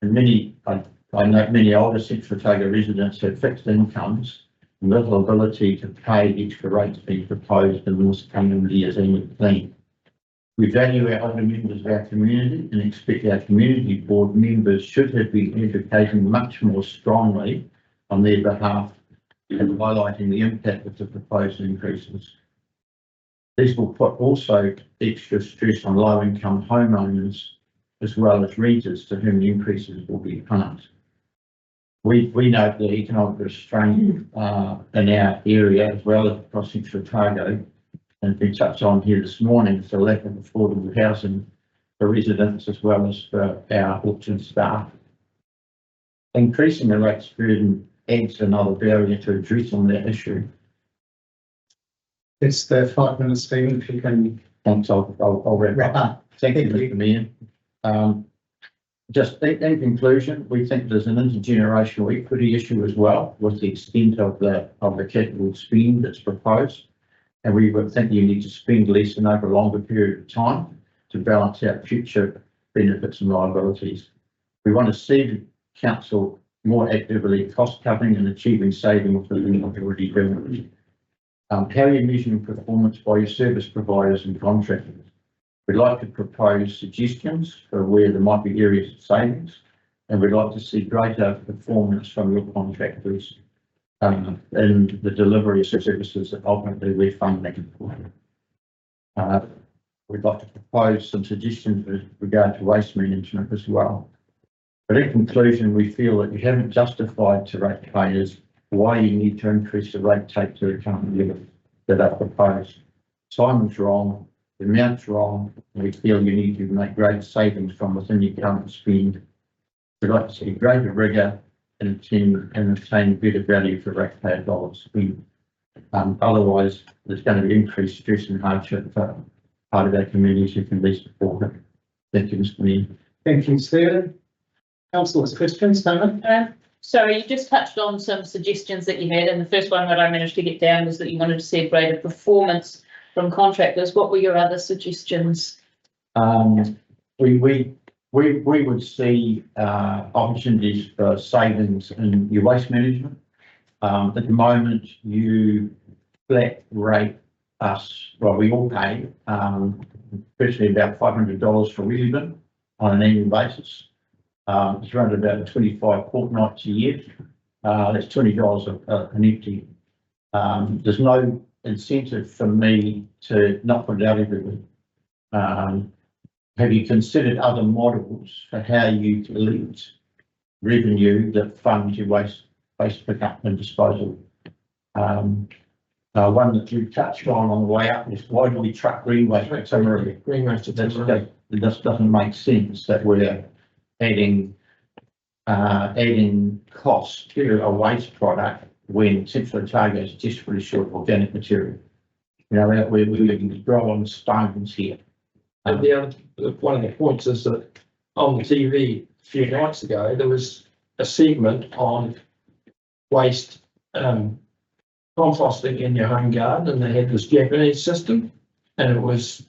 And I know many older Central Otago residents have fixed incomes and little ability to pay extra rates being proposed in this coming year's annual plan. We value our older members of our community and expect our community board members should have been advocating much more strongly on their behalf and highlighting the impact of the proposed increases. These will put also extra stress on low-income homeowners as well as renters to whom the increases will be passed. We note the economic restraint in our area as well as across Central Otago, and been touched on here this morning, the lack of affordable housing for residents as well as for our orchard staff. Increasing the rates burden adds another barrier to addressing that issue. It's the 5 minutes, Stephen, if you can. Thanks, I'll wrap up. Thank you, Mr. Mayor. Just in conclusion, we think there's an intergenerational equity issue as well with the extent of the capital spend that's proposed. And we would think you need to spend less and over a longer period of time to balance out future benefits and liabilities. We want to see the council more actively cost cutting and achieving savings than what you're already doing. How are you measuring performance by your service providers and contractors? We'd like to propose suggestions for where there might be areas of savings, and we'd like to see greater performance from your contractors in the delivery of services that ultimately we're funding. We'd like to propose some suggestions with regard to waste management as well. But in conclusion, we feel that you haven't justified to ratepayers why you need to increase the rate take to the current level that are proposed. Time's wrong, the amount's wrong, and we feel you need to make great savings from within your current spend. We'd like to see greater rigour and obtain better value for ratepayer dollars spent. Otherwise, there's going to be increased stress and hardship for part of our communities who can least afford it. Thank you, Mr. Mayor. Thank you, Stephen. Councillors, questions, Simon? So you just touched on some suggestions that you had, and the first one that I managed to get down was that you wanted to see greater performance from contractors. What were your other suggestions? We would see opportunities for savings in your waste management. At the moment, you flat rate us, well, we all pay, especially about $500 for wheelie bin on an annual basis. It's around about 25 fortnights a year. That's $20 an empty. There's no incentive for me to not put it out everywhere. Have you considered other models for how you collect revenue that funds your waste pickup and disposal? One that you touched on the way up is why do we truck green waste to Timaru? Green waste to Timaru. It just doesn't make sense that we're adding cost to a waste product when Central Otago is desperately short of organic material. You know, we're grow on stones here. And the other, one of the points is that on the TV a few nights ago, there was a segment on waste composting in your home garden, and they had this Japanese system, and it was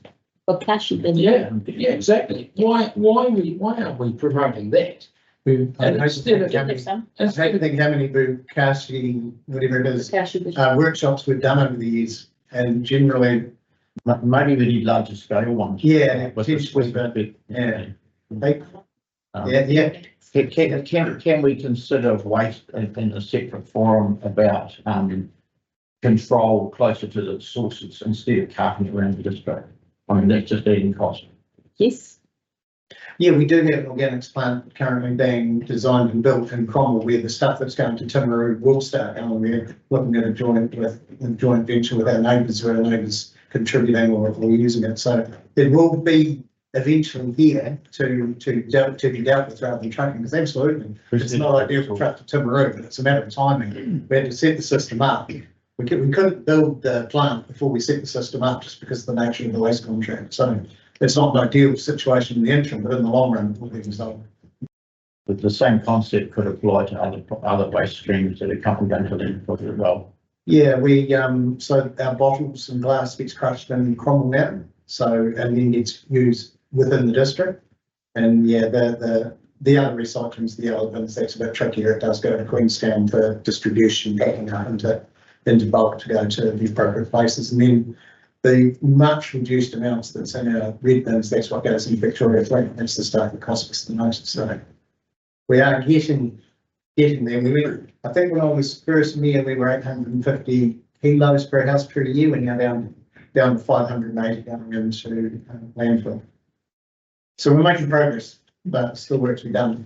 Bokashi bin. yeah, exactly. Why aren't we promoting that? And instead of I don't think how many Bokashi, whatever it is, workshops we've done over the years, and generally. Maybe we need larger scale ones. Yeah, Can we consider waste in a separate forum about control closer to the sources instead of carting it around the district? I mean, that's just adding cost. Yes. Yeah, we do have an organics plant currently being designed and built in Cromwell, where the stuff that's going to Timaru will start going. We're looking at a joint venture with our neighbours, where our neighbours contributing or using it. So it will be eventually here to be dealt with rather than trucking, because absolutely it's not ideal for truck to Timaru, but it's a matter of timing. We had to set the system up. We couldn't build the plant before we set the system up just because of the nature of the waste contract. So it's not an ideal situation in the interim, but in the long run, it will be resolved. But the same concept could apply to other waste streams that are coming down to landfill as well. Yeah, so our bottles and glass gets crushed in Cromwell Mountain, and then gets used within the district. And yeah, the other recycling is the other bins. That's a bit trickier. It does go to Queenstown for distribution, packing up into bulk to go to the appropriate places. And then the much reduced amounts that's in our red bins, that's what goes in Victoria Fleet. That's the stuff that costs us the most. So we are getting there. I think when I was first mayor, we were 850 kilos per house per year. We're now down to 580 going into landfill. So we're making progress, but still work to be done.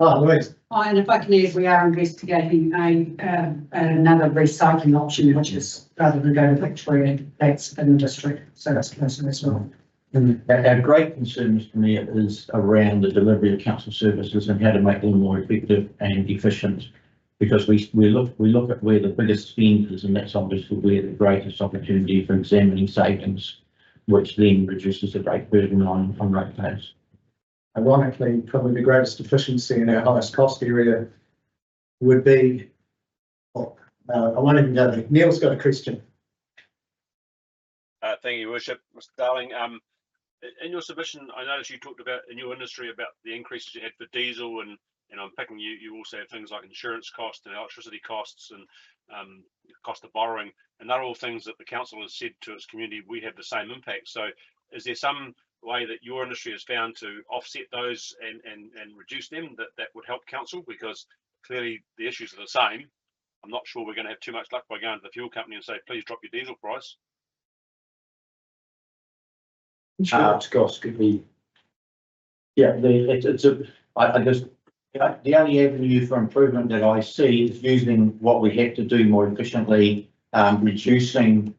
Louise. And if I can add, we are investigating another recycling option, which is rather than go to Victoria, that's in the district. So that's closer as well. Our great concern, Mr. Mayor, is around the delivery of council services and how to make them more effective and efficient. Because we look at where the biggest spend is, and that's obviously where the greatest opportunity for examining savings, which then reduces the rate burden on ratepayers. Ironically, probably the greatest efficiency in our highest cost area would be, I won't even go there. Neil's got a question. Thank you, Worship. Mr. Darling, in your submission, I noticed you talked about in your industry about the increases you had for diesel and And I'm picking you also have things like insurance costs and electricity costs and cost of borrowing, and they're all things that the council has said to its community, we have the same impact. So is there some way that your industry has found to offset those and reduce them that would help council? Because clearly the issues are the same. I'm not sure we're going to have too much luck by going to the fuel company and say, please drop your diesel price. Insurance costs could be. Yeah, I just, the only avenue for improvement that I see is using what we have to do more efficiently, reducing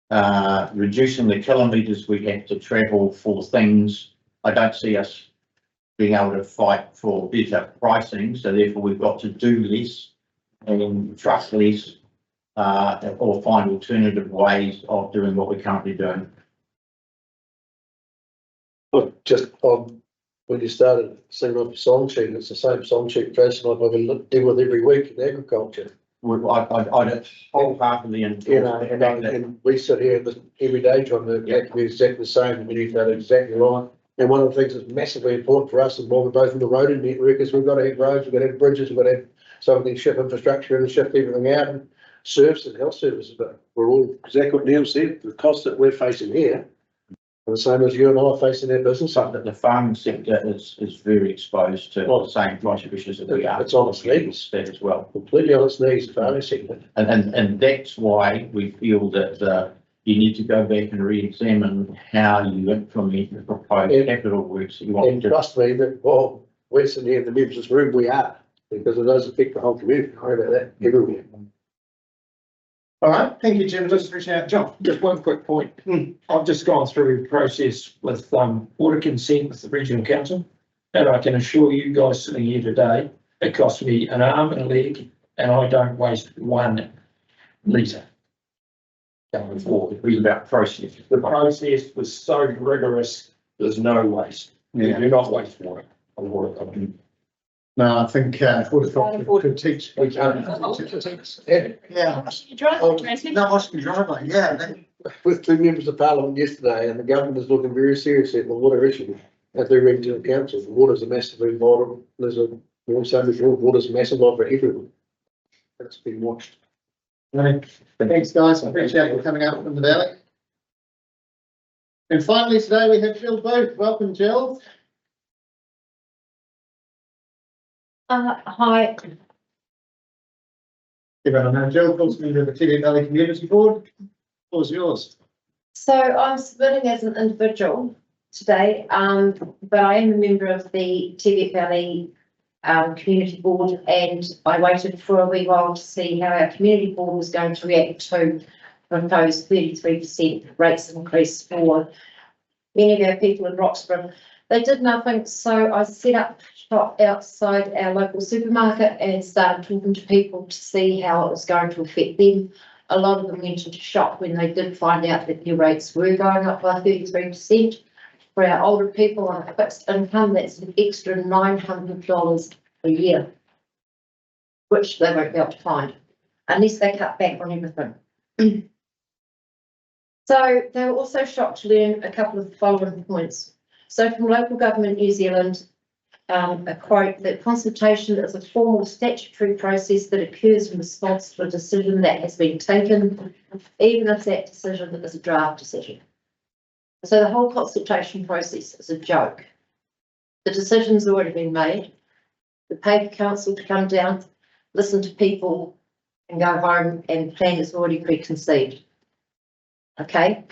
the kilometres we have to travel for things. I don't see us being able to fight for better pricing, so therefore we've got to do less and trust less, or find alternative ways of doing what we're currently doing. Look, just on when you started singing off your song sheet, it's the same song sheet, Jason, I've been deal with every week in agriculture. I'd wholeheartedly endorse and we sit here every day trying to be exactly the same, and you've done exactly right. And one of the things that's massively important for us, and while we're both in the road network, is we've got to have roads, we've got to have bridges, we've got to have some of these ship infrastructure and shift everything out, and services and health services. But we're all exactly what Neil said, the costs that we're facing here are the same as you and I are facing our business. That the farming sector is very exposed to the same price issues that we are. It's on its knees as well. Completely on its knees, the farming sector. And that's why we feel that you need to go back and re-examine how you implement the proposed capital works that you want to do. Trust me that, well, we're sitting here in the members of this room, we are, because it does affect the whole community. Sorry about that, everywhere. All right, thank you, Jim. Just appreciate it. John. Just one quick point. I've just gone through the process with water consent with the regional council, and I can assure you guys sitting here today, it cost me an arm and a leg, and I don't waste 1 litre going forward. It was about process. The process was so rigorous, there's no waste. You do not waste water on water company. No, I think horticulture could teach. Yeah. You drive, Tracy? No, I can drive, yeah. With 2 members of parliament yesterday, and the government is looking very seriously at the water issue at the regional council. The water's a massively vital. Water's a massive lot for everyone. That's been watched. Right. Thanks, guys. I appreciate you coming out from the valley. And finally, today we have Jill Booth. Welcome, Jill. Hi. Everyone know Jill, course member of the Tevere Valley Community Board. What was yours? So I'm submitting as an individual today, but I am a member of the Tevere Valley Community Board, and I waited for a wee while to see how our community board was going to react to proposed 33% rates increase for many of our people in Roxburgh. They did nothing, so I set up shop outside our local supermarket and started talking to people to see how it was going to affect them. A lot of them went into shock when they did find out that their rates were going up by 33%. For our older people on a fixed income, that's an extra $900 a year, which they won't be able to find unless they cut back on everything. So they were also shocked to learn a couple of the following points. So from Local Government New Zealand, a quote that consultation is a formal statutory process that occurs in response to a decision that has been taken, even if that decision is a draft decision. So the whole consultation process is a joke. The decision's already been made. The paper council to come down, listen to people and go home, and plan is already preconceived. Okay.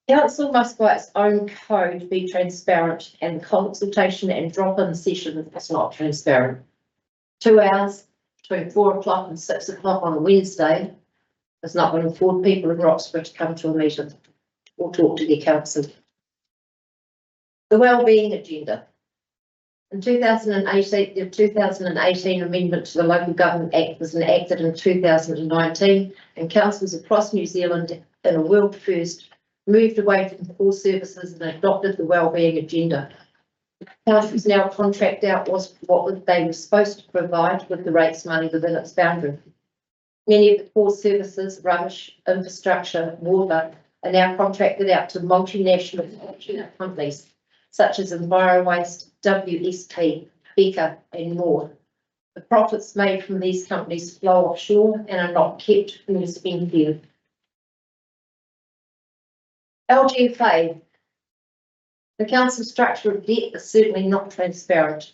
Council must by its own code be transparent, and consultation and drop-in session is not transparent. 2 hours between 4 o'clock and 6 o'clock on a Wednesday is not going to afford people in Roxburgh to come to a meeting or talk to their council. The wellbeing agenda. In 2018, the 2018 amendment to the Local Government Act was enacted in 2019, and councils across New Zealand, in a world first, moved away from core services and adopted the wellbeing agenda. Councils now contract out what they were supposed to provide with the rates money within its boundary. Many of the core services, rubbish, infrastructure, water, are now contracted out to multinational companies such as EnviroWaste, WSP, Becker and more. The profits made from these companies flow offshore and are not kept in the Springfield. LGFA. The council structure of debt is certainly not transparent.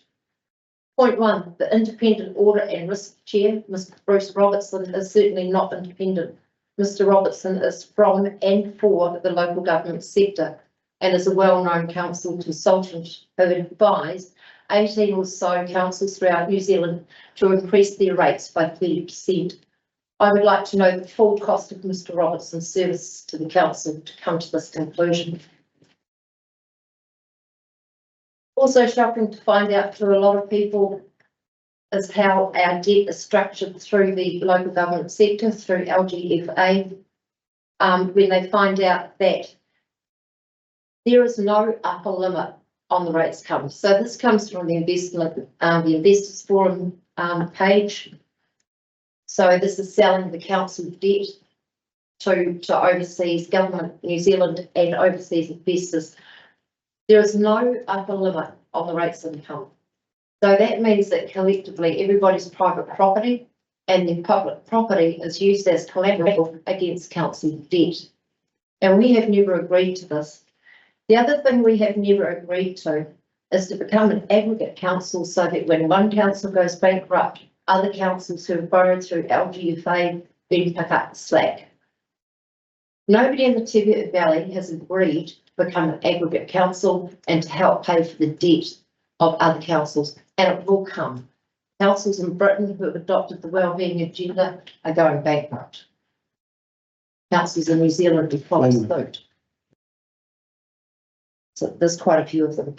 Point one, the independent audit and risk chair, Mr. Bruce Robertson, is certainly not independent. Mr. Robertson is from and for the local government sector and is a well-known council consultant who advised 18 or so councils throughout New Zealand to increase their rates by 30%. I would like to know the full cost of Mr. Robertson's services to the council to come to this conclusion. Also shocking to find out for a lot of people is how our debt is structured through the local government sector, through LGFA, when they find out that there is no upper limit on the rates comes. So this comes from the Investors Forum page. So this is selling the council debt to overseas government, New Zealand and overseas investors. There is no upper limit on the rates of income. So that means that collectively everybody's private property and their public property is used as collateral against council debt. And we have never agreed to this. The other thing we have never agreed to is to become an aggregate council so that when one council goes bankrupt, other councils who have borrowed through LGFA then pick up the slack. Nobody in the Tevere Valley has agreed to become an aggregate council and to help pay for the debt of other councils, and it will come. Councils in Britain who have adopted the wellbeing agenda are going bankrupt. Councils in New Zealand have followed suit. So there's quite a few of them.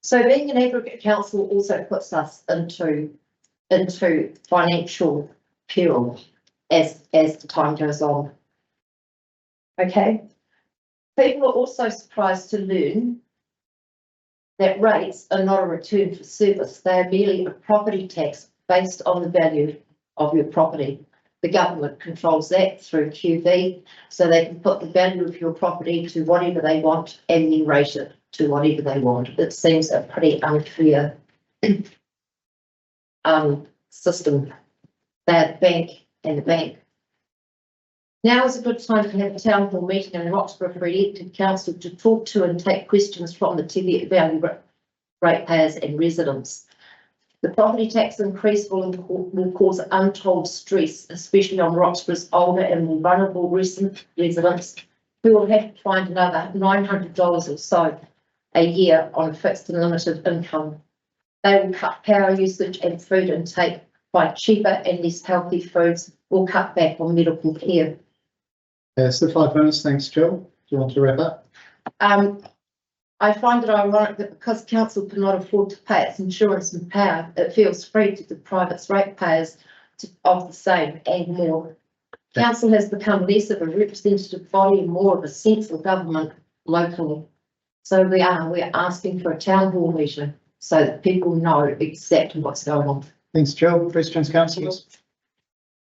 So being an aggregate council also puts us into financial peril as the time goes on. Okay. People are also surprised to learn that rates are not a return for service. They are merely a property tax based on the value of your property. The government controls that through QV, so they can put the value of your property to whatever they want and then rate it to whatever they want. It seems a pretty unfair system. They're the bank and the bank. Now is a good time to have a town hall meeting in Roxburgh for elected council to talk to and take questions from the Tevere Valley ratepayers and residents. The property tax increase will cause untold stress, especially on Roxburgh's older and more vulnerable residents who will have to find another $900 or so a year on a fixed and limited income. They will cut power usage and food intake by cheaper and less healthy foods or cut back on medical care. It's the 5 minutes. Thanks, Jill. Do you want to wrap up? I find it ironic that because council cannot afford to pay its insurance and power, it feels free to the private ratepayers of the same and more. Council has become less of a representative body and more of a central government locally. So we're asking for a town hall meeting so that people know exactly what's going on. Thanks, Jill. Questions, councillors?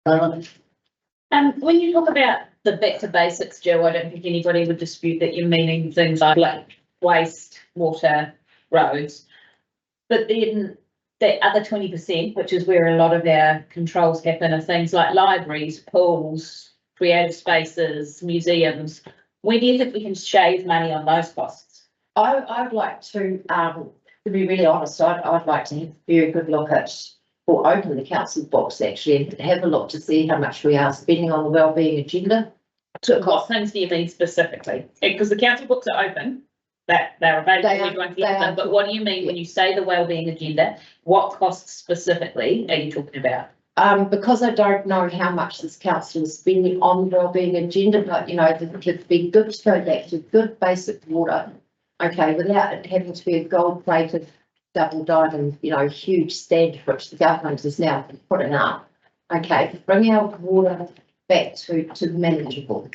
When you talk about the back to basics, Joe, I don't think anybody would dispute that you're meaning things like waste, water, roads. But then that other 20%, which is where a lot of our controls happen, are things like libraries, pools, creative spaces, museums. Where do you think we can shave money on those costs? I'd like to be really honest, I'd like to have a very good look at, or open the council books actually, and have a look to see how much we are spending on the wellbeing agenda. What things do you mean specifically? Because the council books are open, that they're available, everyone can get them, but what do you mean when you say the wellbeing agenda? What costs specifically are you talking about? Because I don't know how much this council is spending on the wellbeing agenda, but you know, it'd be good to go back to good basic water, okay, without it having to be a gold-plated, double diamond, you know, huge standard which the government is now putting up. Okay, bring our water back to manageable.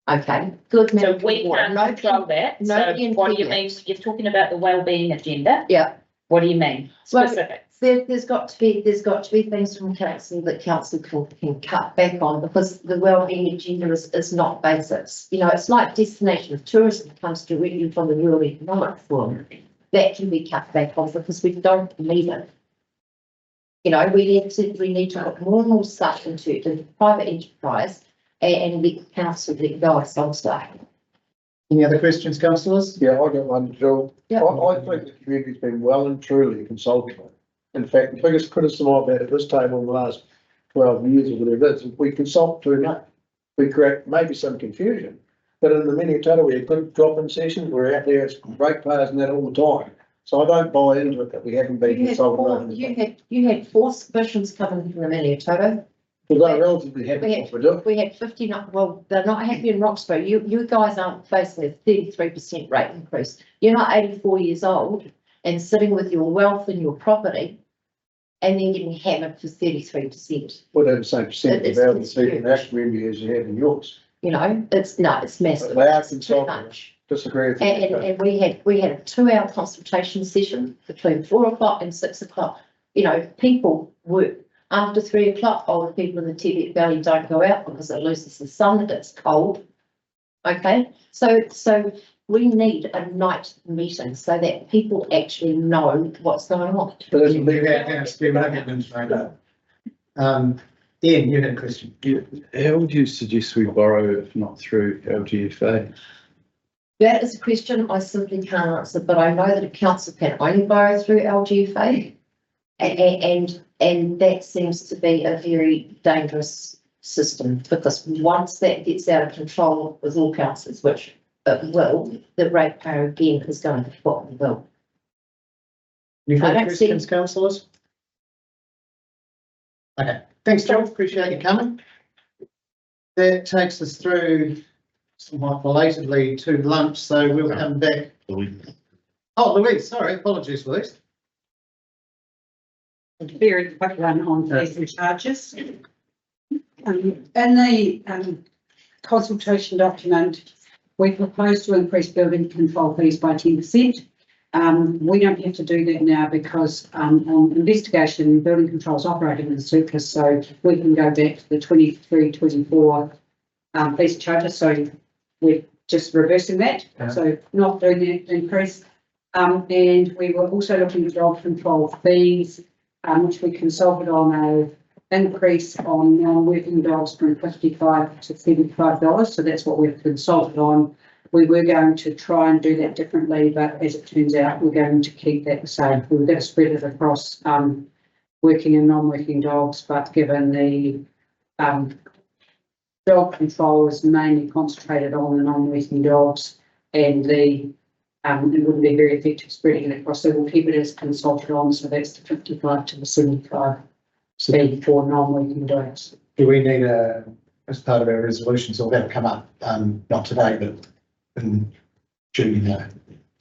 Okay, good. So we can't control that. So what do you mean? You're talking about the wellbeing agenda. Yeah. What do you mean? Specific. There's got to be things from council that council can cut back on, because the wellbeing agenda is not basics. You know, it's like destination of tourism comes directly from the World Economic Forum. that can be cut back on because we don't need it. You know, we need to put more and more stuff into the private enterprise and the council let go of some stuff. Any other questions, councillors? Yeah, I got one, Joe. Yeah. I think the community's been well and truly consulted. In fact, the biggest criticism I've had at this table in the last 12 years or whatever it is, if we consult too much, we create maybe some confusion. But in the Minnetonka, we have good drop-in sessions, we're out there, it's great players and that all the time. So I don't buy into it that we haven't been consulted. You had 4 submissions coming from the Minnetonka. We've got a relatively happy what we're doing. We had 59, well, they're not happy in Roxburgh. You guys aren't facing a 33% rate increase. You're not 84 years old and sitting with your wealth and your property and then getting hammered for 33%. We'd have the same percentage of value in our community as you have in yours. You know, it's massive. They are It's too consulted. much. Disagree with you. And we had a 2-hour consultation session between 4 o'clock and 6 o'clock. You know, people work after 3 o'clock. Older people in the Tibet Valley don't go out because it loses the sun, it's cold. Okay, so we need a night meeting so that people actually know what's going on. But as we Ian, you had a question. How would you suggest we borrow if not through LGFA? That is a question I simply can't answer, but I know that a council can only borrow through LGFA. And that seems to be a very dangerous system because once that gets out of control with all councils, which it will, the ratepayer again is going to foot the bill. Any I further don't see- questions, councillors? Okay, thanks, Joe. Appreciate you coming. That takes us through somewhat belatedly to lunch, so we'll come back. Oh, Louise, sorry, apologies, Louise. Very quick one on fees and charges. In the consultation document, we propose to increase building control fees by 10%. We don't have to do that now because on investigation, building control is operating in the surplus, so we can go back to the 23-24 fees and charges. So we're just reversing that, so not doing that increase. And we were also looking at dog control fees, which we consulted on a increase on non-working dogs from $55 to $75. So that's what we've consulted on. We were going to try and do that differently, but as it turns out, we're going to keep that the same. We were going to spread it across working and non-working dogs, but given the dog control is mainly concentrated on the non-working dogs and it wouldn't be very effective spreading it across, so we'll keep it as consulted on, so that's the 55 to the 75 fee for non-working dogs. Do we need as part of our resolutions, or that'll come up, not today, but in June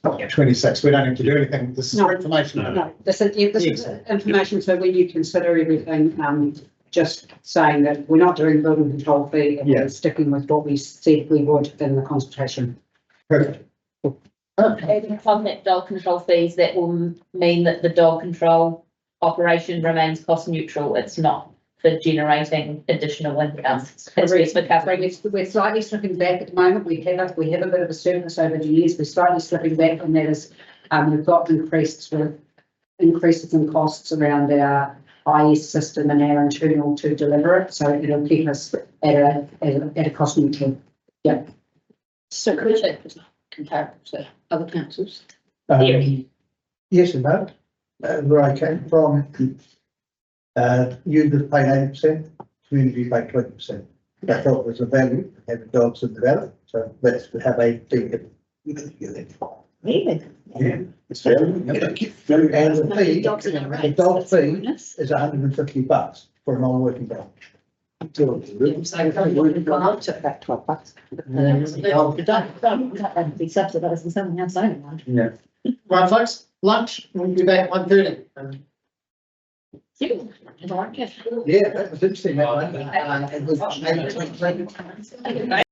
26, we don't have to do anything, this is information. No, this is information, so when you consider everything, just saying that we're not doing building control fee and we're sticking with what we said we would in the consultation. Perfect. Adding on that dog control fees, that will mean that the dog control operation remains cost neutral. It's not for generating additional income. It's just for covering. We're slightly slipping back at the moment. We have a bit of a surplus over the years. We're slightly slipping back, and that is we've got increases in costs around our IS system and our internal to deliver it. So it'll keep us at a cost neutral. Yeah. So could it compare to other councils? Yes and no. Where I came from, you just paid 80%, community paid 20%. They thought it was a value, having dogs in the valley, so that's how they think it. Really? Yeah. It's value. And the fee, the dog fee is $150 for a non-working dog. So we've gone up to about $12. That'd be subsidised in something else only. Yeah. Right, folks, lunch, we'll be back at 1:30. Yeah, that was interesting. That one.